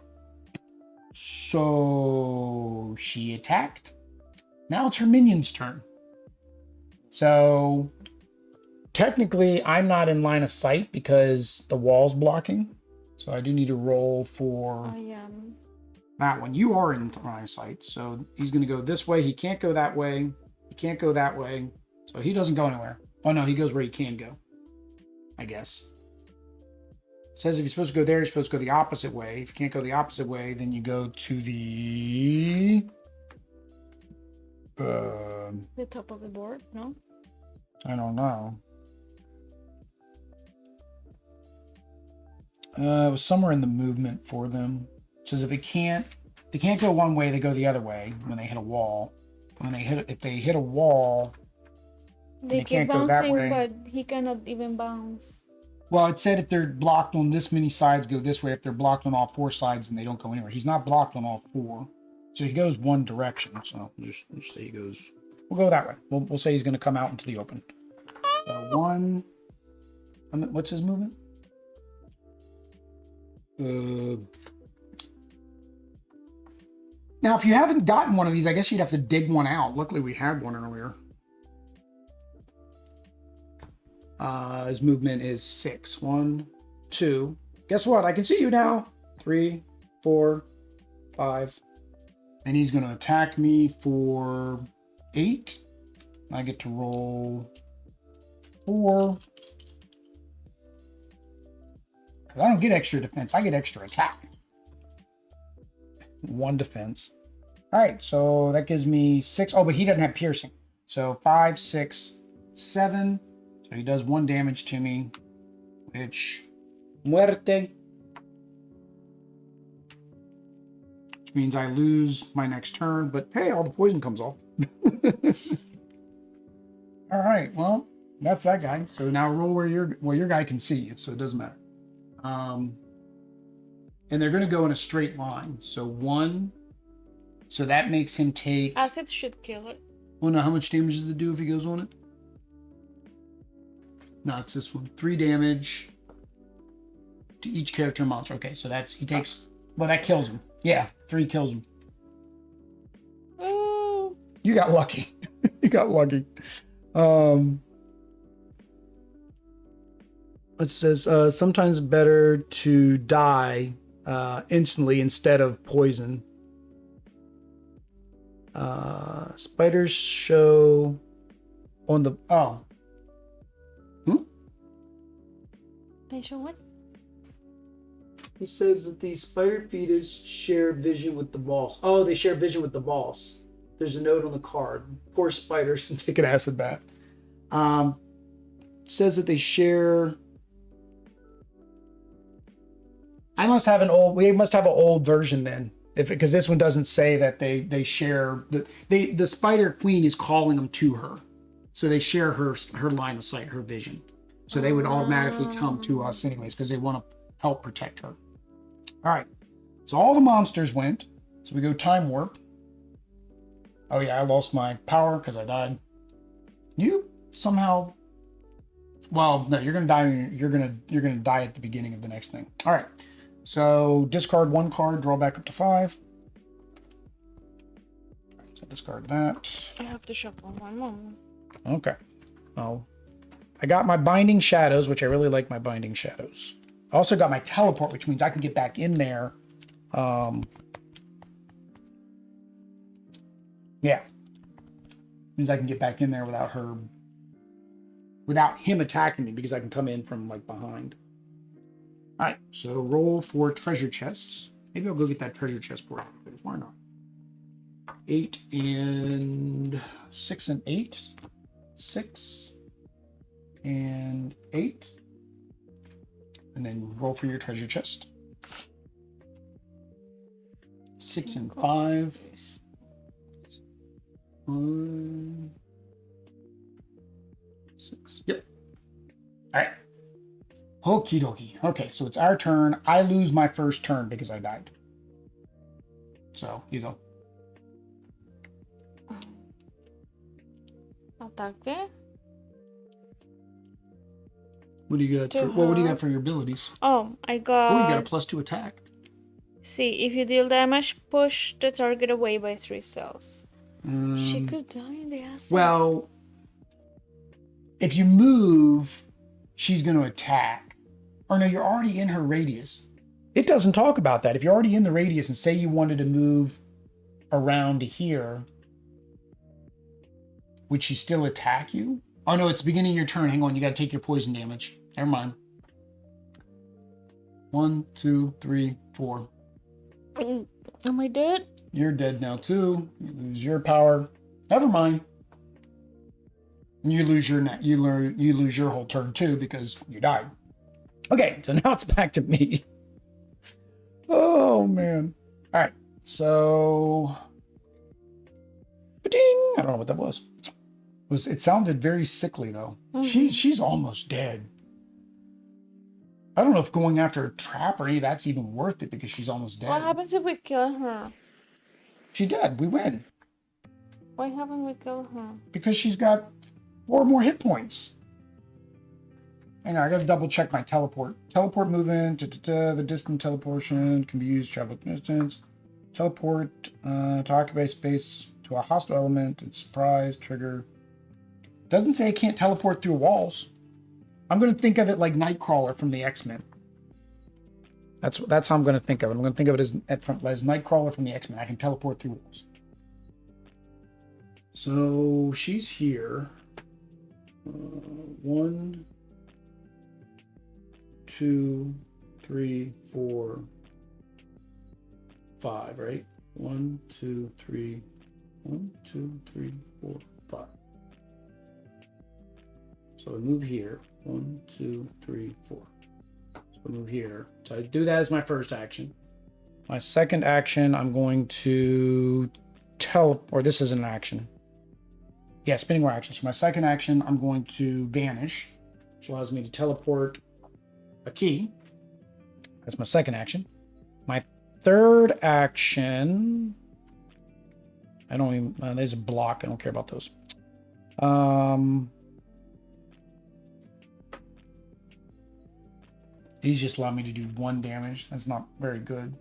So she attacked. Now it's her minion's turn. So technically, I'm not in line of sight because the wall's blocking. So I do need to roll for. I am. That one. You are in line of sight. So he's going to go this way. He can't go that way. He can't go that way. So he doesn't go anywhere. Oh, no. He goes where he can go. I guess. It says if you're supposed to go there, you're supposed to go the opposite way. If you can't go the opposite way, then you go to the The top of the board, no? I don't know. It was somewhere in the movement for them. It says if they can't go one way, they go the other way when they hit a wall. If they hit a wall, They keep can't go that bouncing, way. but he cannot even bounce. Well, it said if they're blocked on this many sides, go this way. If they're blocked on all 4 sides, then they don't go anywhere. He's not blocked on all 4, so he goes one direction. So we'll just say he goes. We'll go that way. We'll say he's going to come out into the open. So 1. What's his movement? Now, if you haven't gotten one of these, I guess you'd have to dig one out. Luckily, we had one earlier. His movement is 6. 1, 2. Guess what? I can see you now. 3, 4, 5. And he's going to attack me for 8. I get to roll 4. I don't get extra defense. I get extra attack. 1 defense. All right, so that gives me 6. Oh, but he doesn't have piercing. So 5, 6, 7. So he does 1 damage to me, which muerte. Which means I lose my next turn, but hey, all the poison comes off. All right, well, that's that guy. So now roll where your guy can see you, so it doesn't matter. And they're going to go in a straight line. So 1. So that makes him take. Acid should kill it. Well, no, how much damage does it do if he goes on it? No, it's this one. 3 damage to each character monster. Okay, so he takes. Well, that kills him. Yeah, 3 kills him. Oh. You got lucky. You got lucky. It says sometimes better to die instantly instead of poison. Spiders show on the They show what? He says that the spider fetus share vision with the boss. Oh, they share vision with the boss. There's a note on the card. Poor spiders, take an acid bath. Says that they share. We must have an old version then, because this one doesn't say that they share. The spider queen is calling them to her, so they share her line of sight, her vision. So they would automatically come to us anyways because they want to help protect her. All right, so all the monsters went. So we go time warp. Oh yeah, I lost my power because I died. You somehow. Well, no, you're gonna die. You're gonna die at the beginning of the next thing. All right. So discard 1 card, draw back up to 5. So discard that. I have to shuffle 1 more. Okay. Oh, I got my Binding Shadows, which I really like my Binding Shadows. I also got my Teleport, which means I can get back in there. Yeah. Means I can get back in there without him attacking me because I can come in from like behind. All right, so roll for treasure chests. Maybe I'll go get that treasure chest for you. Why not? 8 and 6 and 8. 6 and 8. And then roll for your treasure chest. 6 and 5. 6. Yep. All right. Okie dokie. Okay, so it's our turn. I lose my first turn because I died. So, you go. Ataque. What do you got for, what do you got for your abilities? Oh, I got. Oh, you got a +2 attack. See, if you deal damage, push the target away by 3 cells. She could die in the acid. Well, if you move, she's going to attack. Or no, you're already in her radius. It doesn't talk about that. If you're already in the radius and say you wanted to move around to here, would she still attack you? Oh no, it's the beginning of your turn. Hang on, you got to take your poison damage. Never mind. 1, 2, 3, 4. Am I dead? You're dead now too. You lose your power. Never mind. And you lose your whole turn too because you died. Okay, so now it's back to me. Oh man. All right. So ding. I don't know what that was. It sounded very sickly though. She's almost dead. I don't know if going after a trap or any of that's even worth it because she's almost dead. What happens if we kill her? She's dead. We win. Why haven't we killed her? Because she's got 4 more hit points. Hang on, I gotta double check my teleport. Teleport movement, the distant teleportation can be used travel distance. Teleport to occupy space to a hostile element. It's surprise, trigger. Doesn't say I can't teleport through walls. I'm gonna think of it like Nightcrawler from the X-Men. That's how I'm gonna think of it. I'm gonna think of it as Nightcrawler from the X-Men. I can teleport through walls. So she's here. 1, 2, 3, 4, 5, right? 1, 2, 3, 1, 2, 3, 4, 5. So we move here. 1, 2, 3, 4. So we move here. So I do that as my first action. My second action, I'm going to or this is an action. Yeah, spinning more actions. So my second action, I'm going to vanish, which allows me to teleport a key. That's my second action. My third action, I don't even, there's a block. I don't care about those. These just allow me to do 1 damage. That's not very good.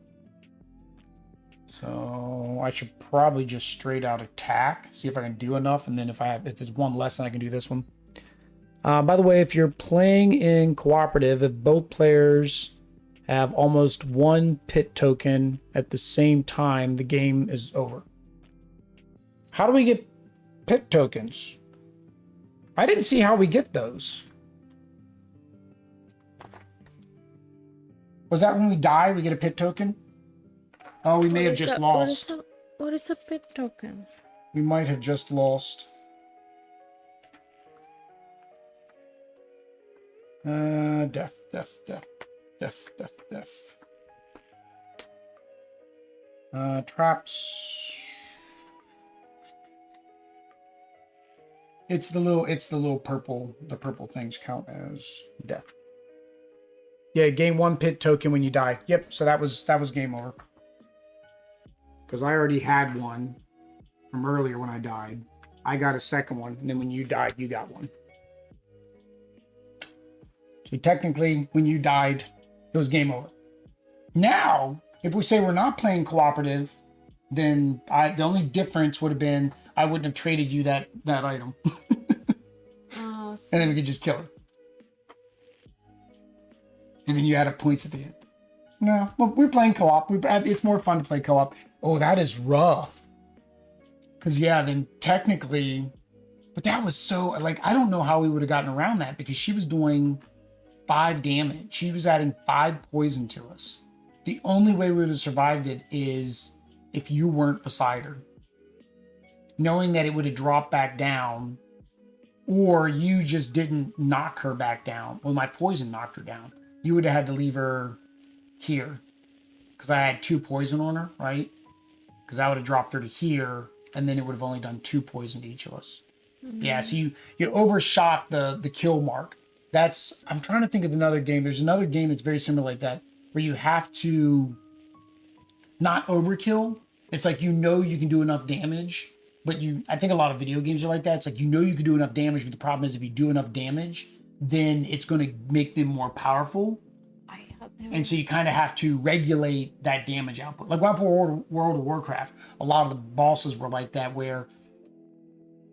So I should probably just straight out attack, see if I can do enough, and then if there's 1 less, then I can do this one. By the way, if you're playing in cooperative, if both players have almost 1 pit token at the same time, the game is over. How do we get pit tokens? I didn't see how we get those. Was that when we die, we get a pit token? Oh, we may have just lost. What is a pit token? We might have just lost. Death. Traps. It's the little purple, the purple things count as death. Yeah, gain 1 pit token when you die. Yep, so that was game over. Because I already had 1 from earlier when I died. I got a second one, and then when you died, you got 1. So technically, when you died, it was game over. Now, if we say we're not playing cooperative, then the only difference would have been I wouldn't have traded you that item. Oh, and then we could just kill her. And then you add up points at the end. No, well, we're playing co-op. It's more fun to play co-op. Oh, that is rough. Because, yeah, then technically... But that was so... Like, I don't know how we would have gotten around that because she was doing 5 damage. She was adding 5 poison to us. The only way we would have survived it is if you weren't beside her. Knowing that it would have dropped back down, or you just didn't knock her back down. Well, my poison knocked her down. You would have had to leave her here because I had 2 poison on her, right? Because I would have dropped her to here, and then it would have only done 2 poison to each of us. Mm-hmm. Yeah, so you overshot the kill mark. I'm trying to think of another game. There's another game that's very similar like that, where you have to not overkill. It's like you can do enough damage, but I think a lot of video games are like that. It's like you can do enough damage, but the problem is if you do enough damage, then it's going to make them more powerful. And so you kind of have to regulate that damage output. Like when I played World of Warcraft, a lot of the bosses were like that, where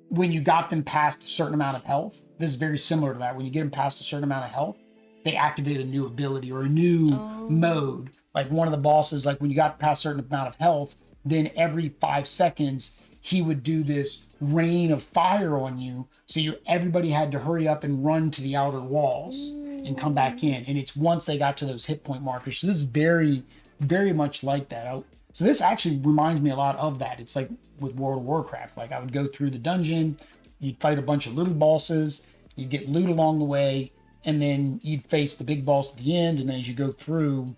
when you got them past a certain amount of health, this is very similar to that. When you get them past a certain amount of health, they activate a new ability or a new mode. Like one of the bosses, like when you got past a certain amount of health, then every 5 seconds, he would do this rain of fire on you. So everybody had to hurry up and run to the outer walls and come back in. And it's once they got to those hit point markers. So this is very, very much like that. So this actually reminds me a lot of that. It's like with World of Warcraft. Like I would go through the dungeon, you'd fight a bunch of little bosses, you'd get loot along the way, and then you'd face the big boss at the end. And then as you go through,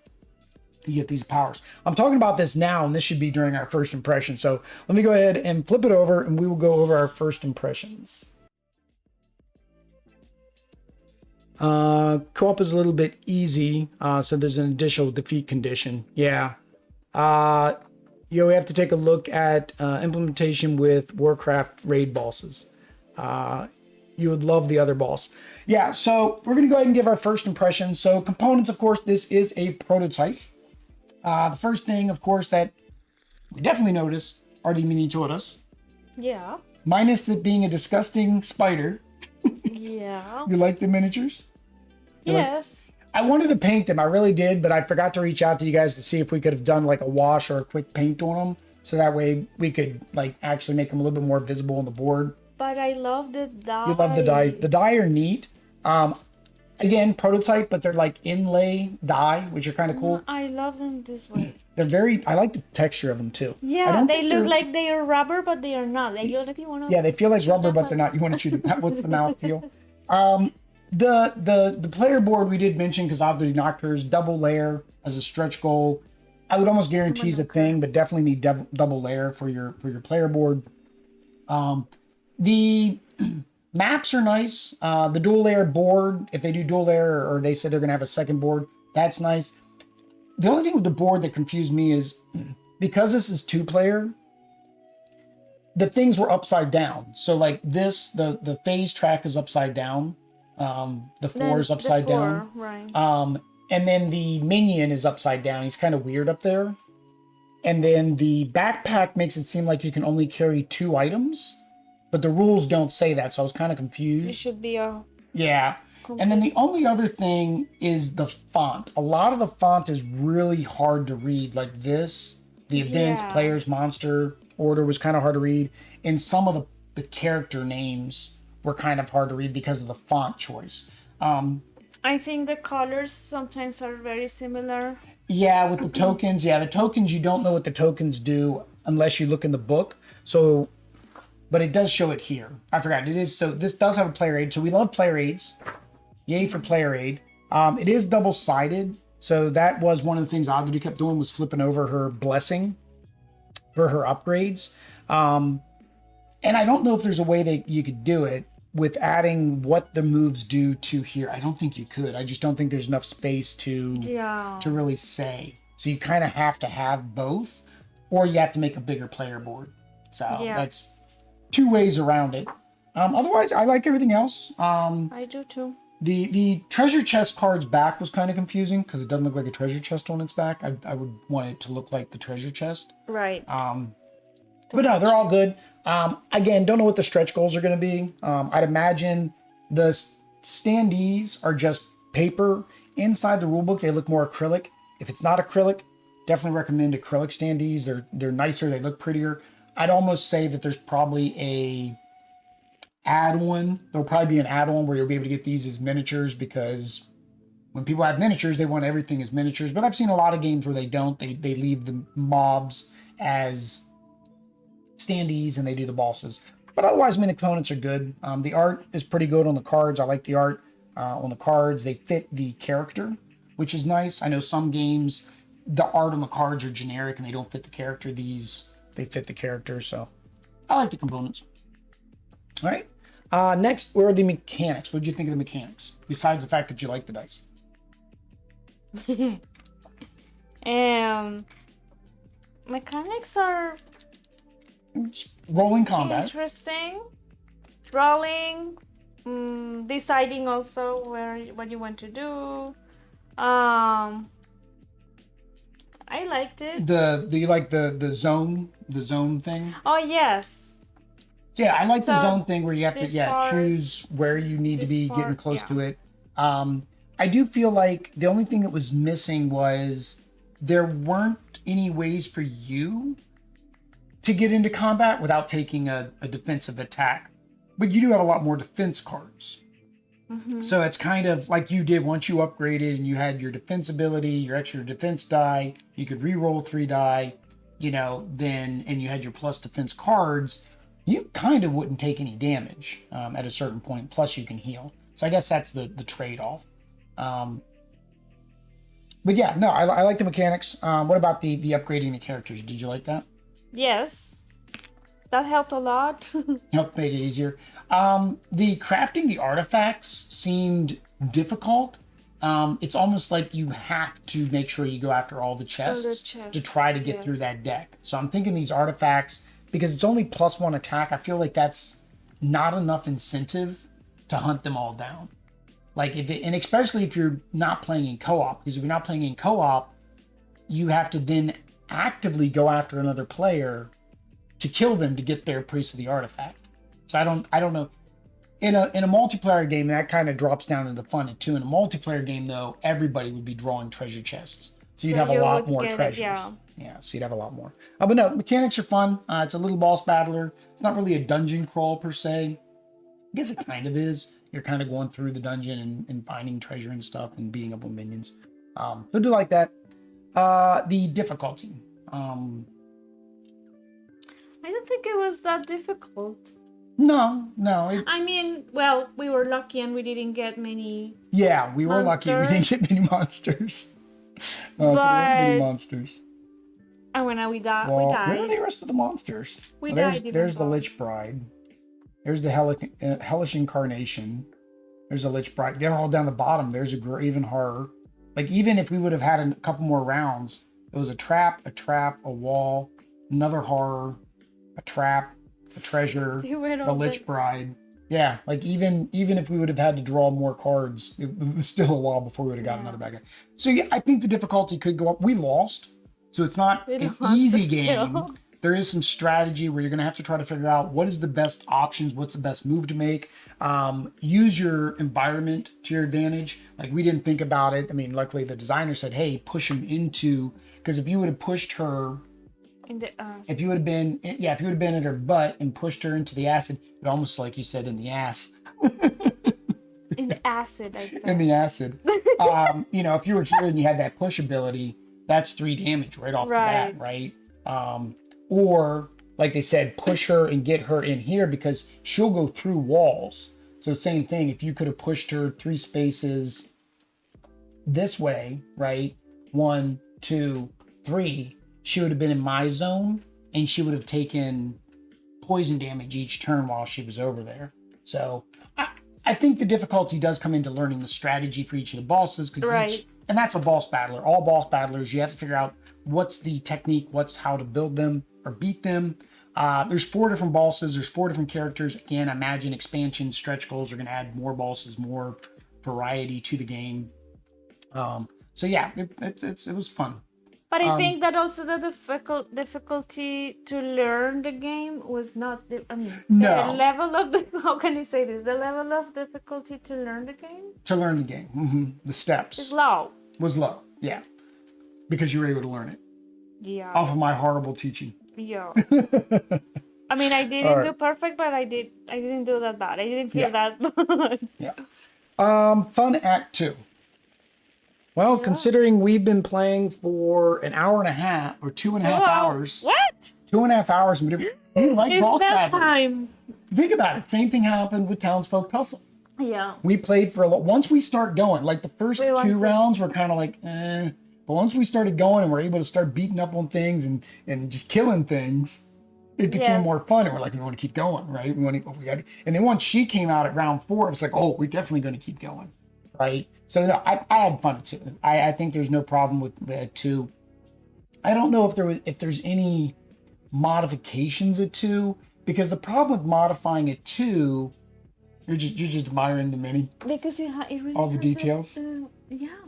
you get these powers. I'm talking about this now, and this should be during our first impression. So let me go ahead and flip it over, and we will go over our first impressions. Co-op is a little bit easy, so there's an additional defeat condition. Yeah. We have to take a look at implementation with Warcraft raid bosses. You would love the other boss. Yeah, so we're going to go ahead and give our first impression. So components, of course, this is a prototype. The first thing, of course, that we definitely notice are the miniaturas. Yeah. Minus it being a disgusting spider. Yeah. You like the miniatures? Yes. I wanted to paint them. I really did, but I forgot to reach out to you guys to see if we could have done like a wash or a quick paint on them. So that way we could like actually make them a little bit more visible on the board. But I love the dye. You love the dye. The dye are neat. Again, prototype, but they're like inlay dye, which are kind of cool. I love them this way. I like the texture of them too. Yeah, they look like they are rubber, but they are not. Like you want to. Yeah, they feel like rubber, but they're not. You want to chew the, what's the mouth feel? The player board we did mention because of the Noctur's double layer as a stretch goal. I would almost guarantee is a thing, but definitely need double layer for your player board. The maps are nice. The dual layer board, if they do dual layer or they said they're gonna have a second board, that's nice. The only thing with the board that confused me is because this is 2-player, the things were upside down. So like this, the phase track is upside down. The 4 is upside down. Right. And then the minion is upside down. He's kind of weird up there. And then the backpack makes it seem like you can only carry 2 items, but the rules don't say that. So I was kind of confused. It should be a... Yeah. And then the only other thing is the font. A lot of the font is really hard to read. Like this, the events, players, monster, order was kind of hard to read. And some of the character names were kind of hard to read because of the font choice. I think the colors sometimes are very similar. Yeah, with the tokens. Yeah, the tokens, you don't know what the tokens do unless you look in the book. So, but it does show it here. I forgot. It is, so this does have a player aid. So we love player aids. Yay for player aid. It is double-sided. So that was one of the things Audrey kept doing was flipping over her blessing for her upgrades. And I don't know if there's a way that you could do it with adding what the moves do to here. I don't think you could. I just don't think there's enough space to really say. So you kind of have to have both, or you have to make a bigger player board. So that's 2 ways around it. Otherwise, I like everything else. I do too. The treasure chest card's back was kind of confusing because it doesn't look like a treasure chest on its back. I would want it to look like the treasure chest. Right. But no, they're all good. Again, don't know what the stretch goals are going to be. I'd imagine the standees are just paper. Inside the rulebook, they look more acrylic. If it's not acrylic, definitely recommend acrylic standees. They're nicer. They look prettier. I'd almost say that there's probably a add-on. There'll probably be an add-on where you'll be able to get these as miniatures because when people have miniatures, they want everything as miniatures. But I've seen a lot of games where they don't. They leave the mobs as standees and they do the bosses. But otherwise, I mean, the components are good. The art is pretty good on the cards. I like the art on the cards. They fit the character, which is nice. I know some games, the art on the cards are generic and they don't fit the character. These, they fit the character. So I like the components. All right. Next, where are the mechanics? What did you think of the mechanics? Besides the fact that you like the dice. Mechanics are rolling combat. interesting. Rolling, deciding also what you want to do. I liked it. Do you like the zone thing? Oh yes. Yeah, I like the zone thing where you have to choose where you need to be getting close to it. I do feel like the only thing that was missing was there weren't any ways for you to get into combat without taking a defensive attack. But you do have a lot more defense cards. Mm-hmm. So it's kind of like you did once you upgraded and you had your defense ability, your extra defense die. You could re-roll 3 die. then, and you had your plus defense cards, you kind of wouldn't take any damage at a certain point. Plus you can heal. So I guess that's the trade-off. But yeah, no, I like the mechanics. What about the upgrading the characters? Did you like that? Yes, that helped a lot. Helped make it easier. The crafting the artifacts seemed difficult. It's almost like you have to make sure you go after all the chests, to try to get through that deck. So I'm thinking these artifacts, because it's only +1 attack, I feel like that's not enough incentive to hunt them all down. Like and especially if you're not playing in co-op, because if you're not playing in co-op, you have to then actively go after another player to kill them to get their piece of the artifact. So I don't know. In a multiplayer game, that kind of drops down into fun too. In a multiplayer game, though, everybody would be drawing treasure chests, so you'd have a lot more treasures. Yeah, so you'd have a lot more. But no, mechanics are fun. It's a little boss battler. It's not really a dungeon crawl per se. I guess it kind of is. You're kind of going through the dungeon and finding treasure and stuff and beating up on minions. So I do like that. The difficulty. I don't think it was that difficult. No. I mean, well, we were lucky and we didn't get many. Yeah, we were lucky. We didn't get many monsters. So there weren't many monsters. And when we died, Where are the rest of the monsters? There's the Lich Bride. There's the Hellish Incarnation. There's a Lich Bride. They're all down the bottom. There's a Graven Horror. Like, even if we would have had a couple more rounds, it was a trap, a wall, another horror, a trap, a treasure, a Lich Bride. Yeah, like even if we would have had to draw more cards, it was still a while before we would have gotten another bad guy. So yeah, I think the difficulty could go up. We lost, so it's not an easy game. There is some strategy where you're going to have to try to figure out what is the best options, what's the best move to make. Use your environment to your advantage. Like, we didn't think about it. I mean, luckily the designer said, hey, push him into, because if you would have pushed her in the ass. If you would have been at her butt and pushed her into the acid, it almost, like you said, in the ass. In the acid, I said. In the acid. If you were here and you had that push ability, that's 3 damage right off the bat, right? Or, like they said, push her and get her in here because she'll go through walls. So same thing, if you could have pushed her 3 spaces this way, right? 1, 2, 3, she would have been in my zone and she would have taken poison damage each turn while she was over there. So I think the difficulty does come into learning the strategy for each of the bosses, because and that's a boss battler. All boss battlers, you have to figure out what's the technique, what's how to build them or beat them. There's 4 different bosses. There's 4 different characters. Again, I imagine expansion stretch goals are going to add more bosses, more variety to the game. So yeah, it was fun. But I think that also the difficulty to learn the game was not the level of how can I say this? The level of difficulty to learn the game? To learn the game. The steps. It's low. Was low, yeah. Because you were able to learn it. Yeah. Off of my horrible teaching. Yeah. I mean, I didn't do perfect, but I didn't do that bad. I didn't feel that bad. Yeah. Fun Act 2. Well, considering we've been playing for an hour and a half or 2.5 hours. What? 2.5 hours. We didn't like boss battles. Time. Think about it. Same thing happened with Townsfolk Tussle. Yeah. We played for a lot. Once we start going, like the first 2 rounds were kind of like, eh. But once we started going and we're able to start beating up on things and just killing things, it became more fun. And we're like, we want to keep going, right? And then once she came out at round 4, it was like, oh, we're definitely going to keep going, right? So no, I had fun at 2. I think there's no problem with 2. I don't know if there's any modifications at 2, because the problem with modifying at 2, you're just admiring the mini. Because it really all the details.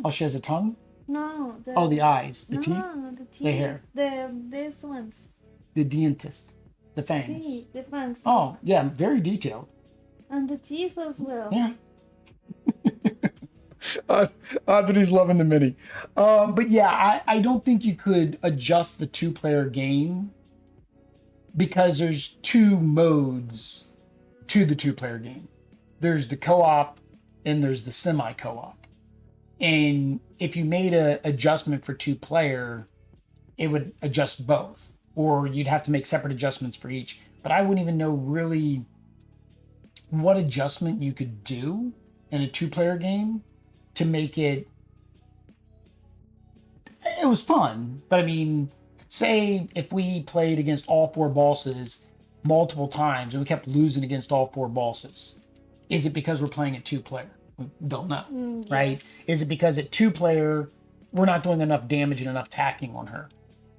Oh, she has a tongue. No. The eyes, the teeth, the teeth, the hair, these ones. The dentist, the fangs. See, the fangs. Oh yeah, very detailed. And the teeth as well. Yeah. Anthony's loving the mini. But yeah, I don't think you could adjust the 2-player game, because there's 2 modes to the 2-player game. There's the co-op and there's the semi-co-op. And if you made an adjustment for 2-player, it would adjust both. or you'd have to make separate adjustments for each. But I wouldn't even know really what adjustment you could do in a 2-player game to make it. It was fun, but I mean, say if we played against all 4 bosses multiple times and we kept losing against all 4 bosses, is it because we're playing at 2-player? We don't know, right? Yes. Is it because at 2-player we're not doing enough damage and enough tacking on her,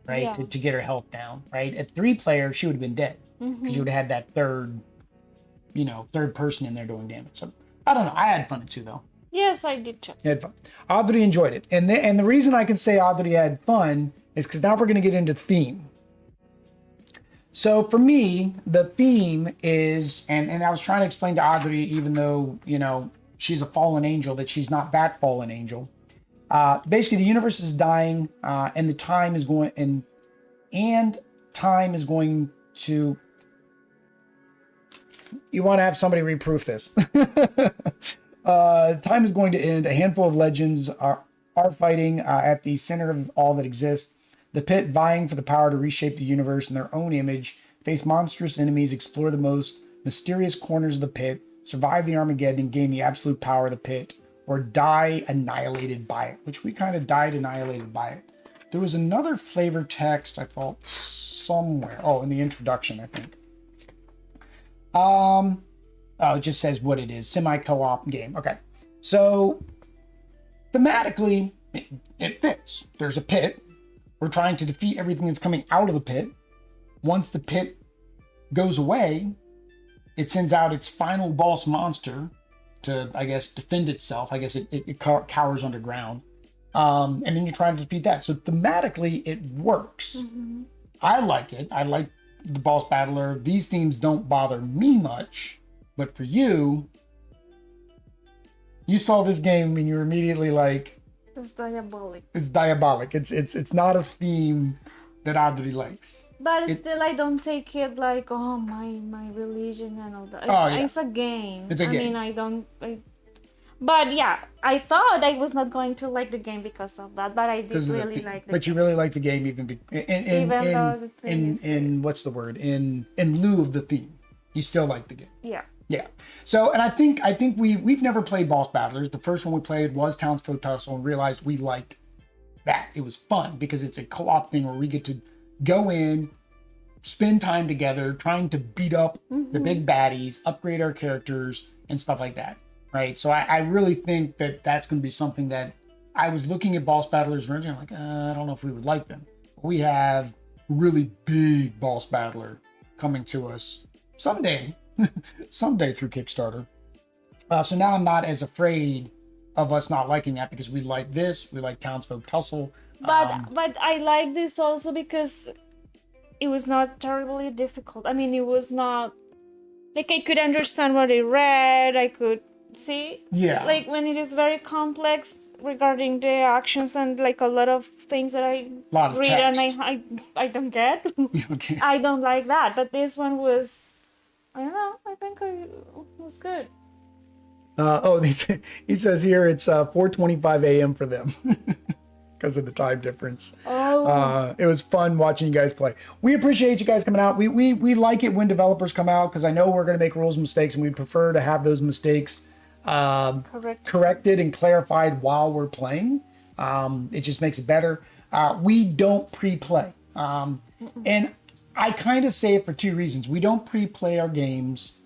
right, Yeah. to get her health down, right? At 3-player she would have been dead because you would have had that third person in there doing damage. So I don't know. I had fun at 2 though. Yes, I did too. You had fun. Audrey enjoyed it, and the reason I can say Audrey had fun is because now we're going to get into theme. So for me, the theme is, and I was trying to explain to Audrey, even though she's a fallen angel, that she's not that fallen angel. Basically, the universe is dying, and the time is going, and time is going to. You want to have somebody reproof this. Time is going to end. A handful of legends are fighting at the center of all that exists. The pit, vying for the power to reshape the universe in their own image, face monstrous enemies, explore the most mysterious corners of the pit, survive the Armageddon, and gain the absolute power of the pit, or die annihilated by it, which we kind of died annihilated by it. There was another flavor text I thought somewhere. Oh, in the introduction, I think. It just says what it is. Semi-co-op game. Okay. So thematically, it fits. There's a pit. We're trying to defeat everything that's coming out of the pit. Once the pit goes away, it sends out its final boss monster to, I guess, defend itself. I guess it cowers underground. And then you're trying to defeat that. So thematically, it works. I like it. I like the boss battler. These themes don't bother me much. But for you, you saw this game and you're immediately like, It's diabolic. it's diabolic. It's not a theme that Audrey likes. But still, I don't take it like, oh, my religion and all that. Oh, yeah. It's a game. It's a game. I mean, but yeah, I thought I was not going to like the game because of that, but I did really like the game. But you really like the game in what's the word? In lieu of the theme. You still like the game. Yeah. Yeah. So, and I think we've never played boss battlers. The first one we played was Townsfolk Tussle and realized we liked that. It was fun because it's a co-op thing where we get to go in, spend time together, trying to beat up the big baddies, upgrade our characters, and stuff like that. Right. So I really think that that's going to be something that I was looking at boss battlers originally. I'm like, I don't know if we would like them. We have a really big boss battler coming to us someday through Kickstarter. So now I'm not as afraid of us not liking that because we like this. We like Townsfolk Tussle. But I like this also because it was not terribly difficult. I mean, it was not like I could understand what I read. I could see. Yeah. Like when it is very complex regarding the actions and like a lot of things that I read text. and I don't get. Okay. I don't like that. But this one was, I don't know. I think it was good. He says here it's 4:25 a.m. for them because of the time difference. Oh. It was fun watching you guys play. We appreciate you guys coming out. We like it when developers come out because I know we're going to make rules mistakes and we prefer to have those mistakes corrected and clarified while we're playing. It just makes it better. We don't pre-play. And I kind of say it for 2 reasons. We don't pre-play our games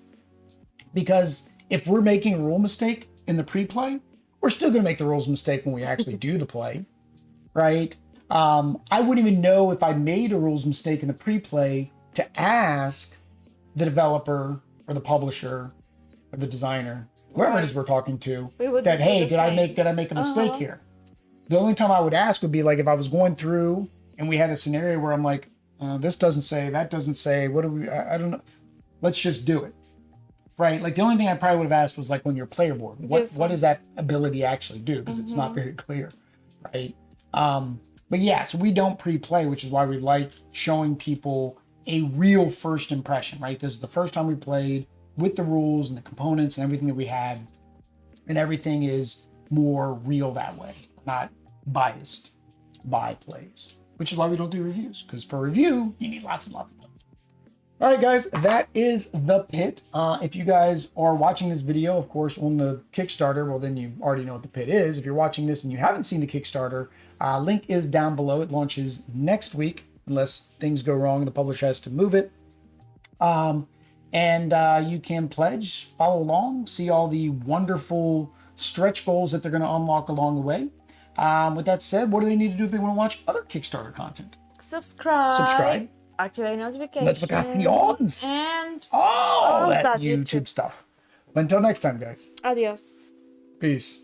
because if we're making a rule mistake in the pre-play, we're still going to make the rules mistake when we actually do the play, right? I wouldn't even know if I made a rules mistake in the pre-play to ask the developer or the publisher or the designer, whoever it is we're talking to, that, hey, did I make a mistake here? The only time I would ask would be like if I was going through and we had a scenario where I'm like, this doesn't say, that doesn't say, what do we, I don't know. Let's just do it. Right? Like the only thing I probably would have asked was like when you're player board, what does that ability actually do? Because it's not very clear. Right? But yeah, so we don't pre-play, which is why we like showing people a real first impression, right? This is the first time we played with the rules and the components and everything that we had. And everything is more real that way, not biased by plays. which is why we don't do reviews, because for review, you need lots and lots of them. All right, guys, that is The Pit. If you guys are watching this video, of course, on the Kickstarter, well, then you already know what The Pit is. If you're watching this and you haven't seen the Kickstarter, link is down below. It launches next week, unless things go wrong and the publisher has to move it. You can pledge, follow along, see all the wonderful stretch goals that they're going to unlock along the way. With that said, what do they need to do if they want to watch other Kickstarter content? Subscribe. Activate notifications. And all that that YouTube stuff. But until next time, guys. Adios. Peace.